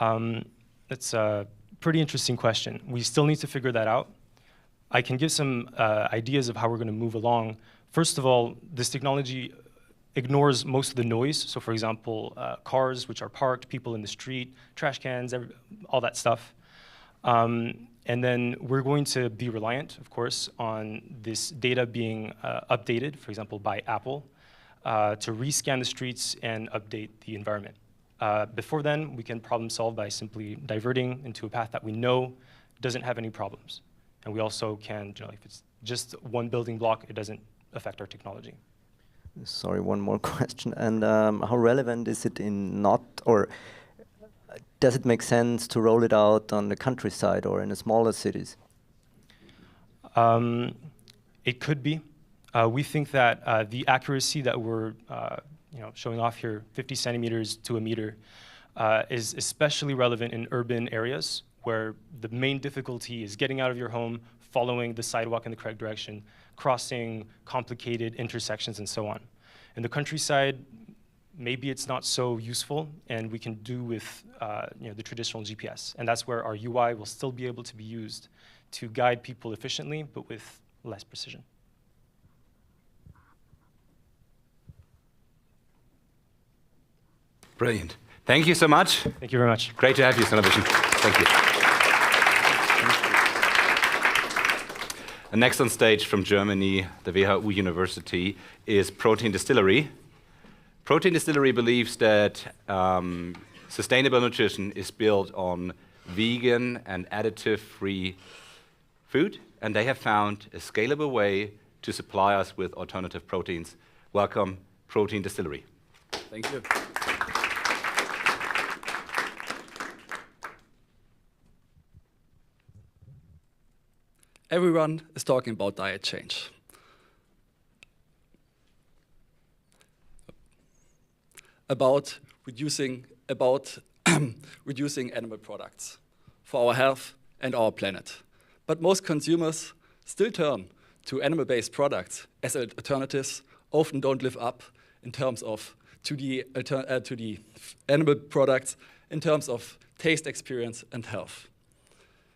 That's a pretty interesting question. We still need to figure that out. I can give some ideas of how we're going to move along. First of all, this technology ignores most of the noise. So for example, cars which are parked, people in the street, trash cans, all that stuff. And then we're going to be reliant, of course, on this data being updated, for example, by Apple, to rescan the streets and update the environment. Before then, we can problem solve by simply diverting into a path that we know doesn't have any problems. And we also can, if it's just one building block, it doesn't affect our technology. Sorry, one more question. And how relevant is it or does it make sense to roll it out on the countryside or in the smaller cities? It could be. We think that the accuracy that we're showing off here, 50 centimeters to a meter, is especially relevant in urban areas where the main difficulty is getting out of your home, following the sidewalk in the correct direction, crossing complicated intersections, and so on. In the countryside, maybe it's not so useful, and we can do with the traditional GPS. And that's where our UI will still be able to be used to guide people efficiently, but with less precision. Brilliant. Thank you so much. Thank you very much. Great to have you, Sonar Vision. Thank you. And next on stage from Germany, the WHU University, is Protein Distillery. Protein Distillery believes that sustainable nutrition is built on vegan and additive-free food, and they have found a scalable way to supply us with alternative proteins. Welcome, Protein Distillery. Thank you. Everyone is talking about diet change. About reducing animal products for our health and our planet. But most consumers still turn to animal-based products as alternatives, often don't live up in terms of to the animal products in terms of taste, experience, and health.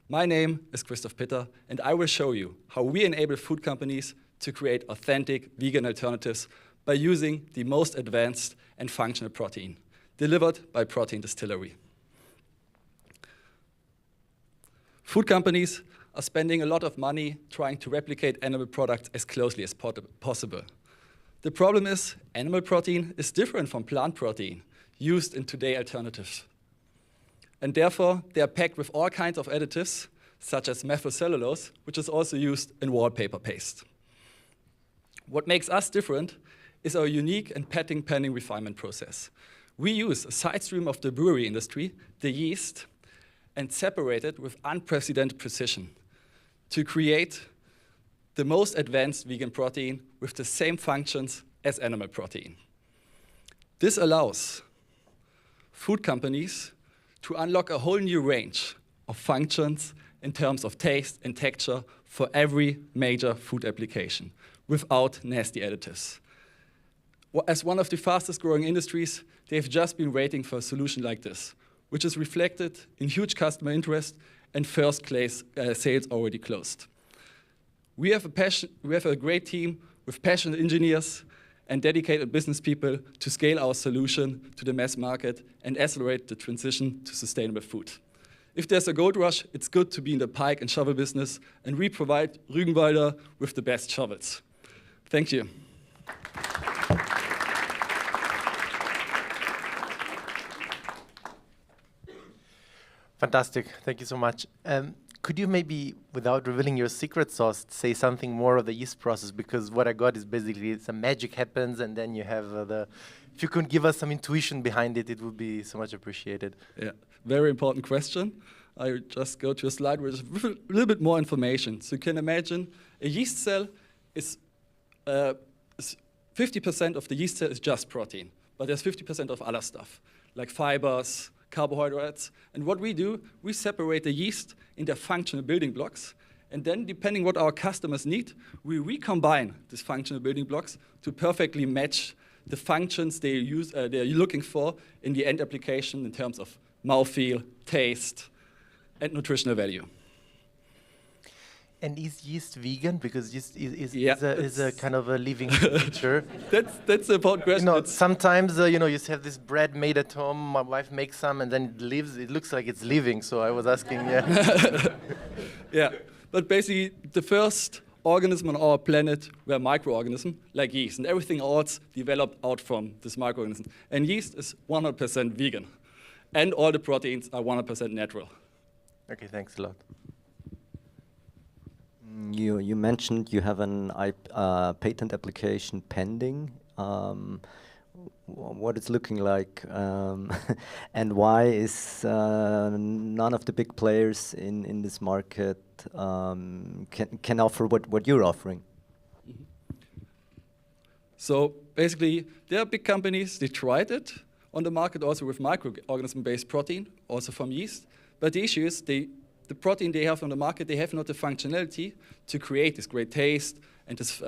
My name is Christoph Pitter, and I will show you how we enable food companies to create authentic vegan alternatives by using the most advanced and functional protein, delivered by Protein Distillery. Food companies are spending a lot of money trying to replicate animal products as closely as possible. The problem is, animal protein is different from plant protein used in today's alternatives. And therefore, they are packed with all kinds of additives, such as methylcellulose, which is also used in wallpaper paste. What makes us different is our unique and patent pending refinement process. We use a side stream of the brewery industry, the yeast, and separate it with unprecedented precision to create the most advanced vegan protein with the same functions as animal protein. This allows food companies to unlock a whole new range of functions in terms of taste and texture for every major food application without nasty additives. As one of the fastest growing industries, they've just been waiting for a solution like this, which is reflected in huge customer interest and first place sales already closed. We have a great team with passionate engineers and dedicated business people to scale our solution to the mass market and accelerate the transition to sustainable food. If there's a gold rush, it's good to be in the pike and shovel business, and we provide Rügenwalder with the best shovels. Thank you. Fantastic. Thank you so much. Could you maybe, without revealing your secret sauce, say something more of the yeast process? Because what I got is basically some magic happens, and then you have if you could give us some intuition behind it, it would be so much appreciated. Yeah, very important question. I just go to a slide with a little bit more information. So you can imagine a yeast cell is 50% of the yeast cell is just protein, but there's 50% of other stuff, like fibers, carbohydrates. And what we do, we separate the yeast into functional building blocks. And then, depending what our customers need, we recombine these functional building blocks to perfectly match the functions they're looking for in the end application in terms of mouthfeel, taste, and nutritional value. And is yeast vegan? Because yeast is Yeah, a kind of a living creature. That's a important question. You know, sometimes you have this bread made at home. My wife makes some, and then it lives. It looks like it's living. So I was asking, Yeah, but basically the first organism on our planet were microorganisms like yeast, and everything else developed out from this microorganism. And yeast is 100% vegan, and all the proteins are 100% natural. Okay, thanks a lot. You mentioned you have an patent application pending. What it's looking like, and why is none of the big players in this market can offer what you're offering? So basically, there are big companies, they tried it on the market also with microorganism-based protein, also from yeast. But the issue is the protein they have on the market, they have not the functionality to create this great taste and this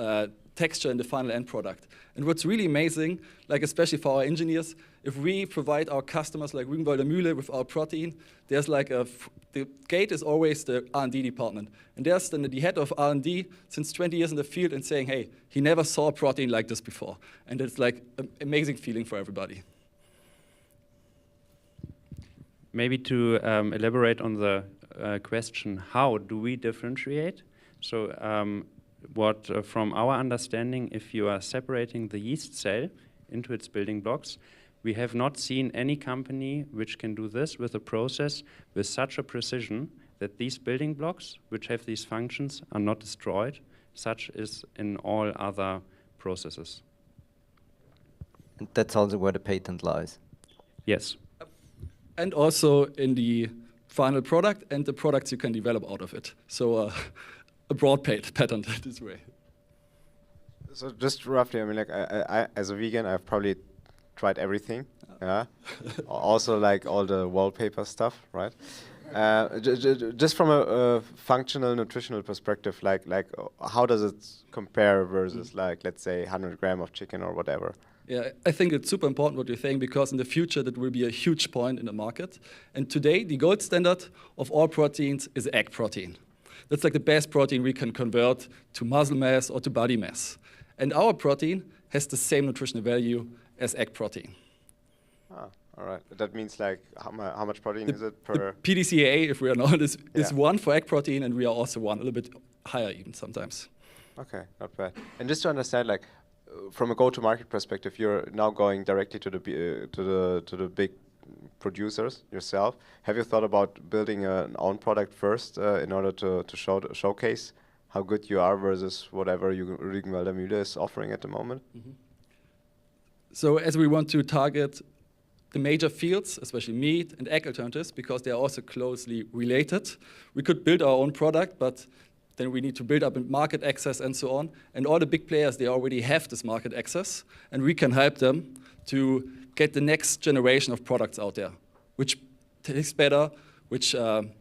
texture in the final end product. And what's really amazing, like especially for our engineers, if we provide our customers like Rügenwalder Mühle with our protein, there's like the gate is always the R&D department. And there's then the head of R&D since 20 years in the field and saying, hey, he never saw a protein like this before. And it's like an amazing feeling for everybody. Maybe to elaborate on the question, how do we differentiate? So from our understanding, if you are separating the yeast cell into its building blocks, we have not seen any company which can do this with a process with such a precision that these building blocks, which have these functions, are not destroyed, such as in all other processes. And that's also where the patent lies. Yes. And also in the final product and the products you can develop out of it. So a broad patent this way. So just roughly, I mean, like I as a vegan, I've probably tried everything. Yeah. Also like all the wallpaper stuff, right? Just from a functional nutritional perspective, like how does it compare versus like, let's say 100 grams of chicken or whatever? Yeah, I think it's super important what you're saying, because in the future that will be a huge point in the market. And today the gold standard of all proteins is egg protein. That's like the best protein we can convert to muscle mass or to body mass. And our protein has the same nutritional value as egg protein. Ah, all right. That means like how much protein is it per? The PDCA, if we are not, is 1 for egg protein, and we are also 1, a little bit higher even sometimes. Okay, not bad. And just to understand, like from a go-to-market perspective, you're now going directly to the big producers yourself. Have you thought about building an own product first in order to showcase how good you are versus whatever Rügenwalder Mühle is offering at the moment? Mm-hmm. So as we want to target the major fields, especially meat and egg alternatives, because they are also closely related, we could build our own product, but then we need to build up market access and so on. And all the big players, they already have this market access, and we can help them to get the next generation of products out there, which taste better, which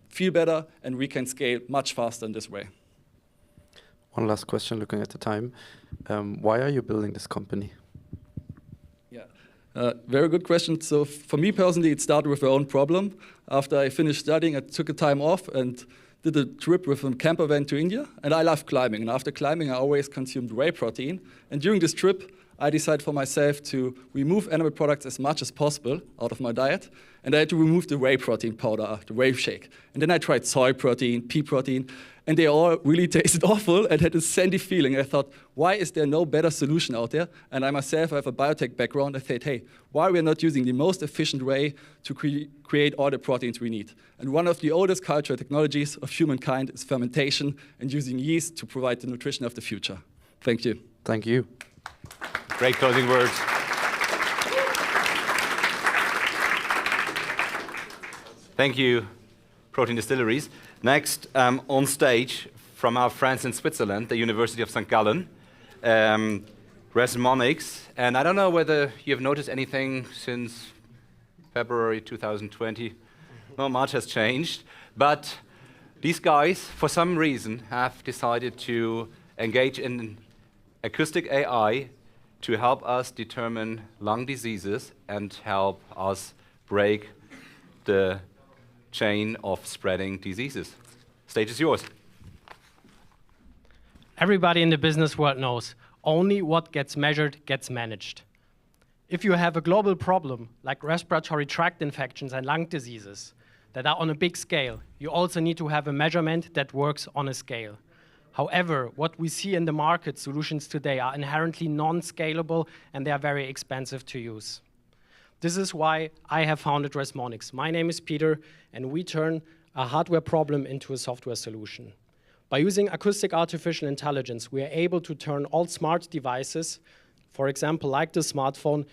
feel better, and we can scale much faster in this way. One last question, looking at the time. Why are you building this company? Yeah, very good question. So for me personally, it started with my own problem. After I finished studying, I took a time off and did a trip with a camper van to India, and I love climbing. And after climbing, I always consumed whey protein. And during this trip, I decided for myself to remove animal products as much as possible out of my diet, and I had to remove the whey protein powder, the whey shake. And then I tried soy protein, pea protein, and they all really tasted awful and had a sandy feeling. I thought, why is there no better solution out there? And I myself have a biotech background. I thought, hey, why are we not using the most efficient way to create all the proteins we need? And one of the oldest cultural technologies of humankind is fermentation and using yeast to provide the nutrition of the future. Thank you. Thank you. Great closing words. Thank you, Protein Distilleries. Next, on stage, from our friends in Switzerland, the University of St. Gallen, Resmonics. And I don't know whether you've noticed anything since February 2020. Not much has changed, but these guys, for some reason, have decided to engage in acoustic AI to help us determine lung diseases and help us break the chain of spreading diseases. Stage is yours. Everybody in the business world knows only what gets measured gets managed. If you have a global problem like respiratory tract infections and lung diseases that are on a big scale, you also need to have a measurement that works on a scale. However, what we see in the market solutions today are inherently non-scalable and they are very expensive to use. This is why I have founded Resmonix. My name is Peter, and we turn a hardware problem into a software solution. By using acoustic artificial intelligence, we are able to turn all smart devices, for example, like the smartphone,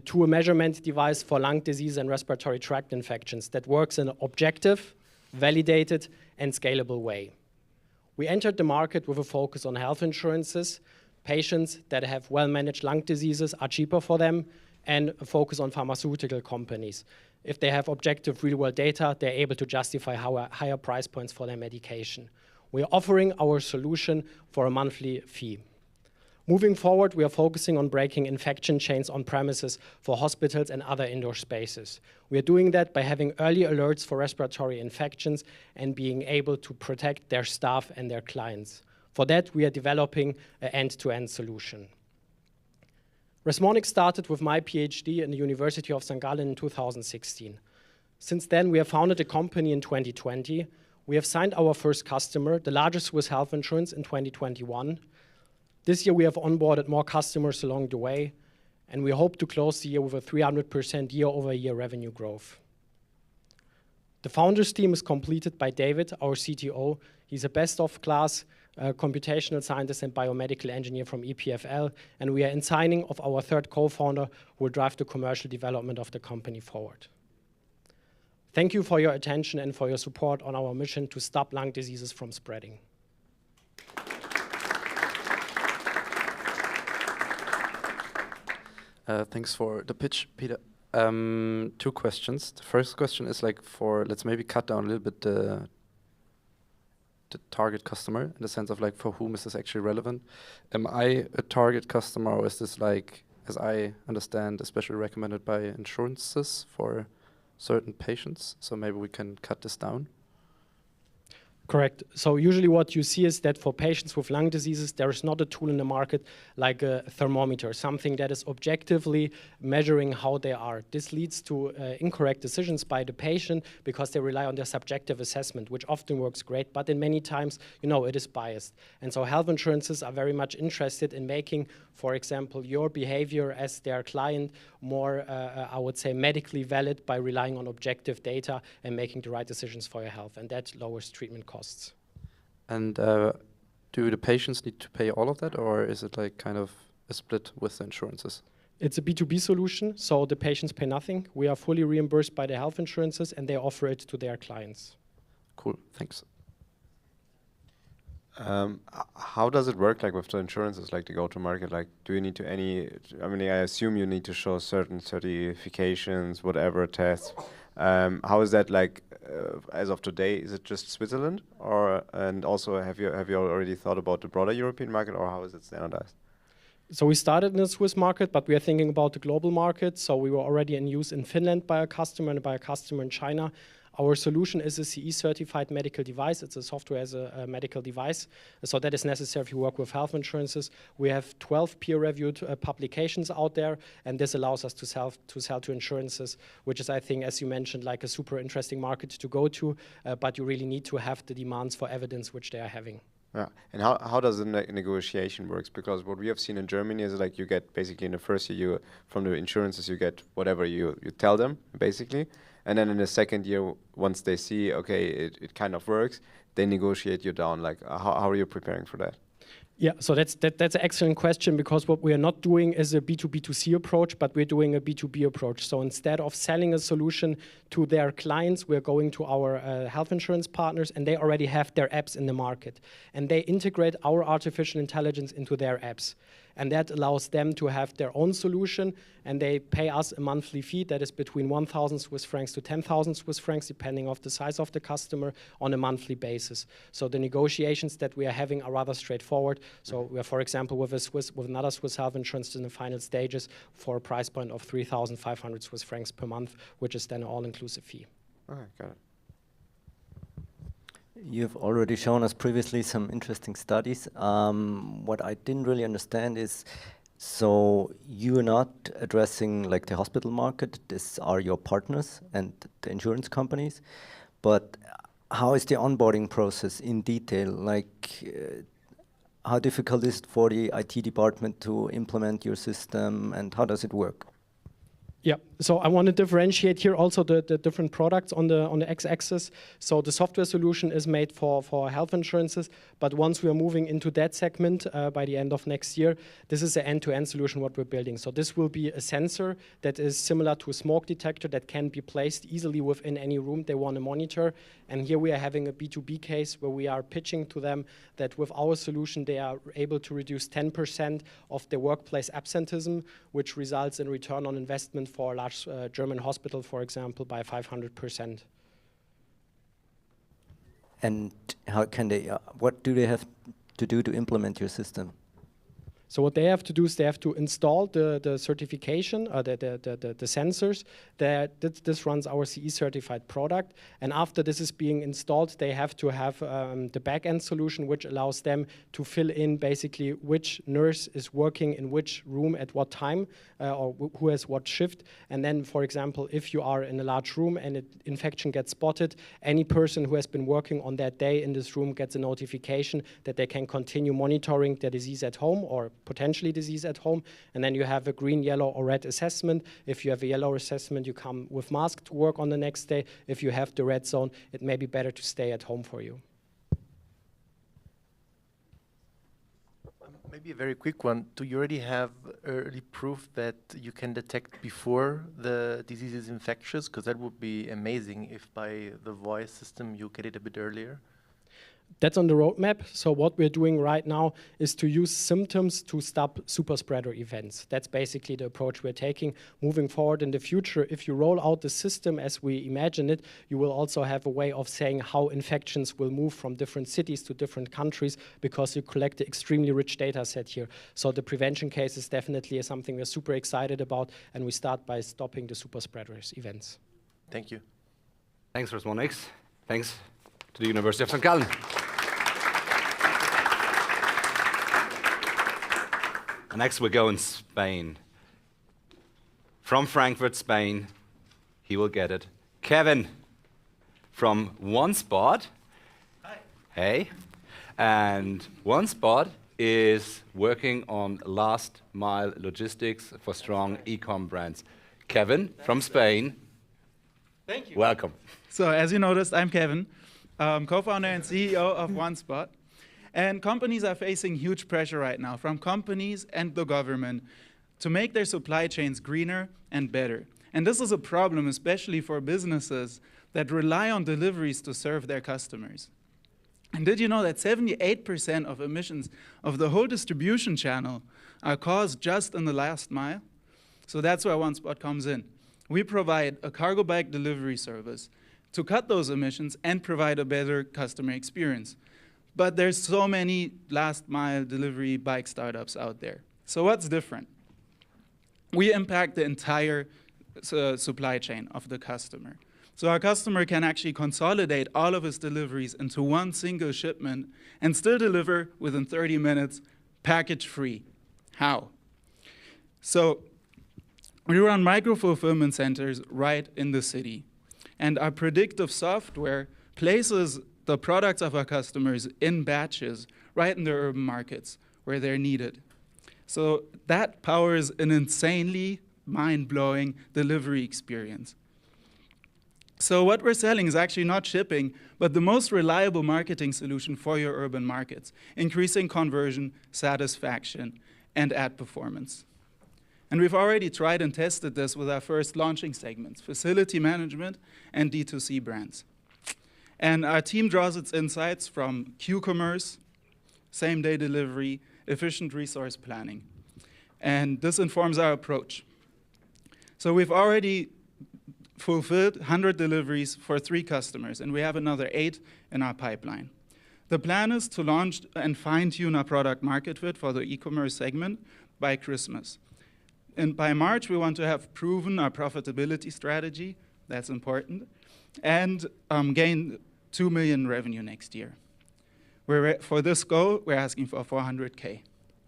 to a measurement device for lung disease and respiratory tract infections that works in an objective, validated, and scalable way. We entered the market with a focus on health insurances. Patients that have well-managed lung diseases are cheaper for them, and a focus on pharmaceutical companies. If they have objective real-world data, they're able to justify higher price points for their medication. We are offering our solution for a monthly fee. Moving forward, we are focusing on breaking infection chains on premises for hospitals and other indoor spaces. We are doing that by having early alerts for respiratory infections and being able to protect their staff and their clients. For that, we are developing an end-to-end solution. Resmonix started with my PhD in the University of St. Gallen in 2016. Since then, we have founded a company in 2020. We have signed our first customer, the largest Swiss health insurance, in 2021. This year, we have onboarded more customers along the way, and we hope to close the year with a 300% year-over-year revenue growth. The founders team is completed by David, our CTO. He's a best-of-class computational scientist and biomedical engineer from EPFL, and we are in signing of our third co-founder who will drive the commercial development of the company forward. Thank you for your attention and for your support on our mission to stop lung diseases from spreading. Thanks for the pitch, Peter. 2 questions. The first question is like let's maybe cut down a little bit the target customer in the sense of like for whom is this actually relevant? Am I a target customer, or is this like, as I understand, especially recommended by insurances for certain patients? So maybe we can cut this down. Correct. So usually what you see is that for patients with lung diseases, there is not a tool in the market like a thermometer, something that is objectively measuring how they are. This leads to incorrect decisions by the patient because they rely on their subjective assessment, which often works great, but in many times, it is biased. And so health insurances are very much interested in making, for example, your behavior as their client more, I would say, medically valid by relying on objective data and making the right decisions for your health, and that lowers treatment costs. And do the patients need to pay all of that, or is it like kind of a split with the insurances? It's a B2B solution, so the patients pay nothing. We are fully reimbursed by the health insurances, and they offer it to their clients. Cool, thanks. How does it work, like with the insurances, like the go-to-market? Like, do you need to I assume you need to show certain certifications, whatever tests. How is that like as of today? Is it just Switzerland, and also have you already thought about the broader European market, or how is it standardized? So we started in the Swiss market, but we are thinking about the global market. So we were already in use in Finland by a customer and by a customer in China. Our solution is a CE-certified medical device. It's a software as a medical device. So that is necessary if you work with health insurances. We have 12 peer-reviewed publications out there, and this allows us to sell to insurances, which is, I think, as you mentioned, like a super interesting market to go to, but you really need to have the demands for evidence which they are having. Yeah, and how does the negotiation works? Because what we have seen in Germany is like you get basically in the first year from the insurances you get whatever you tell them basically, and then in the second year once they see okay it kind of works, they negotiate you down. Like how are you preparing for that? Yeah, so that's an excellent question, because what we are not doing is a B2B2C approach, but we're doing a B2B approach. So instead of selling a solution to their clients, we're going to our health insurance partners, and they already have their apps in the market. And they integrate our artificial intelligence into their apps. and that allows them to have their own solution, and they pay us a monthly fee that is between 1,000 Swiss francs to 10,000 Swiss francs, depending on the size of the customer, on a monthly basis. So the negotiations that we are having are rather straightforward. So we are, for example, with another Swiss health insurance in the final stages for a price point of 3,500 Swiss francs per month, which is then an all-inclusive fee. Okay, got it. You've already shown us previously some interesting studies. What I didn't really understand is, so you're not addressing like the hospital market, these are your partners and the insurance companies, but how is the onboarding process in detail? Like, how difficult is it for the IT department to implement your system, and how does it work? Yeah, so I want to differentiate here also the different products on the x-axis. So the software solution is made for health insurances, but once we are moving into that segment by the end of next year, this is an end-to-end solution what we're building. So this will be a sensor that is similar to a smoke detector that can be placed easily within any room they want to monitor. And here we are having a B2B case where we are pitching to them that with our solution they are able to reduce 10% of their workplace absenteeism, which results in return on investment for a large German hospital, for example, by 500%. And how can they, what do they have to do to implement your system? So what they have to do is they have to install the certification, the sensors. This runs our CE certified product. And after this is being installed, they have to have the back-end solution, which allows them to fill in basically which nurse is working in which room at what time, or who has what shift. And then, for example, if you are in a large room and an infection gets spotted, any person who has been working on that day in this room gets a notification that they can continue monitoring the disease at home or potentially disease at home. And then you have a green, yellow, or red assessment. If you have a yellow assessment, you come with mask to work on the next day. If you have the red zone, it may be better to stay at home for you. Maybe a very quick one. Do you already have early proof that you can detect before the disease is infectious? Because that would be amazing if by the voice system you get it a bit earlier. That's on the roadmap. So what we're doing right now is to use symptoms to stop super spreader events. That's basically the approach we're taking. Moving forward in the future, if you roll out the system as we imagine it, you will also have a way of saying how infections will move from different cities to different countries, because you collect an extremely rich data set here. So the prevention case is definitely something we're super excited about, and we start by stopping the super spreaders events. Thank you. Thanks, Rosmonix. Thanks to the University of St. Gallen. Next, we go in Spain. From Frankfurt, Spain, he will get it. Kevin from OneSpot. Hi. Hey. And OneSpot is working on last mile logistics for strong e-com brands. Kevin from Spain. Thank you. Welcome. So as you noticed, I'm Kevin, co-founder and CEO of OneSpot. And companies are facing huge pressure right now from companies and the government to make their supply chains greener and better. And this is a problem, especially for businesses that rely on deliveries to serve their customers. And did you know that 78% of emissions of the whole distribution channel are caused just in the last mile? So that's where OneSpot comes in. We provide a cargo bike delivery service to cut those emissions and provide a better customer experience. But there's so many last mile delivery bike startups out there. So what's different? We impact the entire supply chain of the customer. So our customer can actually consolidate all of his deliveries into one single shipment and still deliver within 30 minutes, package free. How? So we run micro-fulfillment centers right in the city. And our predictive software places the products of our customers in batches right in their urban markets where they're needed. So that powers an insanely mind-blowing delivery experience. So what we're selling is actually not shipping, but the most reliable marketing solution for your urban markets, increasing conversion, satisfaction, and ad performance. And we've already tried and tested this with our first launching segments, facility management and D2C brands. And our team draws its insights from Q-commerce, same-day delivery, efficient resource planning. And this informs our approach. So we've already fulfilled 100 deliveries for 3 customers, and we have another 8 in our pipeline. The plan is to launch and fine-tune our product market fit for the e-commerce segment by Christmas. And by March, we want to have proven our profitability strategy, that's important, and gain 2 million revenue next year. For this goal, we're asking for 400K.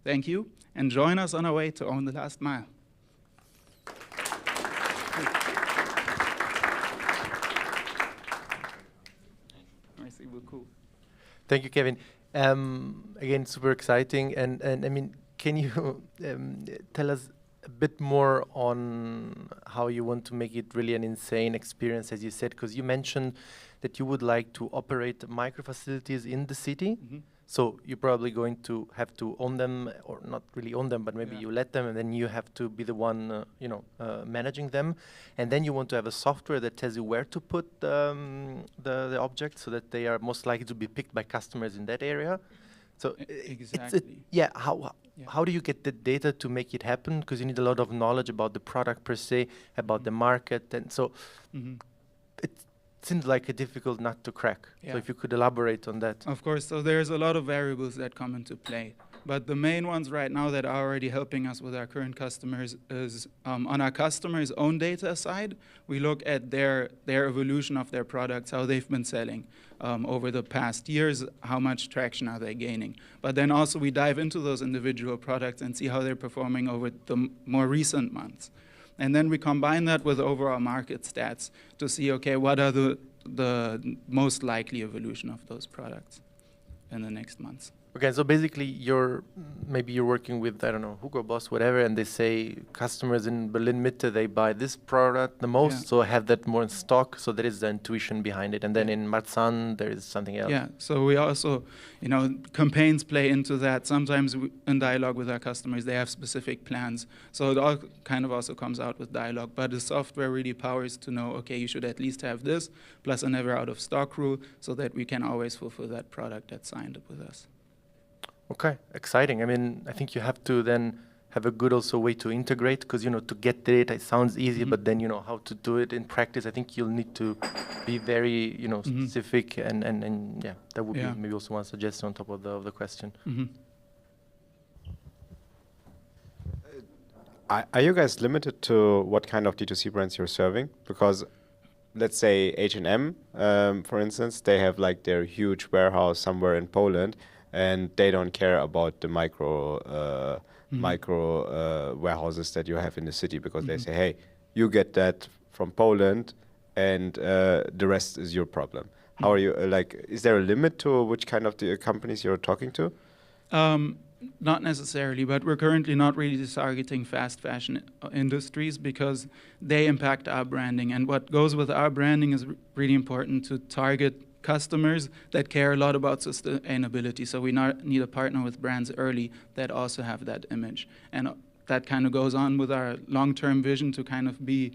Thank you, and join us on our way to own the last mile. Merci beaucoup. Thank you, Kevin. Again, super exciting. And I mean, can you tell us a bit more on how you want to make it really an insane experience, as you said? Because you mentioned that you would like to operate micro facilities in the city. Mm-hmm. So you're probably going to have to own them, or not really own them, but maybe you let them, and then you have to be the one, managing them. And then you want to have a software that tells you where to put the objects, so that they are most likely to be picked by customers in that area. So exactly. How do you get the data to make it happen? Because you need a lot of knowledge about the product per se, about the market, and so it seems like a difficult nut to crack. Yeah. So if you could elaborate on that. Of course, so there's a lot of variables that come into play. But the main ones right now that are already helping us with our current customers is on our customers' own data side, we look at their evolution of their products, how they've been selling over the past years, how much traction are they gaining. But then also we dive into those individual products and see how they're performing over the more recent months. And then we combine that with overall market stats to see, okay, what are the most likely evolution of those products in the next months. Okay, so basically maybe you're working with, I don't know, Hugo Boss, whatever, and they say customers in Berlin Mitte, they buy this product the most, so have that more in stock, so there is the intuition behind it. And then in Marzahn, there is something else. Yeah, so we also, campaigns play into that. Sometimes in dialogue with our customers, they have specific plans. So it all kind of also comes out with dialogue. But the software really powers to know, okay, you should at least have this, plus a never out of stock rule, so that we can always fulfill that product that's signed up with us. Okay, exciting. I mean, I think you have to then have a good also way to integrate, because, to get the data, it sounds easy, but then, how to do it in practice, I think you'll need to be very, specific, and yeah, that would be maybe also one suggestion on top of the question. Are you guys limited to what kind of D2C brands you're serving? Because let's say H&M, for instance, they have like their huge warehouse somewhere in Poland, and they don't care about the micro warehouses that you have in the city, because they say, hey, you get that from Poland, and the rest is your problem. How are you, is there a limit to which kind of the companies you're talking to? Not necessarily, but we're currently not really targeting fast fashion industries, because they impact our branding. And what goes with our branding is really important to target customers that care a lot about sustainability. So we need to partner with brands early that also have that image. And that kind of goes on with our long-term vision to kind of be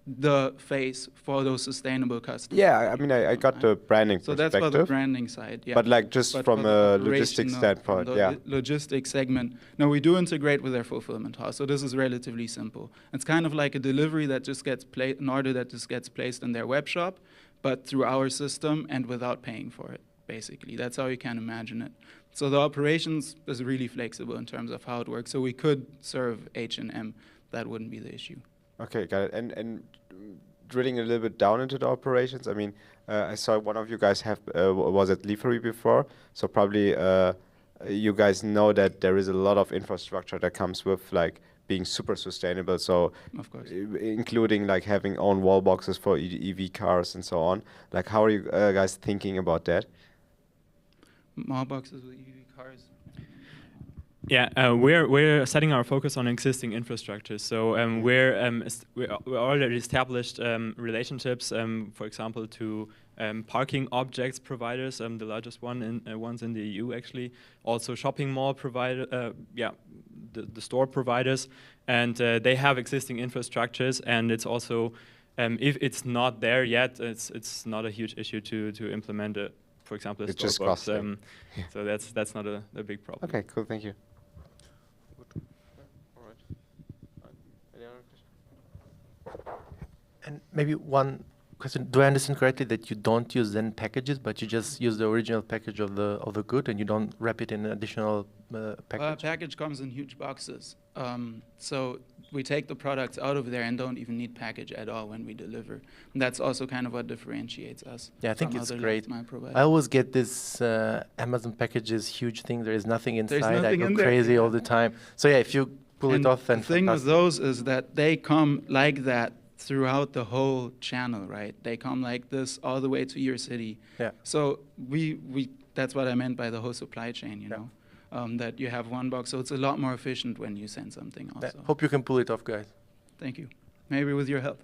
the face for those sustainable customers. Yeah, I mean, I got the branding so perspective. that's for the branding side, yeah. But just from a logistics standpoint, logistics segment. No, we do integrate with their fulfillment house. So this is relatively simple. It's kind of like a delivery that just gets placed, an order that just gets placed in their web shop, but through our system and without paying for it, basically. That's how you can imagine it. So the operations is really flexible in terms of how it works. So we could serve H&M. That wouldn't be the issue. Okay, got it. And drilling a little bit down into the operations, I mean, I saw one of you guys was at Liefery before, so probably you guys know that there is a lot of infrastructure that comes with being super sustainable, so of course, including having own wall boxes for EV cars and so on. How are you guys thinking about that? Wall boxes with EV cars? Yeah, we're setting our focus on existing infrastructure. So we already established relationships, for example, to parking objects providers, the largest ones in the EU actually. Also shopping mall provider, the store providers, and they have existing infrastructures. And it's also, if it's not there yet, it's not a huge issue to implement it. For example, a store box. So that's not a big problem. Okay, cool. Thank you. And maybe one question: do I understand correctly that you don't use then packages, but you just use the original package of the good, and you don't wrap it in an additional package? Package comes in huge boxes. So we take the products out of there and don't even need package at all when we deliver. And that's also kind of what differentiates us. Yeah, I think from it's other great. last-mile providers. I always get this Amazon packages huge thing. There is nothing inside. nothing I in go there. crazy all the time. So yeah, if you pull it off, then the thing with fantastic. those is that they come like that throughout the whole channel, right? They come like this all the way to your city. Yeah. So we that's what I meant by the whole supply chain, you know, that you have one box. So it's a lot more efficient when you send something also. Hope you can pull it off, guys. Thank you. Maybe with your help.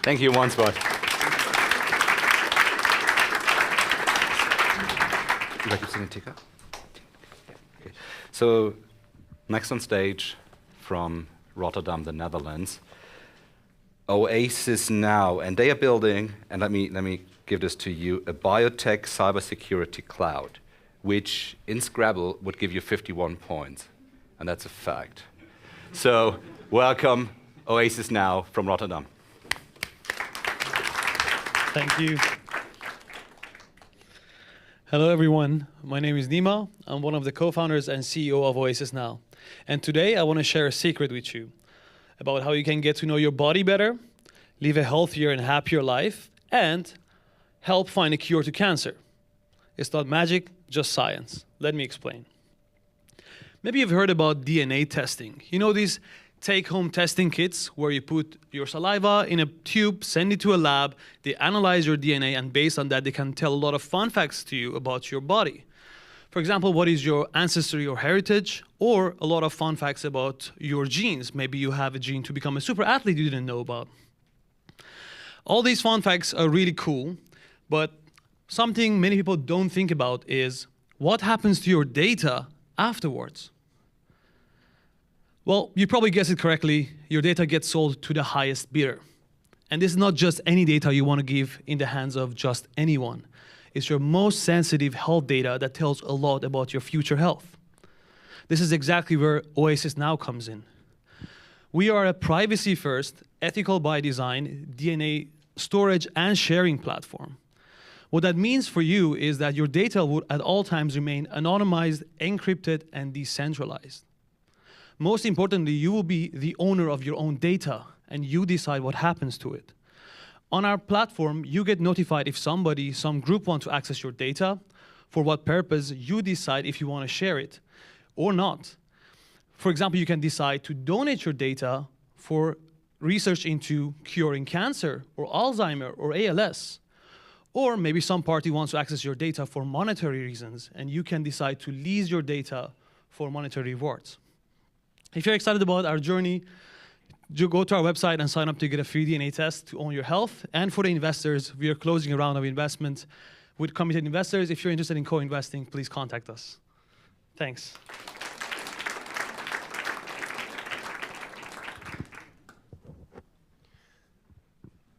Thank you, OneSpot. Would you like to ticker? Okay. So next on stage from Rotterdam, the Netherlands, Oasis Now, and they are building, and let me give this to you, a biotech cybersecurity cloud, which in Scrabble would give you 51 points, and that's a fact. So welcome, Oasis Now from Rotterdam. Thank you. Hello, everyone. My name is Neum. I'm one of the co-founders and CEO of Oasis Now. And today I want to share a secret with you about how you can get to know your body better, live a healthier and happier life, and help find a cure to cancer. It's not magic, just science. Let me explain. Maybe you've heard about DNA testing. You know these take-home testing kits where you put your saliva in a tube, send it to a lab, they analyze your DNA, and based on that, they can tell a lot of fun facts to you about your body. For example, what is your ancestry or heritage, or a lot of fun facts about your genes. Maybe you have a gene to become a super athlete you didn't know about. All these fun facts are really cool, but something many people don't think about is what happens to your data afterwards. Well, you probably guessed it correctly. Your data gets sold to the highest bidder. And this is not just any data you want to give in the hands of just anyone. It's your most sensitive health data that tells a lot about your future health. This is exactly where Oasis Now comes in. We are a privacy-first, ethical by design, DNA storage and sharing platform. What that means for you is that your data would at all times remain anonymized, encrypted, and decentralized. Most importantly, you will be the owner of your own data, and you decide what happens to it. On our platform, you get notified if somebody, some group wants to access your data. For what purpose, you decide if you want to share it or not. For example, you can decide to donate your data for research into curing cancer or Alzheimer or ALS. Or maybe some party wants to access your data for monetary reasons, and you can decide to lease your data for monetary rewards. If you're excited about our journey, you go to our website and sign up to get a free DNA test to own your health. And for the investors, we are closing a round of investment with committed investors. If you're interested in co-investing, please contact us. Thanks.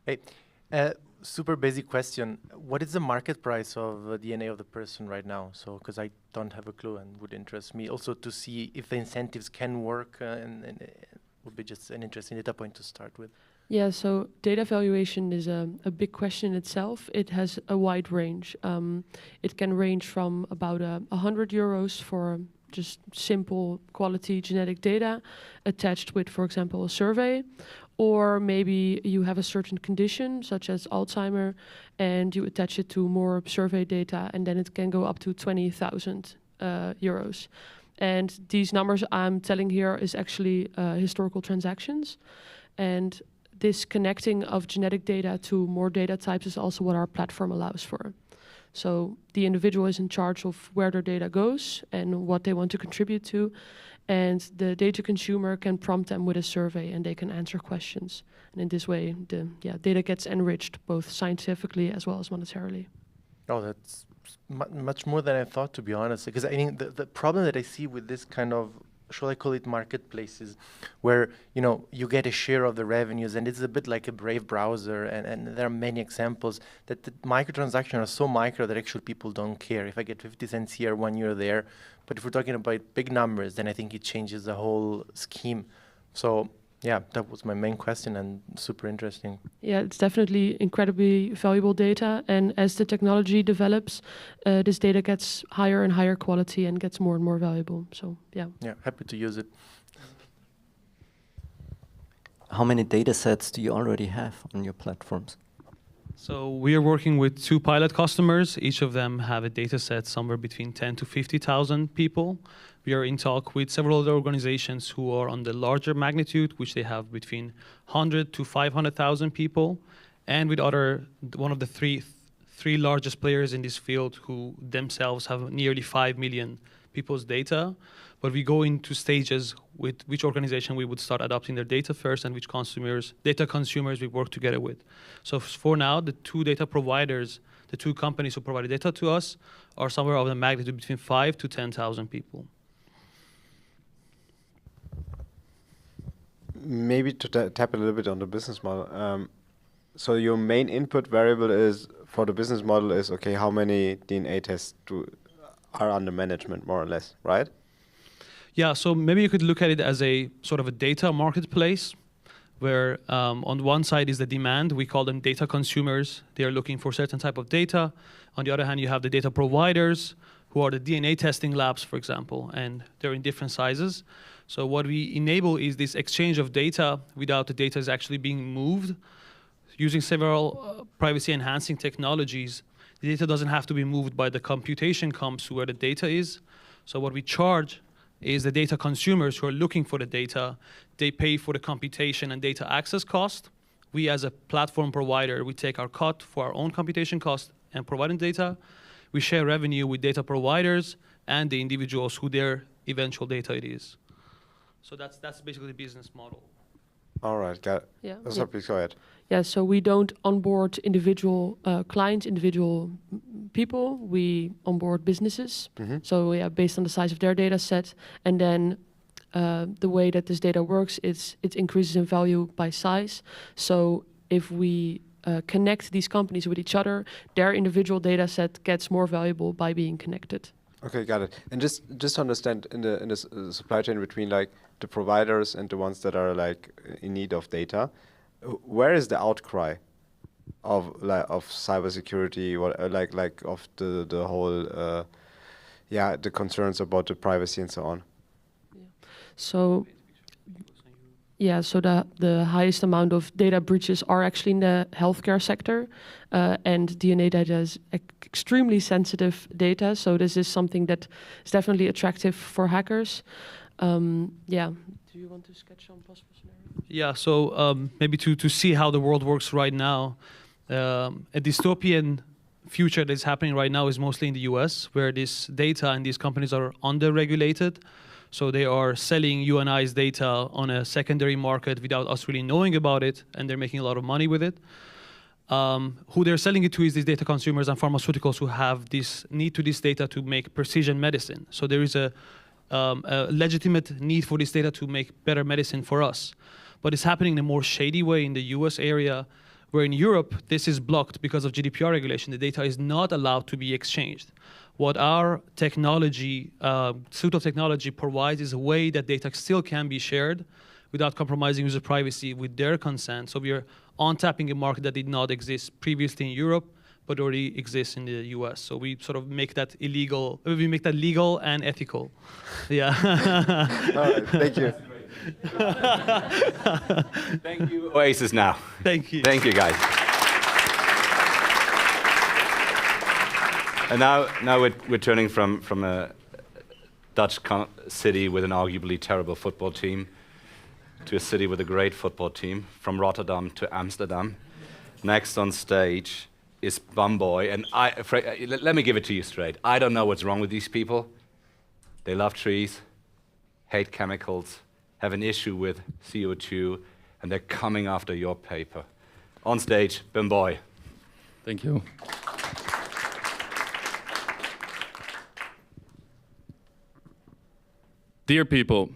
Hey, super basic question. What is the market price of DNA of the person right now? So, because I don't have a clue and would interest me also to see if the incentives can work and it would be just an interesting data point to start with. Yeah, so data valuation is a big question itself. It has a wide range. It can range from about 100 euros for just simple quality genetic data attached with, for example, a survey. Or maybe you have a certain condition, such as Alzheimer, and you attach it to more survey data, and then it can go up to 20,000 euros. And these numbers I'm telling here is actually historical transactions. And this connecting of genetic data to more data types is also what our platform allows for. So the individual is in charge of where their data goes and what they want to contribute to. And the data consumer can prompt them with a survey and they can answer questions. And in this way, the data gets enriched both scientifically as well as monetarily. Oh, that's much more than I thought, to be honest. Because I mean, the problem that I see with this kind of, shall I call it marketplaces, where you get a share of the revenues, and it's a bit like a Brave browser, and there are many examples that the microtransactions are so micro that actually people don't care. If I get 50 cents here, 1 euro there, but if we're talking about big numbers, then I think it changes the whole scheme. So Yeah, that was my main question and super interesting. Yeah, it's definitely incredibly valuable data. And as the technology develops, this data gets higher and higher quality and gets more and more valuable. So, yeah. Yeah, happy to use it. How many data sets do you already have on your platforms? So we are working with 2 pilot customers. Each of them have a data set somewhere between 10 to 50,000 people. We are in talk with several other organizations who are on the larger magnitude, which they have between 100 to 500,000 people, and with one of the three largest players in this field who themselves have nearly 5 million people's data. But we go into stages with which organization we would start adopting their data first and which data consumers we work together with. So for now, the 2 data providers, the 2 companies who provide data to us are somewhere of the magnitude between 5 to 10,000 people. Maybe to tap a little bit on the business model. So your main input variable is for the business model is, okay, how many DNA tests are under management, more or less, right? Yeah, so maybe you could look at it as a sort of a data marketplace where on one side is the demand. We call them data consumers. They are looking for certain type of data. On the other hand, you have the data providers who are the DNA testing labs, for example, and they're in different sizes. So what we enable is this exchange of data without the data is actually being moved. Using several privacy-enhancing technologies, the data doesn't have to be moved by the computation comes to where the data is. So what we charge is the data consumers who are looking for the data. They pay for the computation and data access cost. We as a platform provider, we take our cut for our own computation cost and providing data. We share revenue with data providers and the individuals who their eventual data it is. So that's basically the business model. All right, got it. Yeah. Sorry, please go ahead. Yeah, so we don't onboard individual clients, individual people. We onboard businesses. So yeah, based on the size of their data set. And then the way that this data works, it increases in value by size. So if we connect these companies with each other, their individual data set gets more valuable by being connected. Okay, got it. And just to understand in the supply chain between like the providers and the ones that are like in need of data, where is the outcry of cybersecurity, like of the whole the concerns about the privacy and so on? So yeah, so the highest amount of data breaches are actually in the healthcare sector, and DNA data is extremely sensitive data. So this is something that is definitely attractive for hackers. Yeah. Do you want to sketch some possible scenarios? Yeah. So maybe to see how the world works right now, a dystopian future that's happening right now is mostly in the US, where this data and these companies are under-regulated. So they are selling you and I's data on a secondary market without us really knowing about it, and they're making a lot of money with it. Who they're selling it to is these data consumers and pharmaceuticals who have this need to this data to make precision medicine. So there is a legitimate need for this data to make better medicine for us. But it's happening in a more shady way in the US area, where in Europe, this is blocked because of GDPR regulation. The data is not allowed to be exchanged. What our technology, suite of technology provides is a way that data still can be shared without compromising user privacy with their consent. So we are on-tapping a market that did not exist previously in Europe, but already exists in the US. So we sort of make that illegal, we make that legal and ethical. Yeah. All right, thank you. Thank you, Oasis Now. Thank you. Thank you, guys. And now we're turning from a Dutch city with an arguably terrible football team to a city with a great football team, from Rotterdam to Amsterdam. Next on stage is Bumboy, and let me give it to you straight. I don't know what's wrong with these people. They love trees, hate chemicals, have an issue with CO2, and they're coming after your paper. On stage, Bumboy. Thank you. Dear people,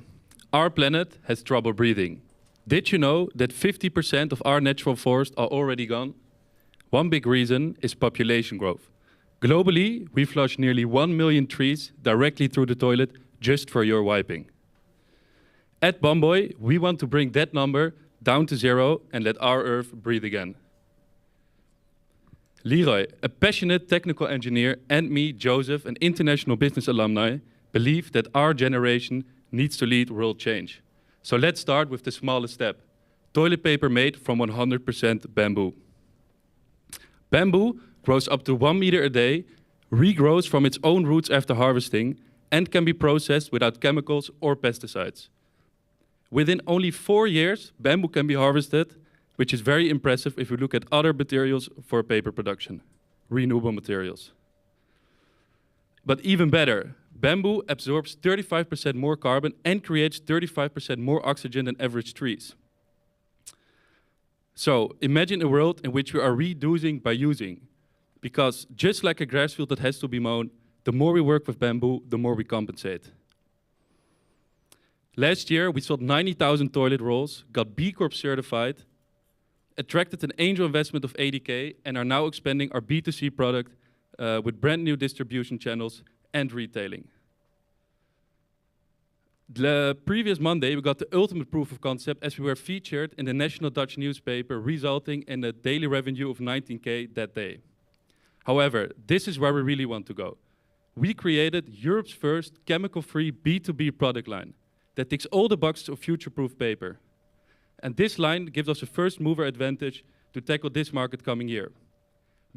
our planet has trouble breathing. Did you know that 50% of our natural forests are already gone? One big reason is population growth. Globally, we flush nearly 1 million trees directly through the toilet just for your wiping. At Bomboy, we want to bring that number down to 0 and let our Earth breathe again. Leroy, a passionate technical engineer, and me, Joseph, an international business alumni, believe that our generation needs to lead world change. So let's start with the smallest step. Toilet paper made from 100% bamboo. Bamboo grows up to 1 meter a day, regrows from its own roots after harvesting, and can be processed without chemicals or pesticides. Within only 4 years, bamboo can be harvested, which is very impressive if you look at other materials for paper production, renewable materials. But even better, bamboo absorbs 35% more carbon and creates 35% more oxygen than average trees. So imagine a world in which we are reducing by using, because just like a grass field that has to be mown, the more we work with bamboo, the more we compensate. Last year, we sold 90,000 toilet rolls, got B Corp certified, attracted an angel investment of 80K, and are now expanding our B2C product with brand new distribution channels and retailing. The previous Monday, we got the ultimate proof of concept as we were featured in the national Dutch newspaper, resulting in a daily revenue of 19K that day. However, this is where we really want to go. We created Europe's first chemical-free B2B product line that ticks all the boxes of future-proof paper. And this line gives us a first mover advantage to tackle this market coming year.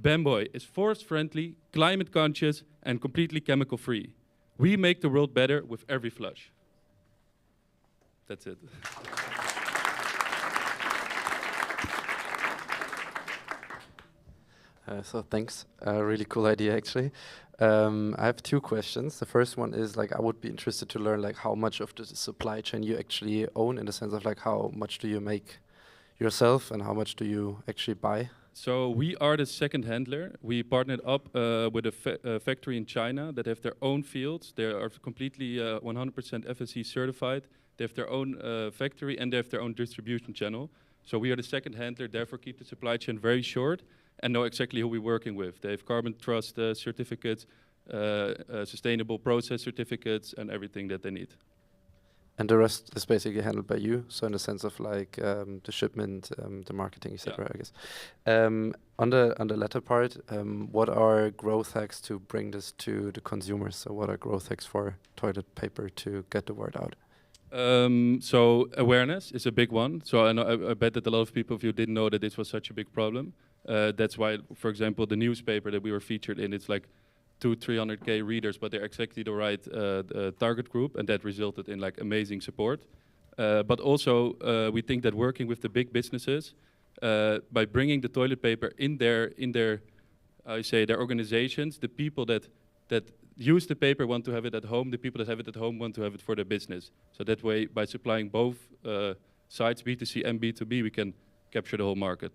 Bamboy is forest-friendly, climate-conscious, and completely chemical-free. We make the world better with every flush. That's it. So thanks, really cool idea actually. I have 2 questions. The first one is like I would be interested to learn like how much of the supply chain you actually own, in the sense of like how much do you make yourself and how much do you actually buy? So we are the second handler. We partnered up with a factory in China that have their own fields. They are completely 100% FSC certified. They have their own factory and they have their own distribution channel. So we are the second handler, therefore keep the supply chain very short and know exactly who we're working with. They have carbon trust certificates, sustainable process certificates, and everything that they need. And the rest is basically handled by you, so in the sense of like the shipment, the marketing, etc. Yeah. I guess. On the latter part, what are growth hacks to bring this to the consumers? So what are growth hacks for toilet paper to get the word out? So awareness is a big one. So I bet that a lot of people of you didn't know that this was such a big problem. That's why, for example, the newspaper that we were featured in, it's like 200-300K readers, but they're exactly the right target group, and that resulted in like amazing support. But also, we think that working with the big businesses, by bringing the toilet paper in their their organizations, the people that use the paper want to have it at home, the people that have it at home want to have it for their business. So that way, by supplying both sides, B2C and B2B, we can capture the whole market.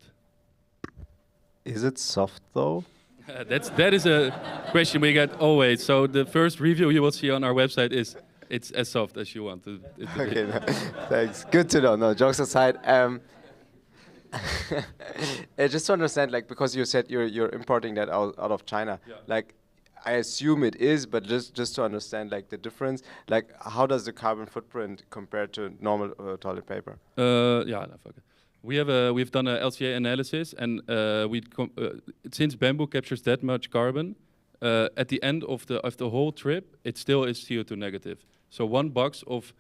Is it soft though? That is a question we get always. So the first review you will see on our website is it's as soft as you want it to be. Okay, no, thanks. Good to know. No, jokes aside. Just to understand, like, because you said you're importing that out of China, yeah. Like, I assume it is, but just to understand, like, the difference, like, how does the carbon footprint compare to normal toilet paper? Yeah, no, fuck it. We've done a LCA analysis, and since bamboo captures that much carbon, at the end of the whole trip, it still is CO2 negative. So 1 box of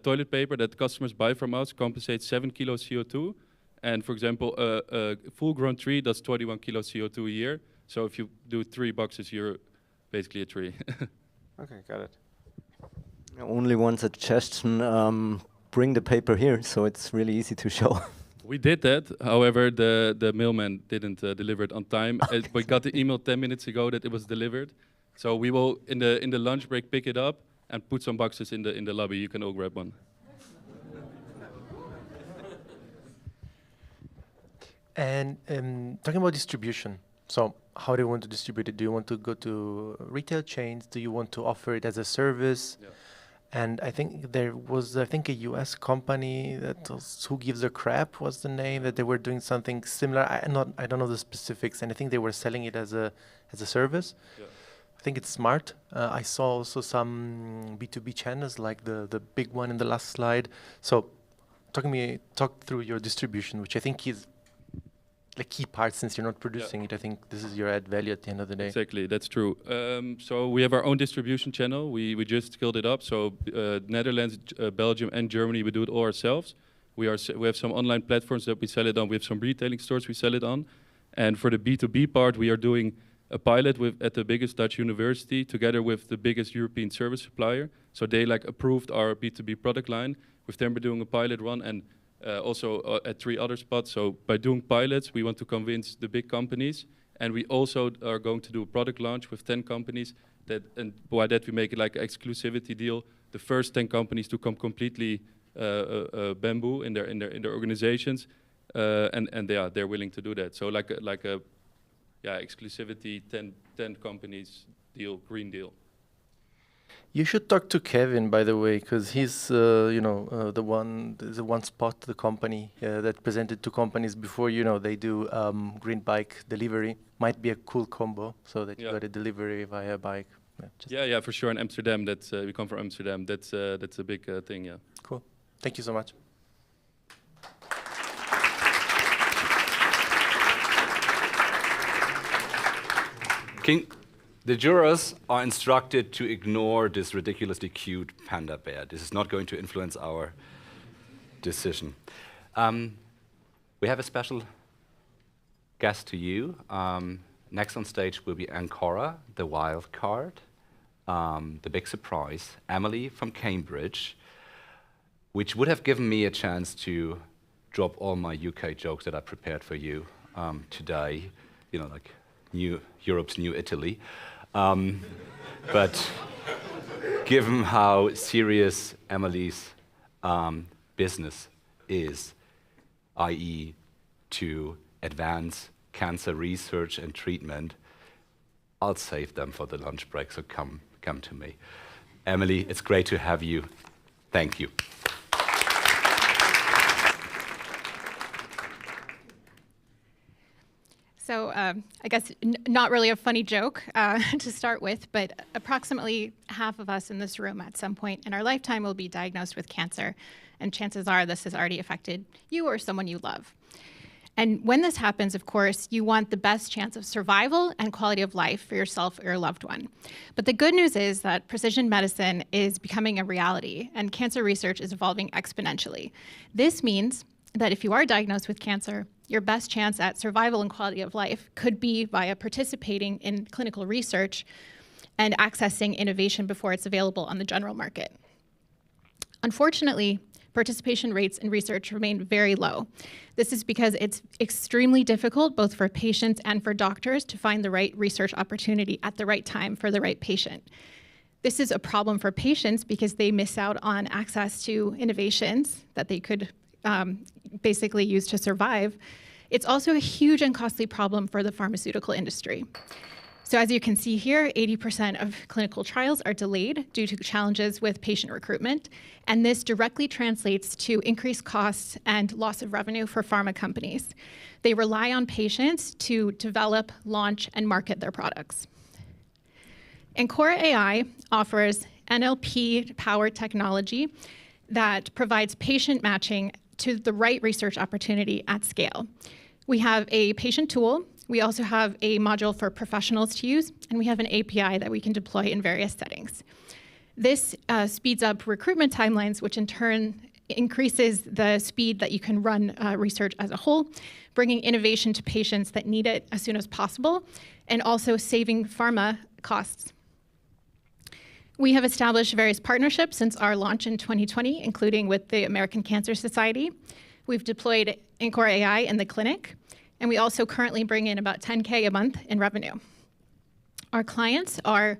toilet paper that customers buy from us compensates 7 kilos CO2, and for example, a full-grown tree does 21 kilos CO2 a year. So if you do 3 boxes, you're basically a tree. Okay, got it. Only one suggestion: bring the paper here, so it's really easy to show. We did that. However, the mailman didn't deliver it on time. We got the email 10 minutes ago that it was delivered. So we will, in the lunch break, pick it up and put some boxes in the lobby. You can all grab one. And talking about distribution, so how do you want to distribute it? Do you want to go to retail chains? Do you want to offer it as a service? Yeah. And I think there was, a US company that was Who Gives a Crap was the name, that they were doing something similar. I don't know the specifics, and I think they were selling it as a service. Yeah. I think it's smart. I saw also some B2B channels, like the big one in the last slide. So talk through your distribution, which I think is the key part, since you're not producing it. I think this is your add value at the end of the day. Exactly, that's true. So we have our own distribution channel. We just scaled it up. So Netherlands, Belgium, and Germany, we do it all ourselves. We have some online platforms that we sell it on. We have some retailing stores we sell it on. And for the B2B part, we are doing a pilot at the biggest Dutch university together with the biggest European service supplier. So they approved our B2B product line. With them, we're doing a pilot run, and also at 3 other spots. So by doing pilots, we want to convince the big companies, and we also are going to do a product launch with 10 companies. And by that we make it like an exclusivity deal. The first 10 companies to come completely bamboo in their organizations, and they're willing to do that. So like a exclusivity 10 companies deal, green deal. You should talk to Kevin, by the way, because he's the one spot, the company that presented to companies before they do green bike delivery. Might be a cool combo, so that you got a delivery via bike. Yeah, for sure. In Amsterdam, we come from Amsterdam. That's a big thing. Yeah. Cool. Thank you so much. The jurors are instructed to ignore this ridiculously cute panda bear. This is not going to influence our decision. We have a special guest to you. Next on stage will be Encore, the wild card, the big surprise, Emily from Cambridge, which would have given me a chance to drop all my UK jokes that I prepared for you today, like Europe's new Italy. But given how serious Emily's business is, i.e. to advance cancer research and treatment, I'll save them for the lunch break, so come to me. Emily, it's great to have you. Thank you. So I guess not really a funny joke to start with, but approximately half of us in this room at some point in our lifetime will be diagnosed with cancer. And chances are this has already affected you or someone you love. And when this happens, of course, you want the best chance of survival and quality of life for yourself or your loved one. But the good news is that precision medicine is becoming a reality, and cancer research is evolving exponentially. This means that if you are diagnosed with cancer, your best chance at survival and quality of life could be via participating in clinical research and accessing innovation before it's available on the general market. Unfortunately, participation rates in research remain very low. This is because it's extremely difficult, both for patients and for doctors, to find the right research opportunity at the right time for the right patient. This is a problem for patients because they miss out on access to innovations that they could basically use to survive. It's also a huge and costly problem for the pharmaceutical industry. So as you can see here, 80% of clinical trials are delayed due to challenges with patient recruitment, and this directly translates to increased costs and loss of revenue for pharma companies. They rely on patients to develop, launch, and market their products. Encore AI offers NLP-powered technology that provides patient matching to the right research opportunity at scale. We have a patient tool. We also have a module for professionals to use, and we have an API that we can deploy in various settings. This speeds up recruitment timelines, which in turn increases the speed that you can run research as a whole, bringing innovation to patients that need it as soon as possible, and also saving pharma costs. We have established various partnerships since our launch in 2020, including with the American Cancer Society. We've deployed Encore AI in the clinic, and we also currently bring in about $10K a month in revenue. Our clients are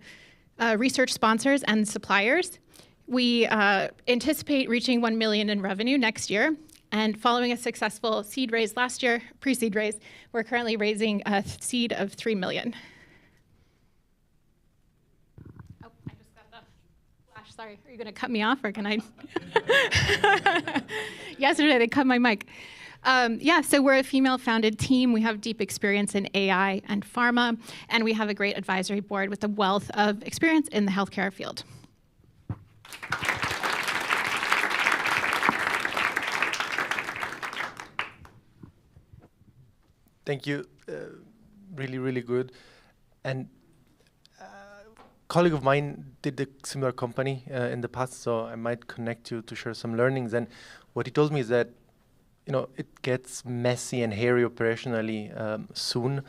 research sponsors and suppliers. We anticipate reaching 1 million in revenue next year, and following a successful seed raise last year, pre-seed raise, we're currently raising a seed of 3 million. Sorry, are you going to cut me off, or can I? Yesterday they cut my mic. Yeah, so we're a female-founded team. We have deep experience in AI and pharma, and we have a great advisory board with a wealth of experience in the healthcare field. Thank you. Really, really good. And a colleague of mine did a similar company in the past, so I might connect you to share some learnings. And what he told me is that, it gets messy and hairy operationally soon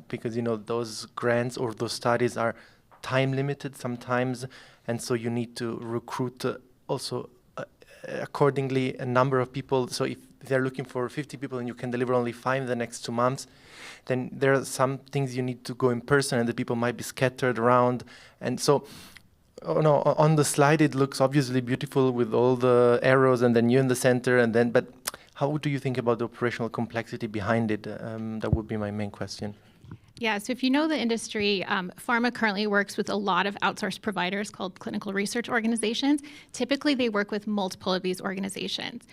because, those grants or those studies are time limited sometimes. And so you need to recruit also accordingly a number of people. So if they're looking for 50 people and you can deliver only 5 in the next 2 months, then there are some things you need to go in person and the people might be scattered around. And so on the slide, it looks obviously beautiful with all the arrows and then you in the center. But how do you think about the operational complexity behind it? That would be my main question. Yeah, so if you know the industry, pharma currently works with a lot of outsourced providers called clinical research organizations. Typically, they work with multiple of these organizations.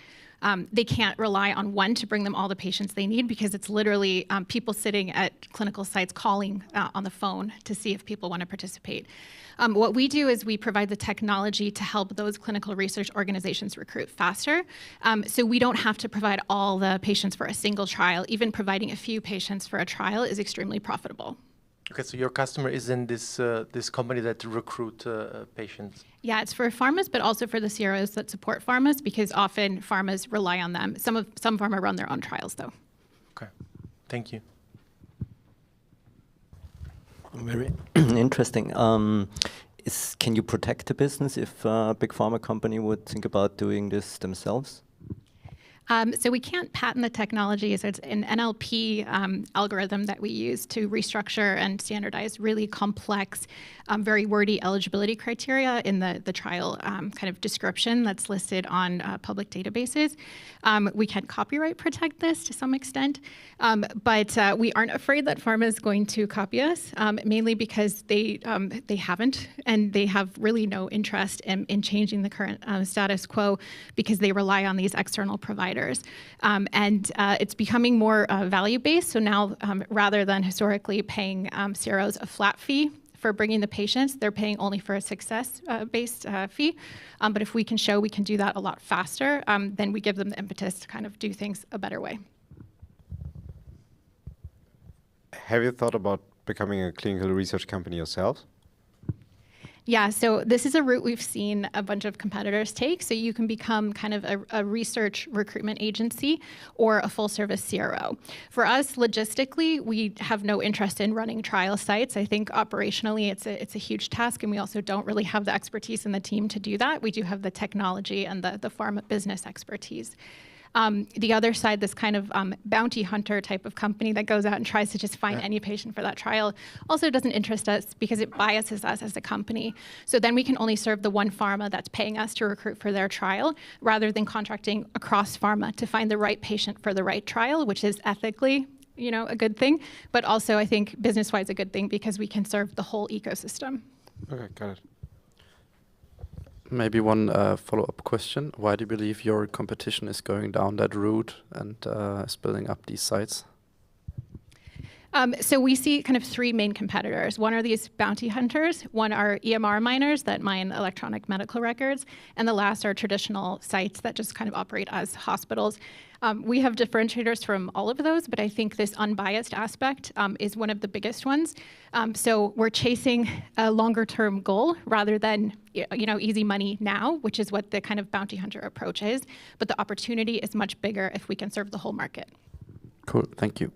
They can't rely on one to bring them all the patients they need because it's literally people sitting at clinical sites calling on the phone to see if people want to participate. What we do is we provide the technology to help those clinical research organizations recruit faster. So we don't have to provide all the patients for a single trial. Even providing a few patients for a trial is extremely profitable. Okay, so your customer is in this company that recruit patients. Yeah, it's for pharmas, but also for the CROs that support pharmas, because often pharmas rely on them. Some pharma run their own trials, though. Okay, thank you. Very interesting. Can you protect the business if a big pharma company would think about doing this themselves? So we can't patent the technology. So it's an NLP algorithm that we use to restructure and standardize really complex, very wordy eligibility criteria in the trial kind of description that's listed on public databases. We can copyright protect this to some extent, but we aren't afraid that pharma is going to copy us, mainly because they haven't, and they have really no interest in changing the current status quo because they rely on these external providers. And it's becoming more value-based. So now, rather than historically paying CROs a flat fee for bringing the patients, they're paying only for a success-based fee. But if we can show we can do that a lot faster, then we give them the impetus to kind of do things a better way. Have you thought about becoming a clinical research company yourself? Yeah, so this is a route we've seen a bunch of competitors take. So you can become kind of a research recruitment agency or a full-service CRO. For us, logistically, we have no interest in running trial sites. I think operationally, it's a huge task, and we also don't really have the expertise in the team to do that. We do have the technology and the pharma business expertise. The other side, this kind of bounty hunter type of company that goes out and tries to just find any patient for that trial, also doesn't interest us because it biases us as a company. So then we can only serve the one pharma that's paying us to recruit for their trial, rather than contracting across pharma to find the right patient for the right trial, which is ethically, a good thing, but also I think business-wise a good thing because we can serve the whole ecosystem. Okay, got it. Maybe one follow-up question. Why do you believe your competition is going down that route and is building up these sites? So we see kind of 3 main competitors. One are these bounty hunters, one are EMR miners that mine electronic medical records, and the last are traditional sites that just kind of operate as hospitals. We have differentiators from all of those, but I think this unbiased aspect is one of the biggest ones. So we're chasing a longer-term goal rather than easy money now, which is what the kind of bounty hunter approach is. But the opportunity is much bigger if we can serve the whole market. Cool, thank you.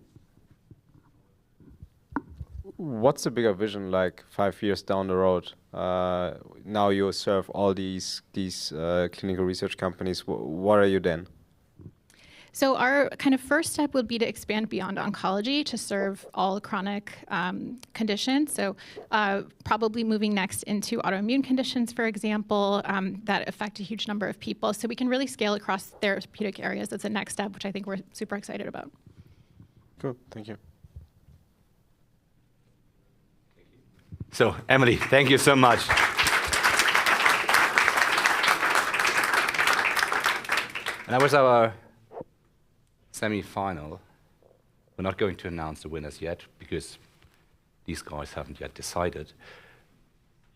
What's the bigger vision like 5 years down the road? Now you serve all these clinical research companies. What are you then? So our kind of first step would be to expand beyond oncology to serve all chronic conditions. So probably moving next into autoimmune conditions, for example, that affect a huge number of people. So we can really scale across therapeutic areas. That's the next step, which I think we're super excited about. Cool, thank you. So, Emily, thank you so much. And that was our semi-final. We're not going to announce the winners yet because these guys haven't yet decided.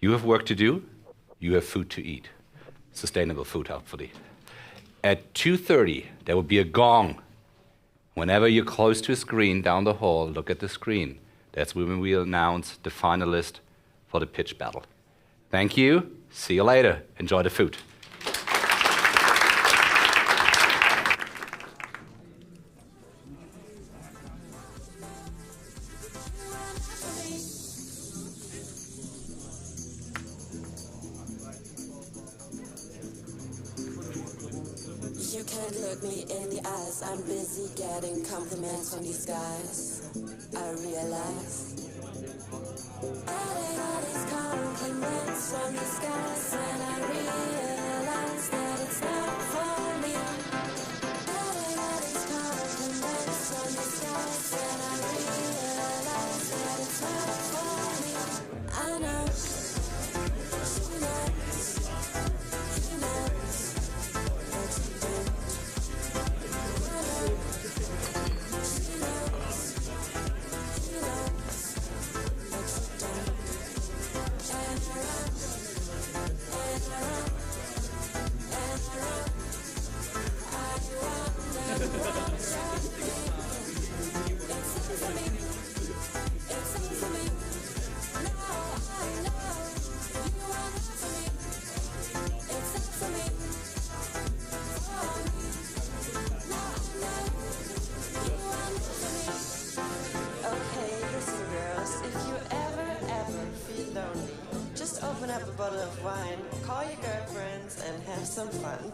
You have work to do, you have food to eat. Sustainable food, hopefully. At 2:30, there will be a gong. Whenever you're close to a screen down the hall, look at the screen. That's when we'll announce the finalist for the pitch battle. Thank you. See you later. Enjoy the food. You can't look me in the eyes. I'm busy getting compliments from these guys. I realize. Getting all these compliments from these guys, and I realize that it's not for me. Getting all these compliments from these guys, and I realize that it's not for me. I know. She knows. He knows. Open up a bottle of wine, call your girlfriends, and have some fun.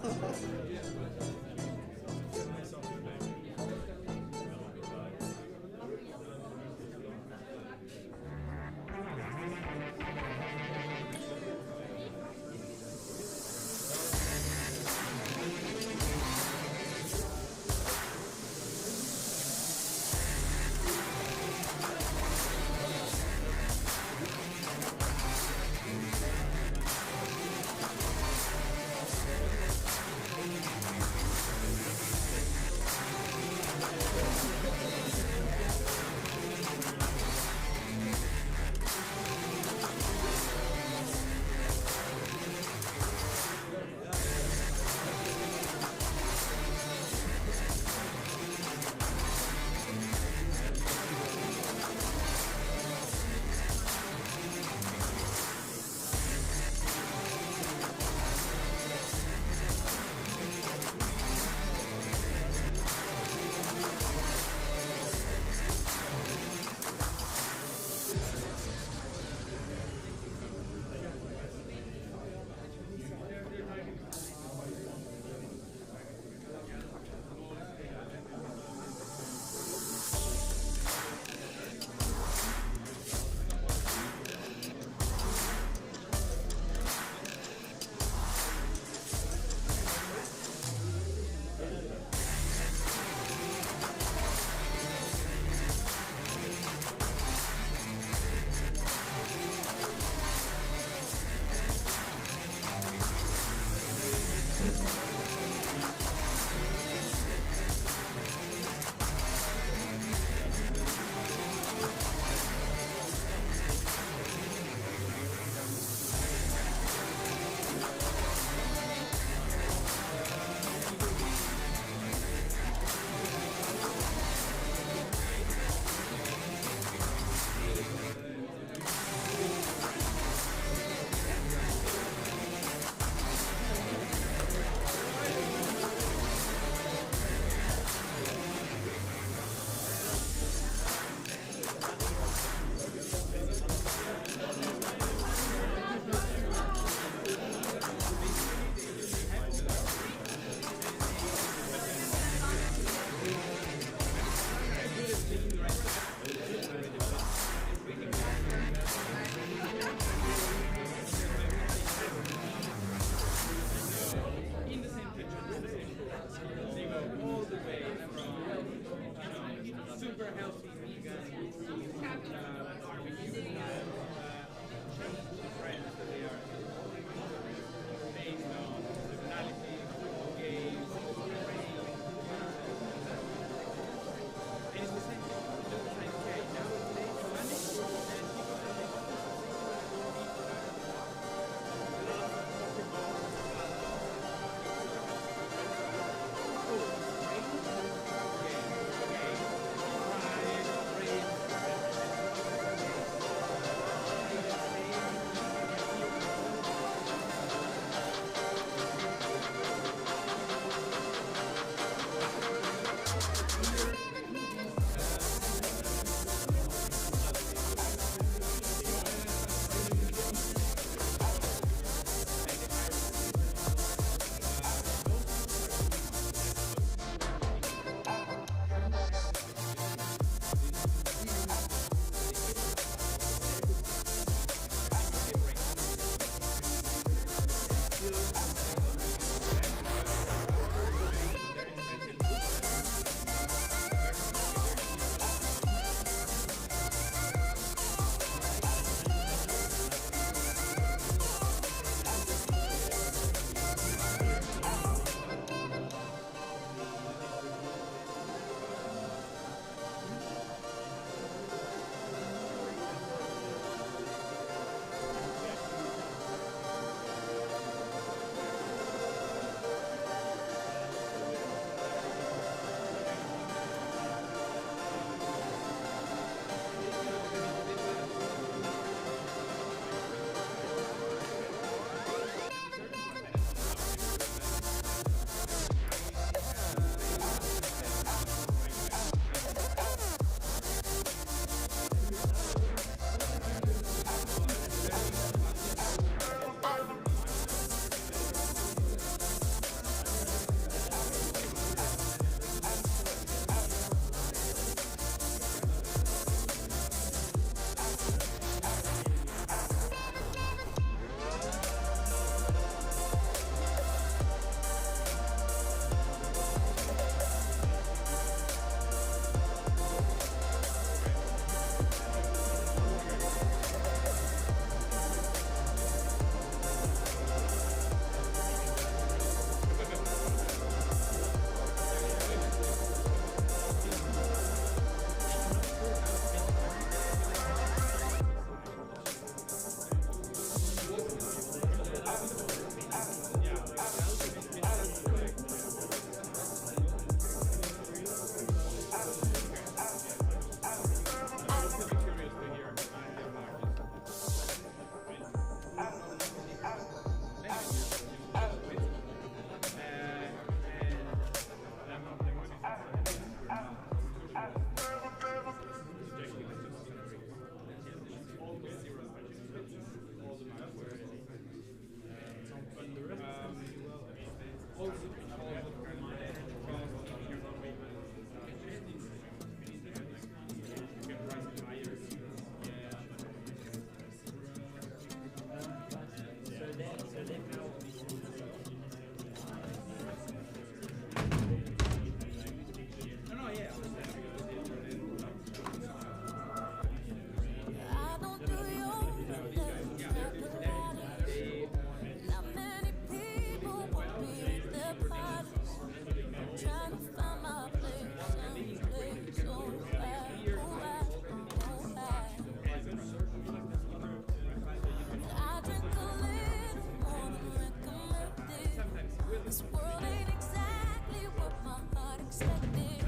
This world ain't exactly what my heart expected.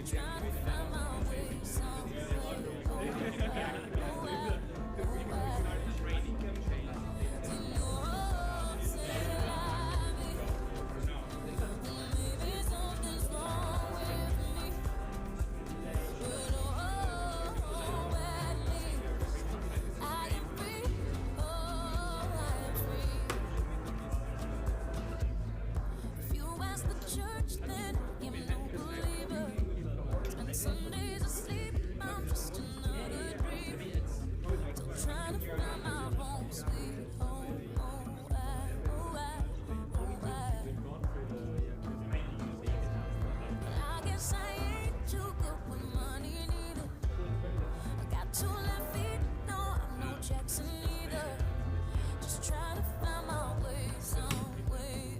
Trying to find my way somewhere. Sundays asleep, I'm just another dream. Still trying to find my home, sweet home. I guess I ain't too good with money neither. I got 2 left feet, no, I'm no Jackson either. Just trying to find my way some way.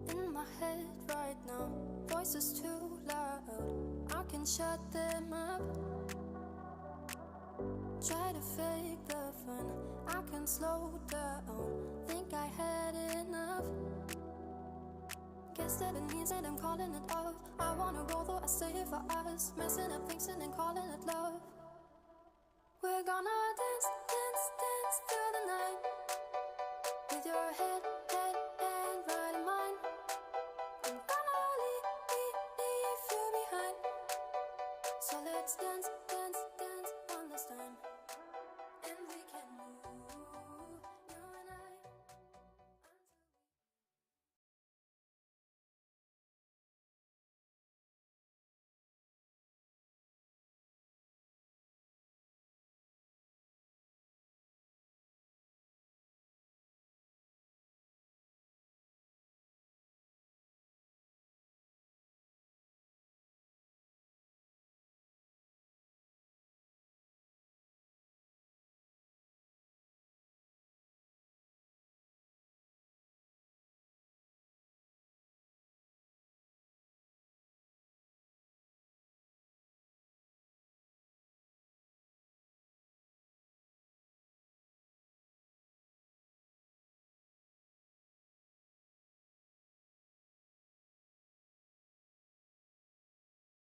In my head right now, voices too loud, I can shut them up. Try to fake the fun, I can slow down, think I had enough. Guess that it means that I'm calling it off. I wanna go though I stay for us, messing up things and then calling it love. We're gonna